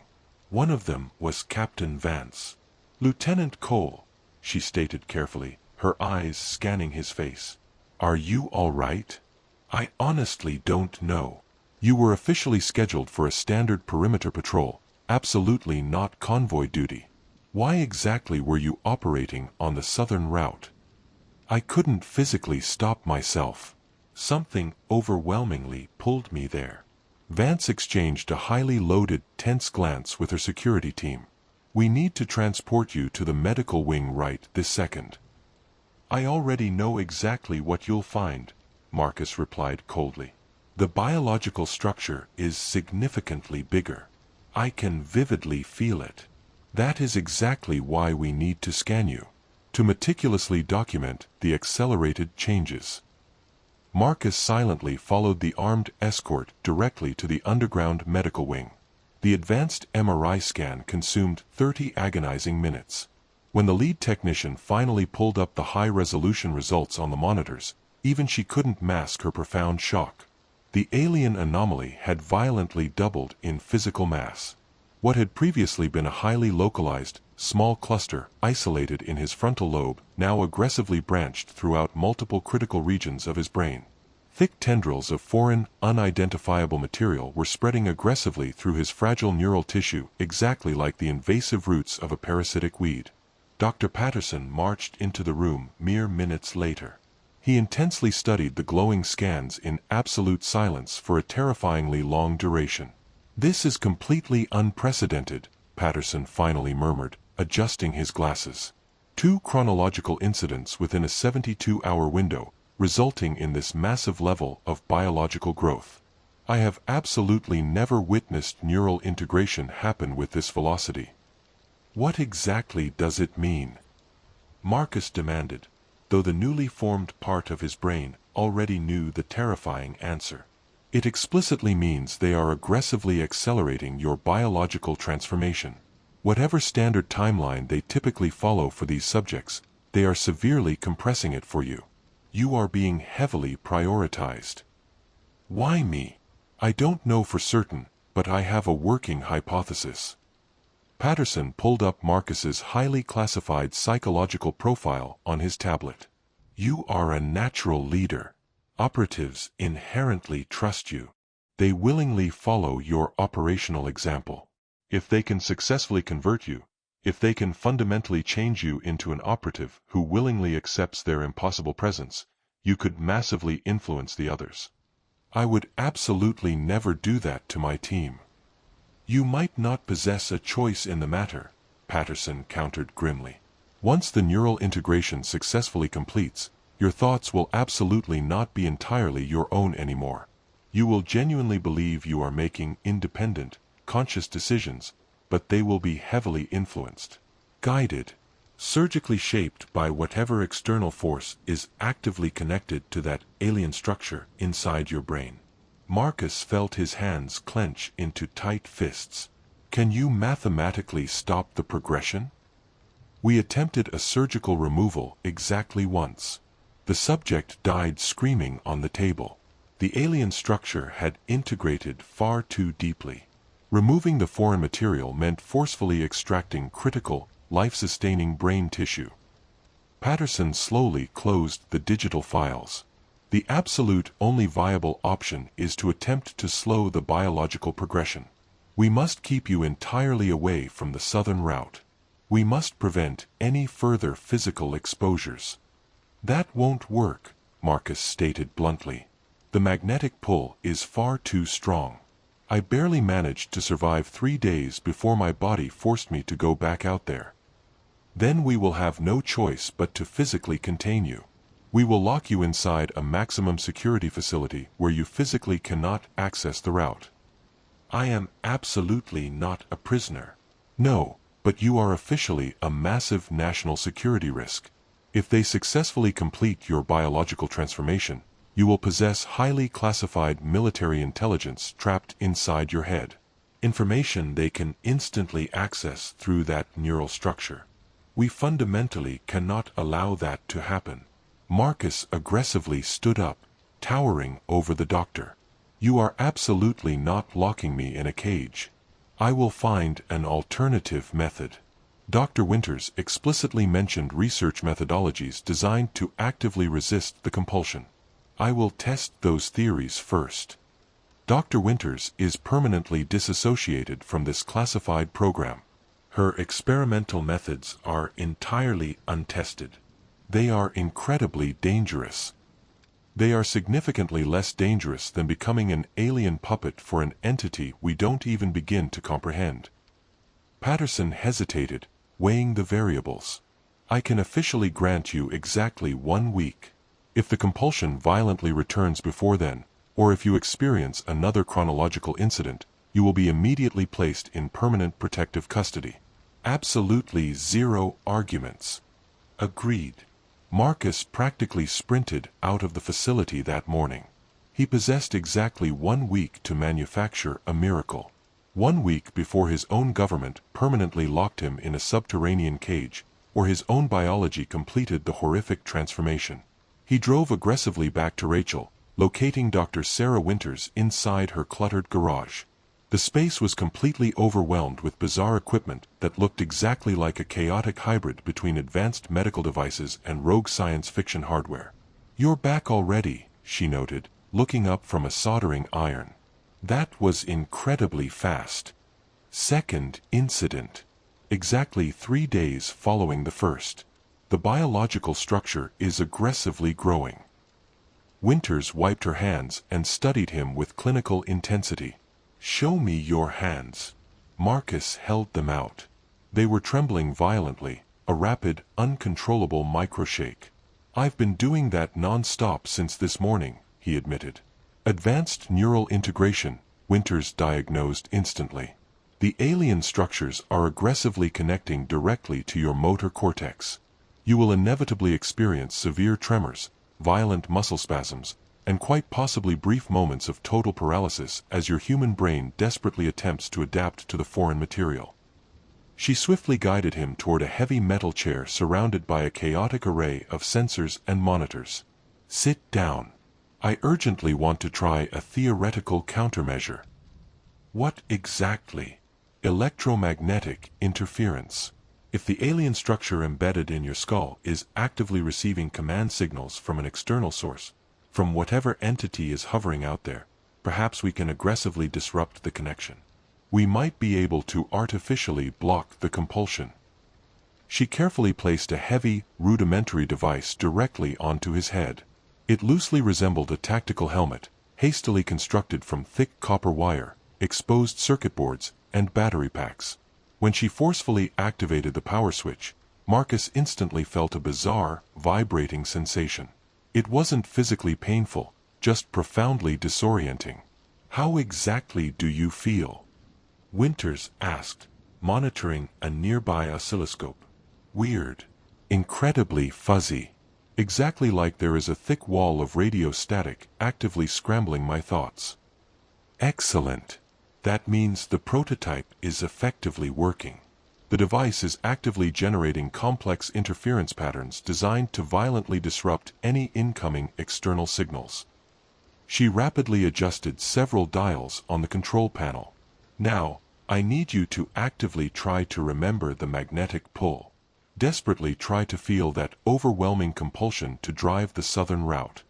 One of them was Captain Vance. Lieutenant Cole, she stated carefully, her eyes scanning his face. Are you all right? I honestly don't know. You were officially scheduled for a standard perimeter patrol, absolutely not convoy duty. Why exactly were you operating on the southern route? I couldn't physically stop myself. Something overwhelmingly pulled me there. Vance exchanged a highly loaded, tense glance with her security team. We need to transport you to the medical wing right this second. I already know exactly what you'll find, Marcus replied coldly. The biological structure is significantly bigger. I can vividly feel it. That is exactly why we need to scan you, to meticulously document the accelerated changes. Marcus silently followed the armed escort directly to the underground medical wing. The advanced MRI scan consumed 30 agonizing minutes. When the lead technician finally pulled up the high-resolution results on the monitors, even she couldn't mask her profound shock. The alien anomaly had violently doubled in physical mass. What had previously been a highly localized, small cluster isolated in his frontal lobe now aggressively branched throughout multiple critical regions of his brain. Thick tendrils of foreign, unidentifiable material were spreading aggressively through his fragile neural tissue, exactly like the invasive roots of a parasitic weed. Dr. Patterson marched into the room mere minutes later. He intensely studied the glowing scans in absolute silence for a terrifyingly long duration. "This is completely unprecedented," Patterson finally murmured, adjusting his glasses. "Two chronological incidents within a 72-hour window, resulting in this massive level of biological growth. I have absolutely never witnessed neural integration happen with this velocity." "What exactly does it mean?" Marcus demanded, though the newly formed part of his brain already knew the terrifying answer. "It explicitly means they are aggressively accelerating your biological transformation. Whatever standard timeline they typically follow for these subjects, they are severely compressing it for you. You are being heavily prioritized." "Why me?" "I don't know for certain, but I have a working hypothesis." Patterson pulled up Marcus's highly classified psychological profile on his tablet. "You are a natural leader. Operatives inherently trust you. They willingly follow your operational example. If they can successfully convert you, if they can fundamentally change you into an operative who willingly accepts their impossible presence, you could massively influence the others." "I would absolutely never do that to my team." "You might not possess a choice in the matter," Patterson countered grimly. "Once the neural integration successfully completes, your thoughts will absolutely not be entirely your own anymore. You will genuinely believe you are making independent, conscious decisions, but they will be heavily influenced, guided, surgically shaped by whatever external force is actively connected to that alien structure inside your brain." Marcus felt his hands clench into tight fists. "Can you mathematically stop the progression?" "We attempted a surgical removal exactly once. The subject died screaming on the table. The alien structure had integrated far too deeply. Removing the foreign material meant forcefully extracting critical, life-sustaining brain tissue." Patterson slowly closed the digital files. "The absolute only viable option is to attempt to slow the biological progression. We must keep you entirely away from the southern route. We must prevent any further physical exposures." "That won't work," Marcus stated bluntly. "The magnetic pull is far too strong. I barely managed to survive 3 days before my body forced me to go back out there. Then we will have no choice but to physically contain you. We will lock you inside a maximum security facility where you physically cannot access the route." "I am absolutely not a prisoner." "No, but you are officially a massive national security risk. If they successfully complete your biological transformation, you will possess highly classified military intelligence trapped inside your head. Information they can instantly access through that neural structure. We fundamentally cannot allow that to happen." Marcus aggressively stood up, towering over the doctor. "You are absolutely not locking me in a cage. I will find an alternative method." Dr. Winters explicitly mentioned research methodologies designed to actively resist the compulsion. "I will test those theories first." Dr. Winters is permanently disassociated from this classified program. Her experimental methods are entirely untested. They are incredibly dangerous. They are significantly less dangerous than becoming an alien puppet for an entity we don't even begin to comprehend. Patterson hesitated, weighing the variables. "I can officially grant you exactly 1 week. If the compulsion violently returns before then, or if you experience another chronological incident, you will be immediately placed in permanent protective custody." Absolutely zero arguments. "Agreed." Marcus practically sprinted out of the facility that morning. He possessed exactly 1 week to manufacture a miracle. 1 week before his own government permanently locked him in a subterranean cage, or his own biology completed the horrific transformation. He drove aggressively back to Rachel, locating Dr. Sarah Winters inside her cluttered garage. The space was completely overwhelmed with bizarre equipment that looked exactly like a chaotic hybrid between advanced medical devices and rogue science fiction hardware. "You're back already," she noted, looking up from a soldering iron. "That was incredibly fast." Second incident. Exactly 3 days following the first. The biological structure is aggressively growing. Winters wiped her hands and studied him with clinical intensity. "Show me your hands." Marcus held them out. They were trembling violently, a rapid, uncontrollable microshake. "I've been doing that non-stop since this morning," he admitted. "Advanced neural integration," Winters diagnosed instantly. "The alien structures are aggressively connecting directly to your motor cortex. You will inevitably experience severe tremors, violent muscle spasms, and quite possibly brief moments of total paralysis as your human brain desperately attempts to adapt to the foreign material." She swiftly guided him toward a heavy metal chair surrounded by a chaotic array of sensors and monitors. "Sit down. I urgently want to try a theoretical countermeasure." "What exactly?" "Electromagnetic interference. If the alien structure embedded in your skull is actively receiving command signals from an external source, from whatever entity is hovering out there, perhaps we can aggressively disrupt the connection. We might be able to artificially block the compulsion." She carefully placed a heavy, rudimentary device directly onto his head. It loosely resembled a tactical helmet, hastily constructed from thick copper wire, exposed circuit boards, and battery packs. When she forcefully activated the power switch, Marcus instantly felt a bizarre, vibrating sensation. It wasn't physically painful, just profoundly disorienting. "How exactly do you feel?" Winters asked, monitoring a nearby oscilloscope. "Weird. Incredibly fuzzy. Exactly like there is a thick wall of radio static actively scrambling my thoughts." "Excellent. That means the prototype is effectively working. The device is actively generating complex interference patterns designed to violently disrupt any incoming external signals." She rapidly adjusted several dials on the control panel. "Now, I need you to actively try to remember the magnetic pull. Desperately try to feel that overwhelming compulsion to drive the southern route."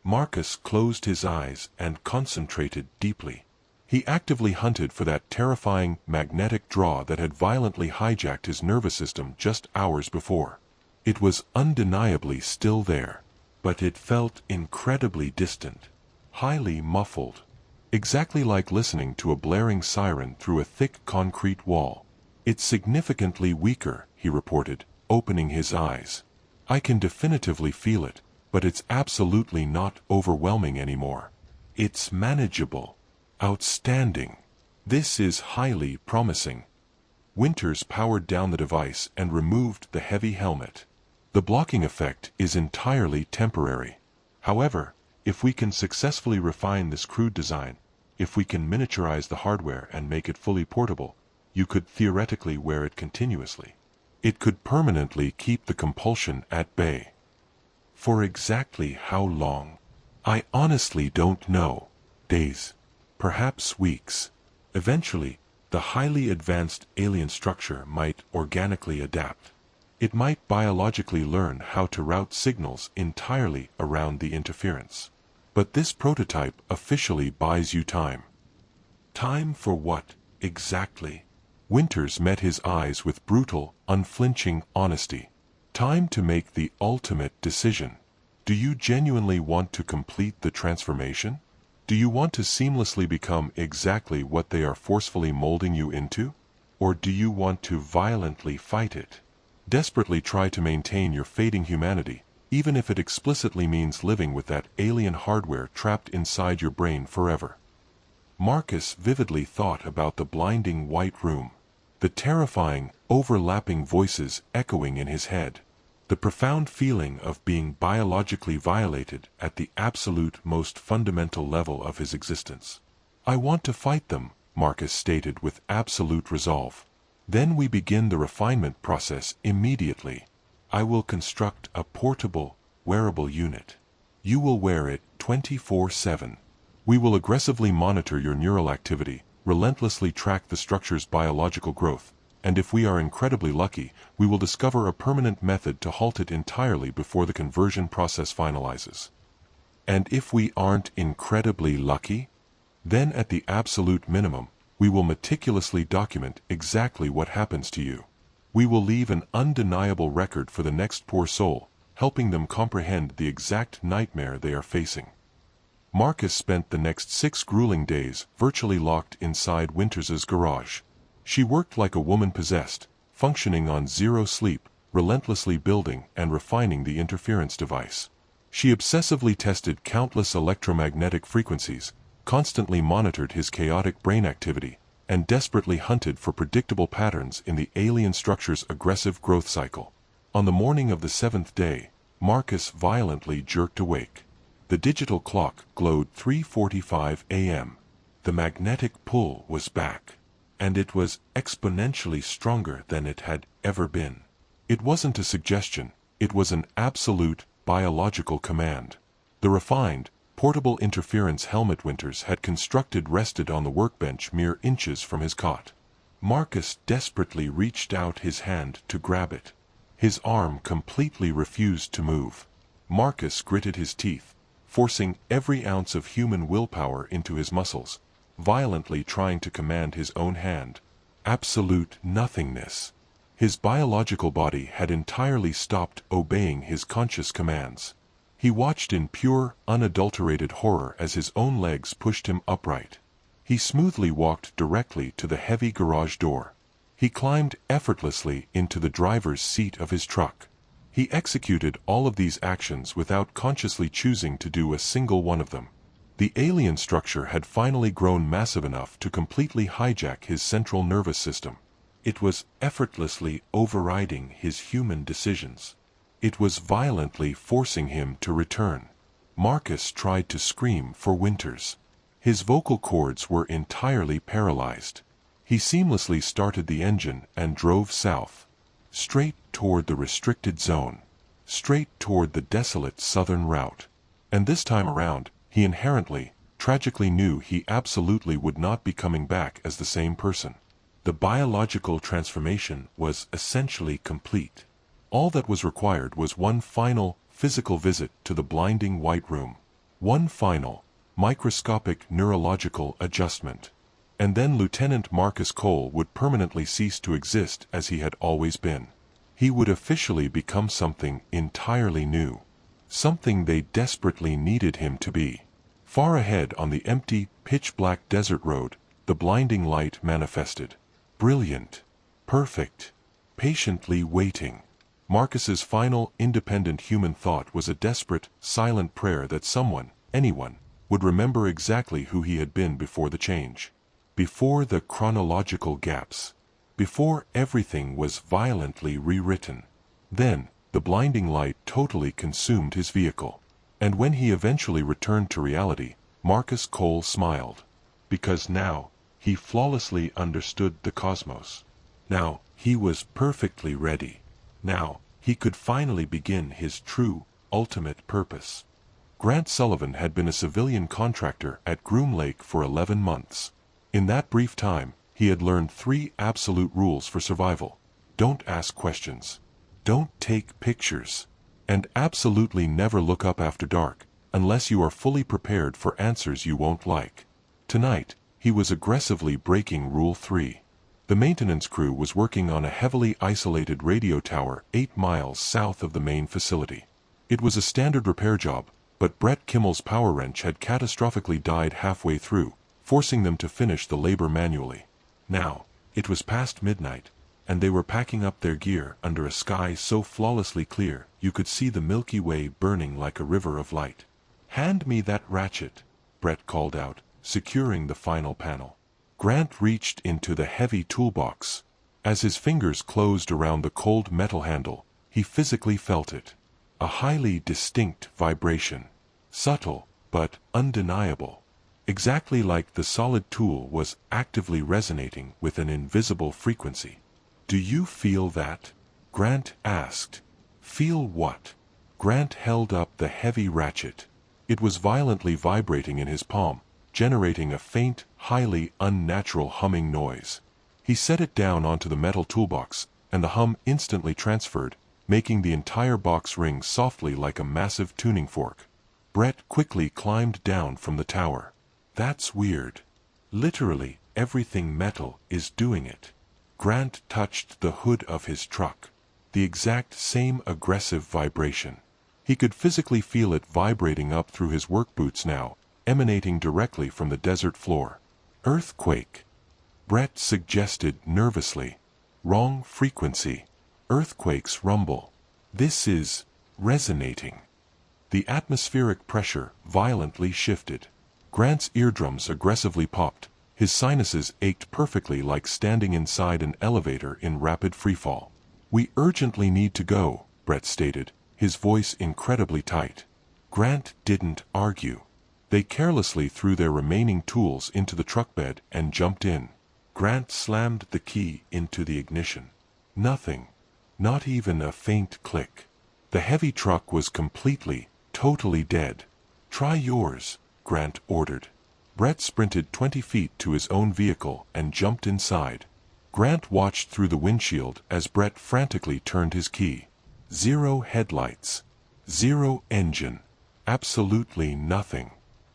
Marcus closed his eyes and concentrated deeply. He actively hunted for that terrifying magnetic draw that had violently hijacked his nervous system just hours before. It was undeniably still there, but it felt incredibly distant, highly muffled. Exactly like listening to a blaring siren through a thick concrete wall. "It's significantly weaker," he reported, opening his eyes. "I can definitively feel it, but it's absolutely not overwhelming anymore. It's manageable. Outstanding. This is highly promising." Winters powered down the device and removed the heavy helmet. "The blocking effect is entirely temporary. However, if we can successfully refine this crude design, if we can miniaturize the hardware and make it fully portable, you could theoretically wear it continuously. It could permanently keep the compulsion at bay." "For exactly how long?" "I honestly don't know. Days. Perhaps weeks. Eventually, the highly advanced alien structure might organically adapt. It might biologically learn how to route signals entirely around the interference. But this prototype officially buys you time." "Time for what, exactly?" Winters met his eyes with brutal, unflinching honesty. "Time to make the ultimate decision. Do you genuinely want to complete the transformation? Do you want to seamlessly become exactly what they are forcefully molding you into? Or do you want to violently fight it? Desperately try to maintain your fading humanity, even if it explicitly means living with that alien hardware trapped inside your brain forever." Marcus vividly thought about the blinding white room, the terrifying, overlapping voices echoing in his head, the profound feeling of being biologically violated at the absolute most fundamental level of his existence. "I want to fight them," Marcus stated with absolute resolve. "Then we begin the refinement process immediately. I will construct a portable, wearable unit. You will wear it 24/7. We will aggressively monitor your neural activity, relentlessly track the structure's biological growth, and if we are incredibly lucky, we will discover a permanent method to halt it entirely before the conversion process finalizes. And if we aren't incredibly lucky, then at the absolute minimum, we will meticulously document exactly what happens to you. We will leave an undeniable record for the next poor soul, helping them comprehend the exact nightmare they are facing. Marcus spent the next 6 grueling days virtually locked inside Winters's garage. She worked like a woman possessed, functioning on zero sleep, relentlessly building and refining the interference device. She obsessively tested countless electromagnetic frequencies, constantly monitored his chaotic brain activity, and desperately hunted for predictable patterns in the alien structure's aggressive growth cycle. On the morning of the 7th day, Marcus violently jerked awake. The digital clock glowed 3:45 a.m. The magnetic pull was back, and it was exponentially stronger than it had ever been. It wasn't a suggestion, it was an absolute, biological command. The refined, portable interference helmet Winters had constructed rested on the workbench mere inches from his cot. Marcus desperately reached out his hand to grab it. His arm completely refused to move. Marcus gritted his teeth, forcing every ounce of human willpower into his muscles, violently trying to command his own hand. Absolute nothingness. His biological body had entirely stopped obeying his conscious commands. He watched in pure, unadulterated horror as his own legs pushed him upright. He smoothly walked directly to the heavy garage door. He climbed effortlessly into the driver's seat of his truck. He executed all of these actions without consciously choosing to do a single one of them. The alien structure had finally grown massive enough to completely hijack his central nervous system. It was effortlessly overriding his human decisions. It was violently forcing him to return. Marcus tried to scream for Winters. His vocal cords were entirely paralyzed. He seamlessly started the engine and drove south, straight toward the restricted zone, straight toward the desolate southern route. And this time around, he inherently, tragically knew he absolutely would not be coming back as the same person. The biological transformation was essentially complete. All that was required was one final, physical visit to the blinding white room. One final, microscopic neurological adjustment. And then Lieutenant Marcus Cole would permanently cease to exist as he had always been. He would officially become something entirely new. Something they desperately needed him to be. Far ahead on the empty, pitch-black desert road, the blinding light manifested. Brilliant. Perfect. Patiently waiting. Marcus's final, independent human thought was a desperate, silent prayer that someone, anyone, would remember exactly who he had been before the change. Before the chronological gaps. Before everything was violently rewritten. Then, the blinding light totally consumed his vehicle. And when he eventually returned to reality, Marcus Cole smiled. Because now, he flawlessly understood the cosmos. Now, he was perfectly ready. Now, he could finally begin his true, ultimate purpose. Grant Sullivan had been a civilian contractor at Groom Lake for 11 months. In that brief time, he had learned 3 absolute rules for survival. Don't ask questions. Don't take pictures. And absolutely never look up after dark, unless you are fully prepared for answers you won't like. Tonight, he was aggressively breaking Rule 3. The maintenance crew was working on a heavily isolated radio tower 8 miles south of the main facility. It was a standard repair job, but Brett Kimmel's power wrench had catastrophically died halfway through, forcing them to finish the labor manually. Now, it was past midnight, and they were packing up their gear under a sky so flawlessly clear you could see the Milky Way burning like a river of light. "Hand me that ratchet," Brett called out, securing the final panel. Grant reached into the heavy toolbox. As his fingers closed around the cold metal handle, he physically felt it. A highly distinct vibration. Subtle, but undeniable. Exactly like the solid tool was actively resonating with an invisible frequency. "Do you feel that?" Grant asked. "Feel what?" Grant held up the heavy ratchet. It was violently vibrating in his palm, generating a faint, highly unnatural humming noise. He set it down onto the metal toolbox, and the hum instantly transferred, making the entire box ring softly like a massive tuning fork. Brett quickly climbed down from the tower. "That's weird. Literally, everything metal is doing it." Grant touched the hood of his truck. the exact same aggressive vibration. He could physically feel it vibrating up through his work boots now, emanating directly from the desert floor. Earthquake, Brett suggested nervously. Wrong frequency. Earthquakes rumble. This is resonating. The atmospheric pressure violently shifted. Grant's eardrums aggressively popped. His sinuses ached perfectly like standing inside an elevator in rapid freefall. "We urgently need to go," Brett stated, his voice incredibly tight. Grant didn't argue. They carelessly threw their remaining tools into the truck bed and jumped in. Grant slammed the key into the ignition. Nothing. Not even a faint click. The heavy truck was completely, totally dead. "Try yours," Grant ordered. Brett sprinted 20 feet to his own vehicle and jumped inside. Grant watched through the windshield as Brett frantically turned his key. Zero headlights. Zero engine. Absolutely nothing.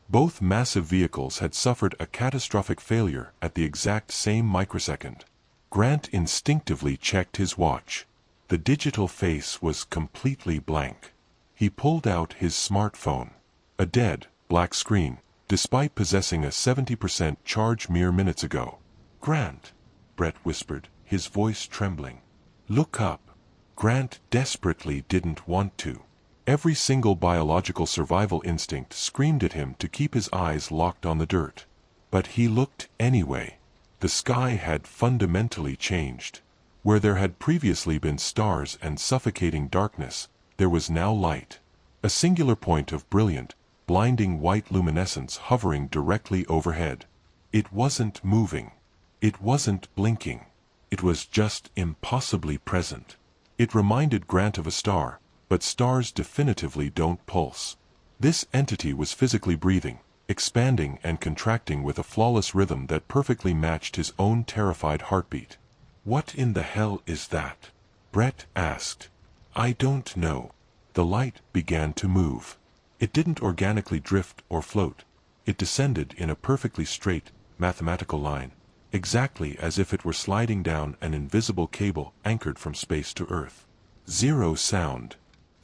Both massive vehicles had suffered a catastrophic failure at the exact same microsecond. Grant instinctively checked his watch. The digital face was completely blank. He pulled out his smartphone. A dead, black screen, despite possessing a 70% charge mere minutes ago. "Grant," Brett whispered, his voice trembling. "Look up." Grant desperately didn't want to. Every single biological survival instinct screamed at him to keep his eyes locked on the dirt. But he looked anyway. The sky had fundamentally changed. Where there had previously been stars and suffocating darkness, there was now light. A singular point of brilliant, blinding white luminescence hovering directly overhead. It wasn't moving. It wasn't blinking. It was just impossibly present. It reminded Grant of a star, but stars definitively don't pulse. This entity was physically breathing, expanding and contracting with a flawless rhythm that perfectly matched his own terrified heartbeat. "What in the hell is that?" Brett asked. "I don't know." The light began to move. It didn't organically drift or float. It descended in a perfectly straight, mathematical line, exactly as if it were sliding down an invisible cable anchored from space to Earth. Zero sound.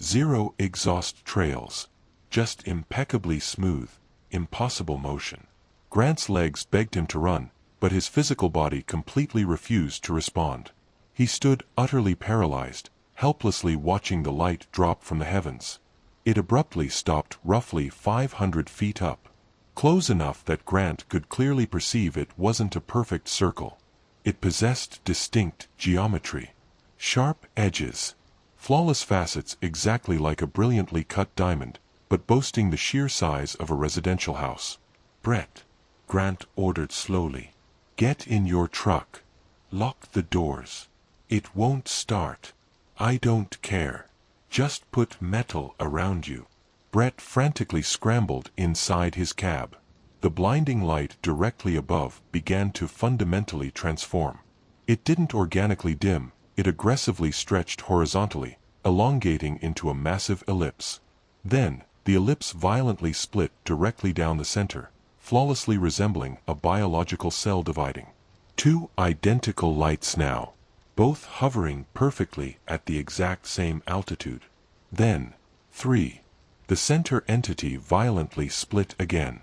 Zero exhaust trails. Just impeccably smooth, impossible motion. Grant's legs begged him to run, but his physical body completely refused to respond. He stood utterly paralyzed, helplessly watching the light drop from the heavens. It abruptly stopped roughly 500 feet up. Close enough that Grant could clearly perceive it wasn't a perfect circle. It possessed distinct geometry. Sharp edges. Flawless facets exactly like a brilliantly cut diamond, but boasting the sheer size of a residential house. "Brett," Grant ordered slowly. "Get in your truck. Lock the doors. It won't start. I don't care. Just put metal around you." Brett frantically scrambled inside his cab. The blinding light directly above began to fundamentally transform. It didn't organically dim, it aggressively stretched horizontally, elongating into a massive ellipse. Then, the ellipse violently split directly down the center, flawlessly resembling a biological cell dividing. Two identical lights now, both hovering perfectly at the exact same altitude. Then, three. The center entity violently split again.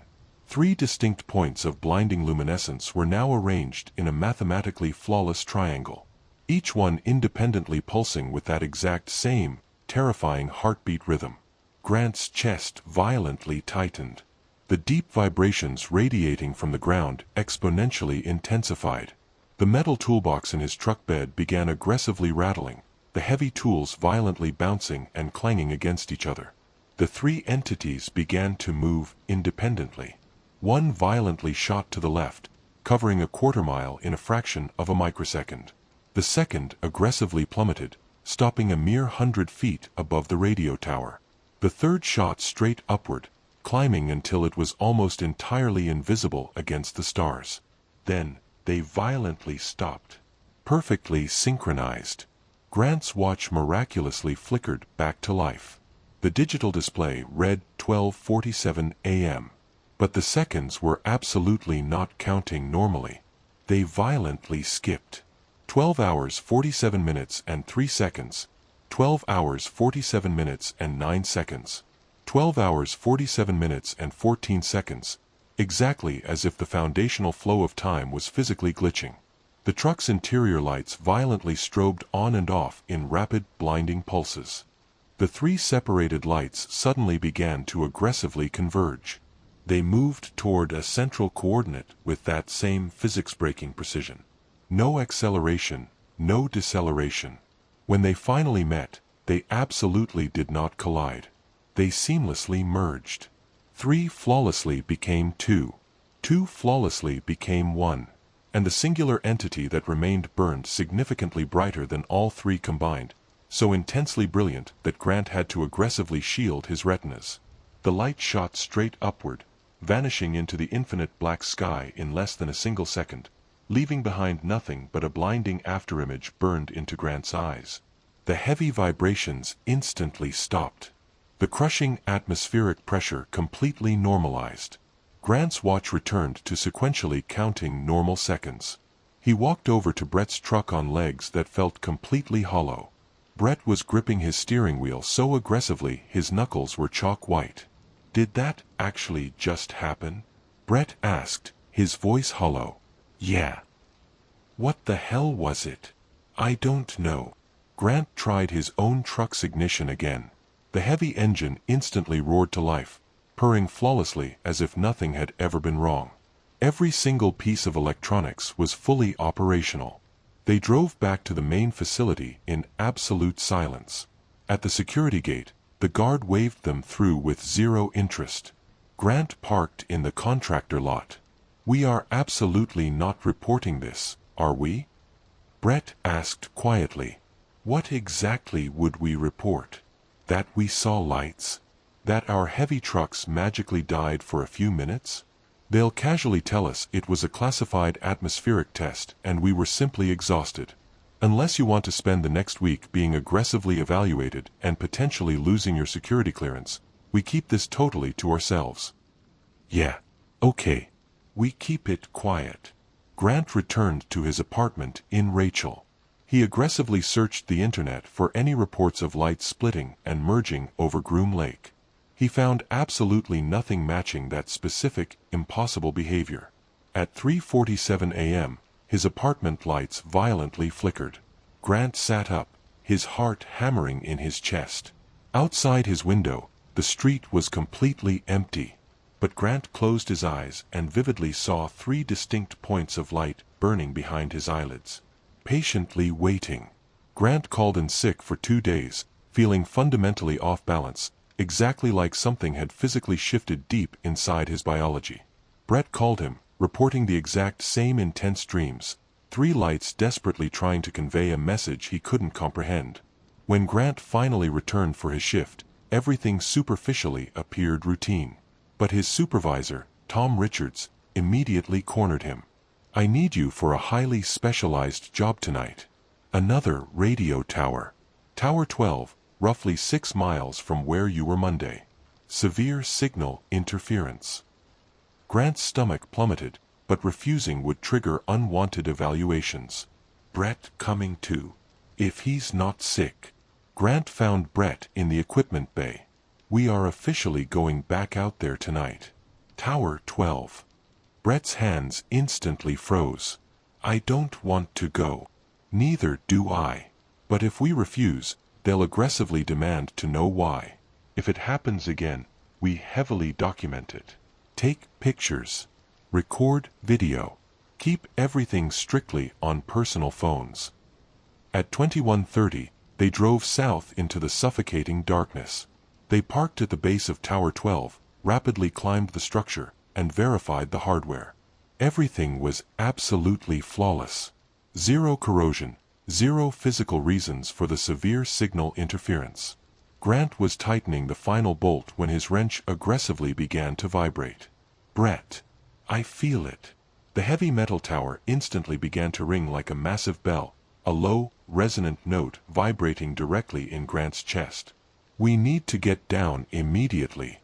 Three distinct points of blinding luminescence were now arranged in a mathematically flawless triangle, each one independently pulsing with that exact same, terrifying heartbeat rhythm. Grant's chest violently tightened. The deep vibrations radiating from the ground exponentially intensified. The metal toolbox in his truck bed began aggressively rattling, the heavy tools violently bouncing and clanging against each other. The three entities began to move independently. One violently shot to the left, covering a quarter-mile in a fraction of a microsecond. The second aggressively plummeted, stopping a mere 100 feet above the radio tower. The third shot straight upward, climbing until it was almost entirely invisible against the stars. Then, they violently stopped. Perfectly synchronized. Grant's watch miraculously flickered back to life. The digital display read 12:47 a.m. But the seconds were absolutely not counting normally. They violently skipped. 12 hours 47 minutes and 3 seconds, 12 hours 47 minutes and 9 seconds. 12 hours 47 minutes and 14 seconds. Exactly as if the foundational flow of time was physically glitching. The truck's interior lights violently strobed on and off in rapid, blinding pulses. The three separated lights suddenly began to aggressively converge. They moved toward a central coordinate with that same physics-breaking precision. No acceleration, no deceleration. When they finally met, they absolutely did not collide. They seamlessly merged. 3 flawlessly became 2. 2 flawlessly became 1. And the singular entity that remained burned significantly brighter than all three combined, so intensely brilliant that Grant had to aggressively shield his retinas. The light shot straight upward, vanishing into the infinite black sky in less than a single second, leaving behind nothing but a blinding afterimage burned into Grant's eyes. The heavy vibrations instantly stopped. The crushing atmospheric pressure completely normalized. Grant's watch returned to sequentially counting normal seconds. He walked over to Brett's truck on legs that felt completely hollow. Brett was gripping his steering wheel so aggressively his knuckles were chalk white. "Did that actually just happen?" Brett asked, his voice hollow. "Yeah." "What the hell was it?" "I don't know." Grant tried his own truck's ignition again. The heavy engine instantly roared to life, purring flawlessly as if nothing had ever been wrong. Every single piece of electronics was fully operational. They drove back to the main facility in absolute silence. At the security gate, the guard waved them through with zero interest. Grant parked in the contractor lot. "We are absolutely not reporting this, are we?" Brett asked quietly. "What exactly would we report? That we saw lights? That our heavy trucks magically died for a few minutes? They'll casually tell us it was a classified atmospheric test and we were simply exhausted. Unless you want to spend the next week being aggressively evaluated and potentially losing your security clearance, we keep this totally to ourselves." "Yeah, okay. We keep it quiet." Grant returned to his apartment in Rachel. He aggressively searched the internet for any reports of lights splitting and merging over Groom Lake. He found absolutely nothing matching that specific, impossible behavior. At 3:47 a.m., his apartment lights violently flickered. Grant sat up, his heart hammering in his chest. Outside his window, the street was completely empty. But Grant closed his eyes and vividly saw 3 distinct points of light burning behind his eyelids. Patiently waiting. Grant called in sick for 2 days, feeling fundamentally off balance, exactly like something had physically shifted deep inside his biology. Brett called him, reporting the exact same intense dreams, 3 lights desperately trying to convey a message he couldn't comprehend. When Grant finally returned for his shift, everything superficially appeared routine. But his supervisor, Tom Richards, immediately cornered him. "I need you for a highly specialized job tonight. Another radio tower. Tower 12, roughly 6 miles from where you were Monday. Severe signal interference." Grant's stomach plummeted, but refusing would trigger unwanted evaluations. "Brett coming too. If he's not sick." Grant found Brett in the equipment bay. "We are officially going back out there tonight. Tower 12. Brett's hands instantly froze. "I don't want to go." "Neither do I. But if we refuse, they'll aggressively demand to know why. If it happens again, we heavily document it. Take pictures. Record video. Keep everything strictly on personal phones." At 21:30, they drove south into the suffocating darkness. They parked at the base of Tower 12, rapidly climbed the structure, and verified the hardware. Everything was absolutely flawless. Zero corrosion, zero physical reasons for the severe signal interference. Grant was tightening the final bolt when his wrench aggressively began to vibrate. "Brett, I feel it." The heavy metal tower instantly began to ring like a massive bell, a low, resonant note vibrating directly in Grant's chest. "We need to get down immediately."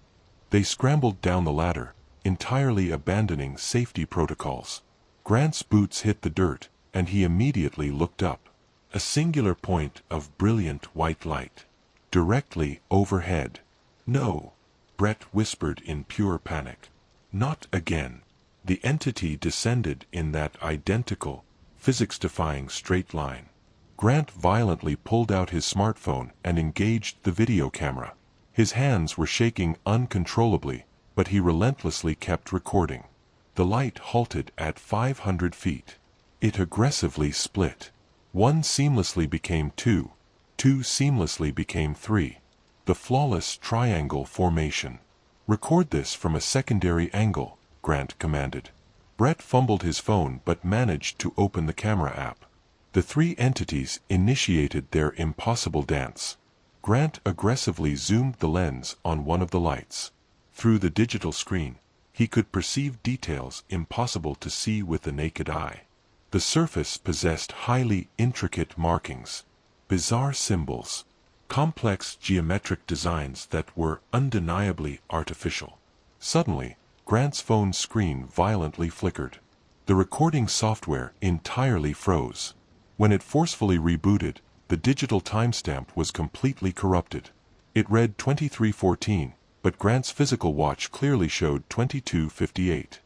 They scrambled down the ladder, entirely abandoning safety protocols. Grant's boots hit the dirt, and he immediately looked up. A singular point of brilliant white light. Directly overhead. No, Brett whispered in pure panic. Not again. The entity descended in that identical, physics-defying straight line. Grant violently pulled out his smartphone and engaged the video camera. His hands were shaking uncontrollably, but he relentlessly kept recording. The light halted at 500 feet. It aggressively split. 1 seamlessly became 2. 2 seamlessly became 3. The flawless triangle formation. Record this from a secondary angle, Grant commanded. Brett fumbled his phone but managed to open the camera app. The 3 entities initiated their impossible dance. Grant aggressively zoomed the lens on one of the lights. Through the digital screen, he could perceive details impossible to see with the naked eye. The surface possessed highly intricate markings, bizarre symbols, complex geometric designs that were undeniably artificial. Suddenly, Grant's phone screen violently flickered. The recording software entirely froze. When it forcefully rebooted, the digital timestamp was completely corrupted. It read 23:14, but Grant's physical watch clearly showed 22:58.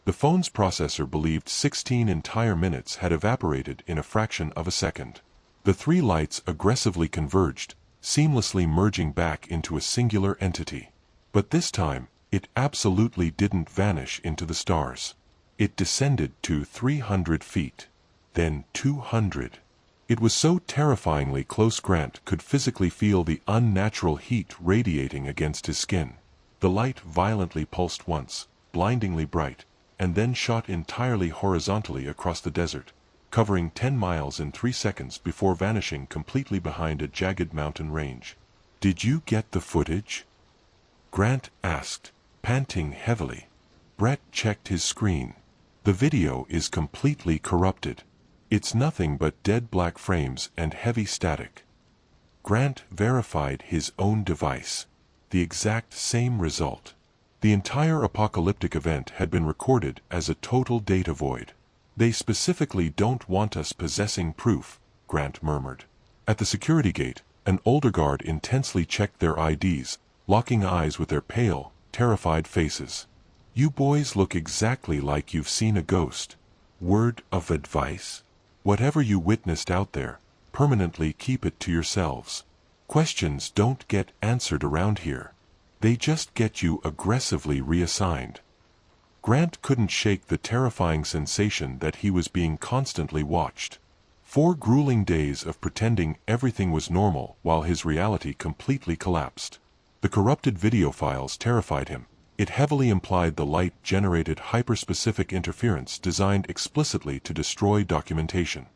The phone's processor believed 16 entire minutes had evaporated in a fraction of a second. The 3 lights aggressively converged, seamlessly merging back into a singular entity. But this time, it absolutely didn't vanish into the stars. It descended to 300 feet. Then 200. It was so terrifyingly close Grant could physically feel the unnatural heat radiating against his skin. The light violently pulsed once, blindingly bright, and then shot entirely horizontally across the desert, covering 10 miles in 3 seconds before vanishing completely behind a jagged mountain range. "Did you get the footage?" Grant asked, panting heavily. Brett checked his screen. "The video is completely corrupted. It's nothing but dead black frames and heavy static." Grant verified his own device. The exact same result. The entire apocalyptic event had been recorded as a total data void. "They specifically don't want us possessing proof," Grant murmured. At the security gate, an older guard intensely checked their IDs, locking eyes with their pale, terrified faces. "You boys look exactly like you've seen a ghost. Word of advice? Whatever you witnessed out there, permanently keep it to yourselves. Questions don't get answered around here. They just get you aggressively reassigned." Grant couldn't shake the terrifying sensation that he was being constantly watched. 4 grueling days of pretending everything was normal while his reality completely collapsed. The corrupted video files terrified him. It heavily implied the light generated hyperspecific interference designed explicitly to destroy documentation.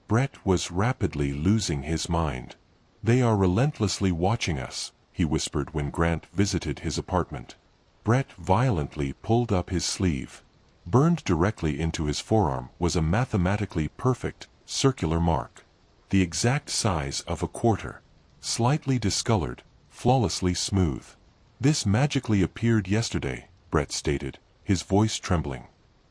Brett was rapidly losing his mind. "They are relentlessly watching us," he whispered when Grant visited his apartment. Brett violently pulled up his sleeve. Burned directly into his forearm was a mathematically perfect, circular mark. The exact size of a quarter. Slightly discolored, flawlessly smooth. "This magically appeared yesterday," Brett stated, his voice trembling.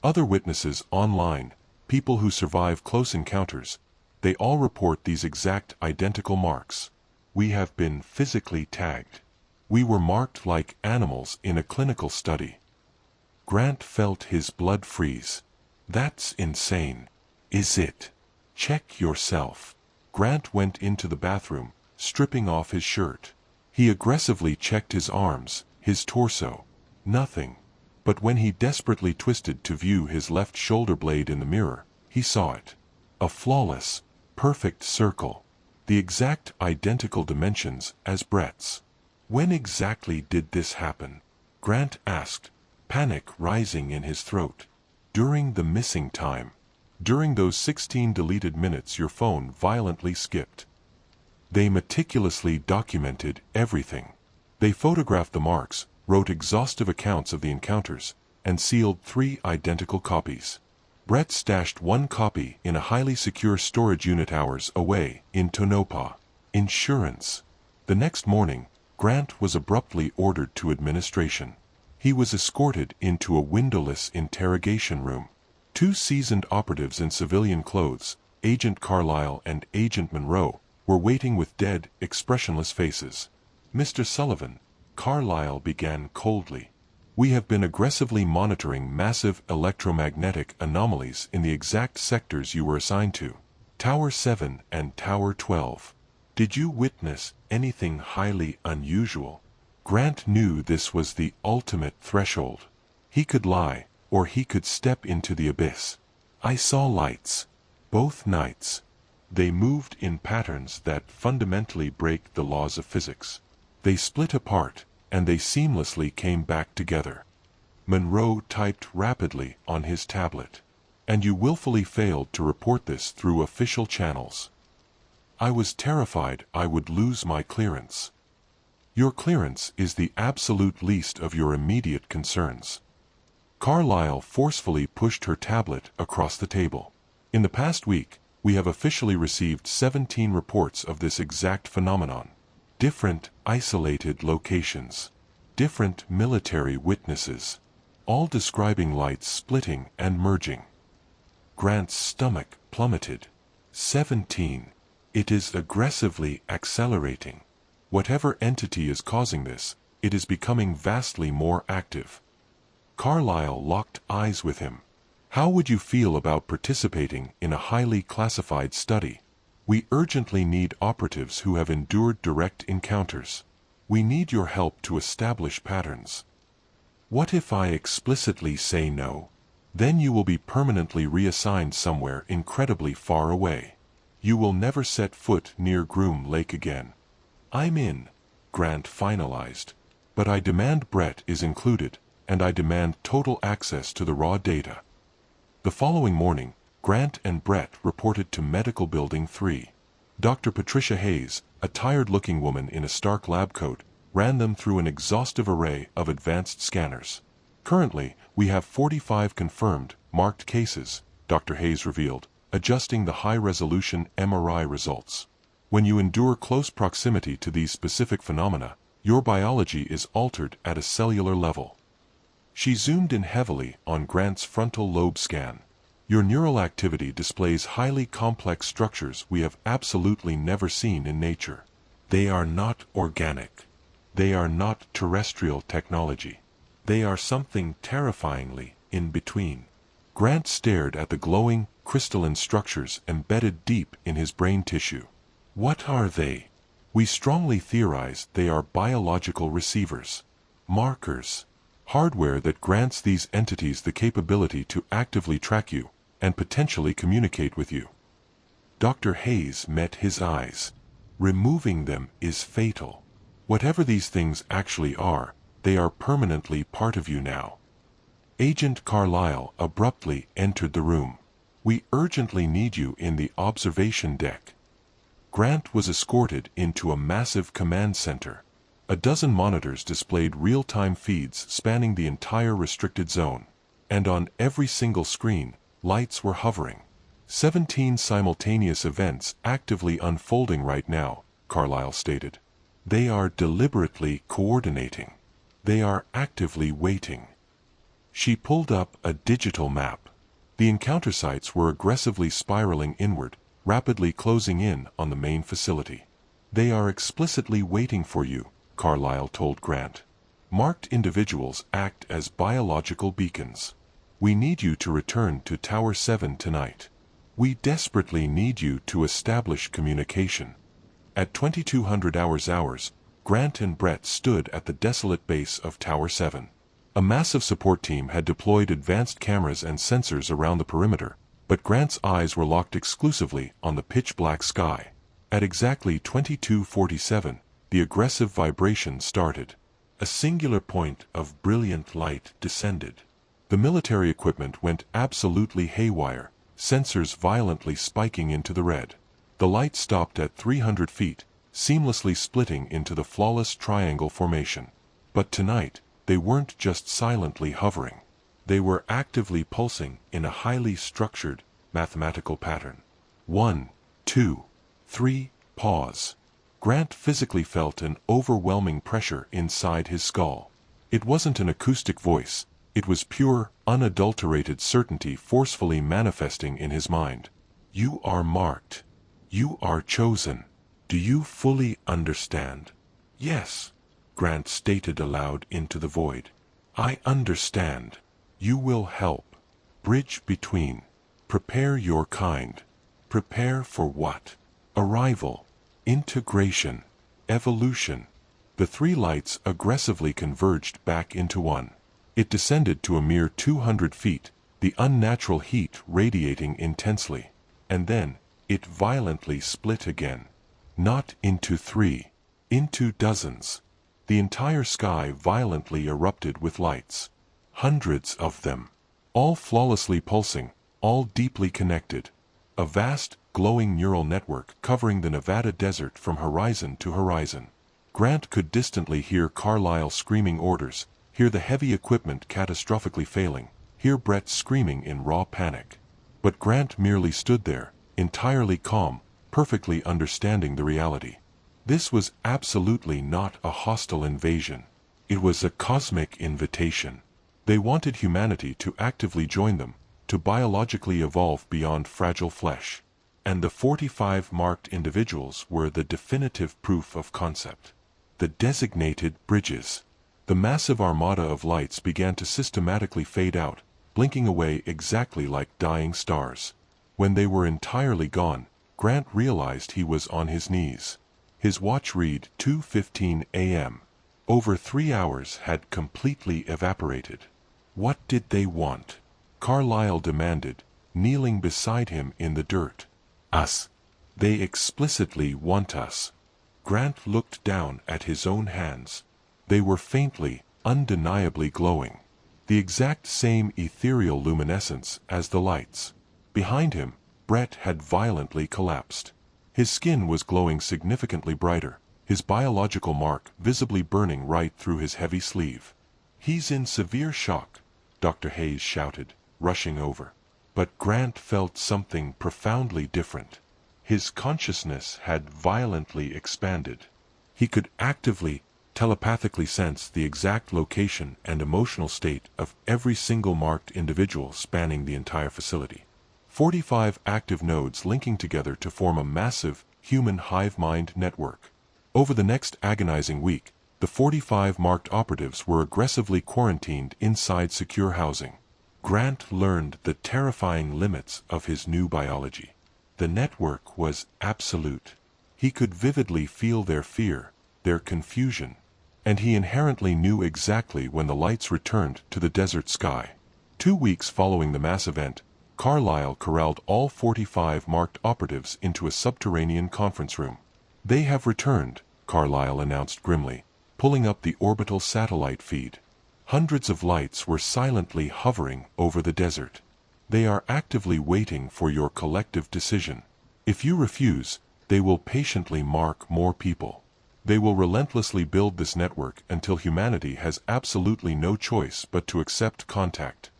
"Other witnesses online, people who survive close encounters, they all report these exact identical marks. We have been physically tagged. We were marked like animals in a clinical study." Grant felt his blood freeze. "That's insane." "Is it?" "Check yourself." Grant went into the bathroom, stripping off his shirt. He aggressively checked his arms, his torso. Nothing. But when he desperately twisted to view his left shoulder blade in the mirror, he saw it. A flawless, perfect circle. The exact identical dimensions as Brett's. "When exactly did this happen?" Grant asked, panic rising in his throat. "During the missing time. During those 16 deleted minutes your phone violently skipped. They meticulously documented everything. They photographed the marks, wrote exhaustive accounts of the encounters, and sealed 3 identical copies. Brett stashed 1 copy in a highly secure storage unit hours away in Tonopah. Insurance." The next morning, Grant was abruptly ordered to administration. He was escorted into a windowless interrogation room. 2 seasoned operatives in civilian clothes, Agent Carlyle and Agent Monroe, were waiting with dead, expressionless faces. "Mr. Sullivan," Carlyle began coldly, "we have been aggressively monitoring massive electromagnetic anomalies in the exact sectors you were assigned to, Tower 7 and Tower 12. Did you witness anything highly unusual?" Grant knew this was the ultimate threshold. He could lie, or he could step into the abyss. "I saw lights. Both nights. They moved in patterns that fundamentally break the laws of physics. They split apart, and they seamlessly came back together." Monroe typed rapidly on his tablet. "And you willfully failed to report this through official channels." "I was terrified I would lose my clearance." "Your clearance is the absolute least of your immediate concerns." Carlyle forcefully pushed her tablet across the table. "In the past week, we have officially received 17 reports of this exact phenomenon. Different, isolated locations. Different military witnesses. All describing lights splitting and merging." Grant's stomach plummeted. 17. It is aggressively accelerating. Whatever entity is causing this, it is becoming vastly more active. Carlyle locked eyes with him. "How would you feel about participating in a highly classified study? We urgently need operatives who have endured direct encounters. We need your help to establish patterns." "What if I explicitly say no? Then you will be permanently reassigned somewhere incredibly far away. You will never set foot near Groom Lake again." "I'm in," Grant finalized. "But I demand Brett is included, and I demand total access to the raw data." The following morning, Grant and Brett reported to Medical Building 3. Dr. Patricia Hayes, a tired-looking woman in a stark lab coat, ran them through an exhaustive array of advanced scanners. "Currently, we have 45 confirmed, marked cases," Dr. Hayes revealed, adjusting the high-resolution MRI results. "When you endure close proximity to these specific phenomena, your biology is altered at a cellular level." She zoomed in heavily on Grant's frontal lobe scan. "Your neural activity displays highly complex structures we have absolutely never seen in nature. They are not organic. They are not terrestrial technology. They are something terrifyingly in between." Grant stared at the glowing, crystalline structures embedded deep in his brain tissue. "What are they?" "We strongly theorize they are biological receivers. Markers. Hardware that grants these entities the capability to actively track you and potentially communicate with you." Dr. Hayes met his eyes. "Removing them is fatal. Whatever these things actually are, they are permanently part of you now." Agent Carlyle abruptly entered the room. "We urgently need you in the observation deck." Grant was escorted into a massive command center. A dozen monitors displayed real-time feeds spanning the entire restricted zone. And on every single screen, lights were hovering. 17 simultaneous events actively unfolding right now, Carlyle stated. "They are deliberately coordinating. They are actively waiting." She pulled up a digital map. The encounter sites were aggressively spiraling inward, rapidly closing in on the main facility. "They are explicitly waiting for you," Carlyle told Grant. "Marked individuals act as biological beacons. We need you to return to Tower 7 tonight. We desperately need you to establish communication." At 2200 hours, Grant and Brett stood at the desolate base of Tower 7. A massive support team had deployed advanced cameras and sensors around the perimeter, but Grant's eyes were locked exclusively on the pitch-black sky. At exactly 2247, the aggressive vibration started. A singular point of brilliant light descended. The military equipment went absolutely haywire, sensors violently spiking into the red. The light stopped at 300 feet, seamlessly splitting into the flawless triangle formation. But tonight, they weren't just silently hovering. They were actively pulsing in a highly structured, mathematical pattern. 1, 2, 3, pause. Grant physically felt an overwhelming pressure inside his skull. It wasn't an acoustic voice, it was pure, unadulterated certainty forcefully manifesting in his mind. You are marked. You are chosen. Do you fully understand? Yes, Grant stated aloud into the void. I understand. You will help. Bridge between. Prepare your kind. Prepare for what? Arrival. Integration. Evolution. The three lights aggressively converged back into one. It descended to a mere 200 feet, the unnatural heat radiating intensely. And then, it violently split again. Not into three. Into dozens. The entire sky violently erupted with lights. Hundreds of them. All flawlessly pulsing, all deeply connected. A vast, glowing neural network covering the Nevada desert from horizon to horizon. Grant could distantly hear Carlyle screaming orders, hear the heavy equipment catastrophically failing, hear Brett screaming in raw panic. But Grant merely stood there, entirely calm, perfectly understanding the reality. This was absolutely not a hostile invasion. It was a cosmic invitation. They wanted humanity to actively join them, to biologically evolve beyond fragile flesh. And the 45 marked individuals were the definitive proof of concept. The designated bridges. The massive armada of lights began to systematically fade out, blinking away exactly like dying stars. When they were entirely gone, Grant realized he was on his knees. His watch read 2:15 a.m. Over 3 hours had completely evaporated. What did they want? Carlyle demanded, kneeling beside him in the dirt. Us. They explicitly want us. Grant looked down at his own hands. They were faintly, undeniably glowing. The exact same ethereal luminescence as the lights. Behind him, Brett had violently collapsed. His skin was glowing significantly brighter, his biological mark visibly burning right through his heavy sleeve. He's in severe shock, Dr. Hayes shouted, rushing over. But Grant felt something profoundly different. His consciousness had violently expanded. He could actively, telepathically sense the exact location and emotional state of every single marked individual spanning the entire facility. 45 active nodes linking together to form a massive, human hive mind network. Over the next agonizing week, the 45 marked operatives were aggressively quarantined inside secure housing. Grant learned the terrifying limits of his new biology. The network was absolute. He could vividly feel their fear, their confusion, and he inherently knew exactly when the lights returned to the desert sky. 2 weeks following the mass event, Carlyle corralled all 45 marked operatives into a subterranean conference room. They have returned, Carlyle announced grimly, pulling up the orbital satellite feed. Hundreds of lights were silently hovering over the desert. They are actively waiting for your collective decision. If you refuse, they will patiently mark more people. They will relentlessly build this network until humanity has absolutely no choice but to accept contact.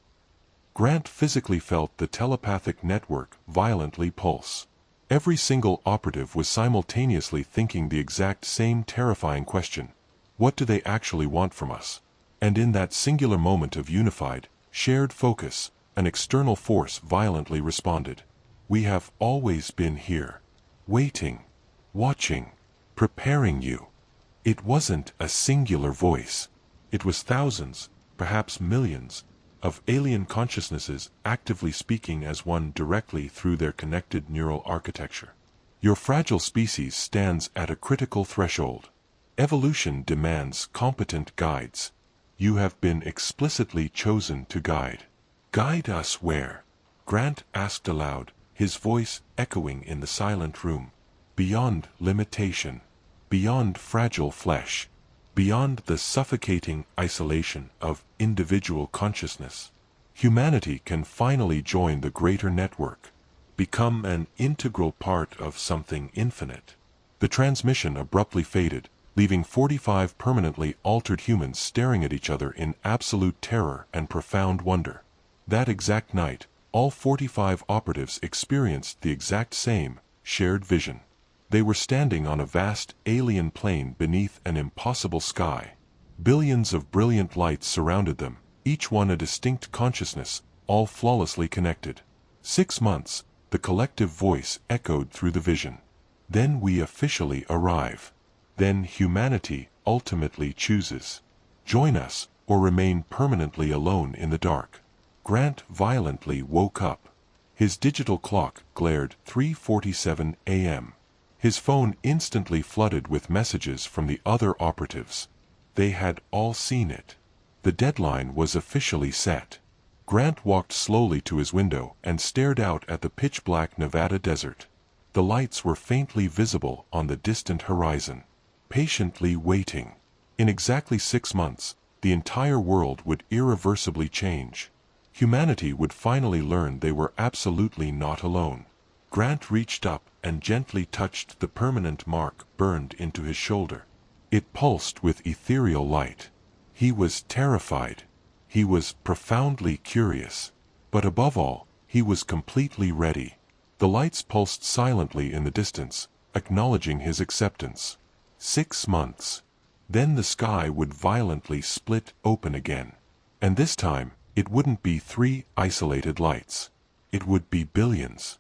Grant physically felt the telepathic network violently pulse. Every single operative was simultaneously thinking the exact same terrifying question. What do they actually want from us? And in that singular moment of unified, shared focus, an external force violently responded. We have always been here. Waiting. Watching. Preparing you. It wasn't a singular voice. It was thousands, perhaps millions, of alien consciousnesses actively speaking as one directly through their connected neural architecture. Your fragile species stands at a critical threshold. Evolution demands competent guides. You have been explicitly chosen to guide. Guide us where? Grant asked aloud, his voice echoing in the silent room. Beyond limitation. Beyond fragile flesh. Beyond the suffocating isolation of individual consciousness. Humanity can finally join the greater network. Become an integral part of something infinite. The transmission abruptly faded, leaving 45 permanently altered humans staring at each other in absolute terror and profound wonder. That exact night, all 45 operatives experienced the exact same, shared vision. They were standing on a vast, alien plain beneath an impossible sky. Billions of brilliant lights surrounded them, each one a distinct consciousness, all flawlessly connected. 6 months, The collective voice echoed through the vision. Then we officially arrive. Then humanity ultimately chooses. Join us, or remain permanently alone in the dark. Grant violently woke up. His digital clock glared 3:47 a.m. His phone instantly flooded with messages from the other operatives. They had all seen it. The deadline was officially set. Grant walked slowly to his window and stared out at the pitch-black Nevada desert. The lights were faintly visible on the distant horizon. Patiently waiting. In exactly 6 months, the entire world would irreversibly change. Humanity would finally learn they were absolutely not alone. Grant reached up and gently touched the permanent mark burned into his shoulder. It pulsed with ethereal light. He was terrified. He was profoundly curious. But above all, he was completely ready. The lights pulsed silently in the distance, acknowledging his acceptance. 6 months. Then the sky would violently split open again. And this time, it wouldn't be 3 isolated lights. It would be billions.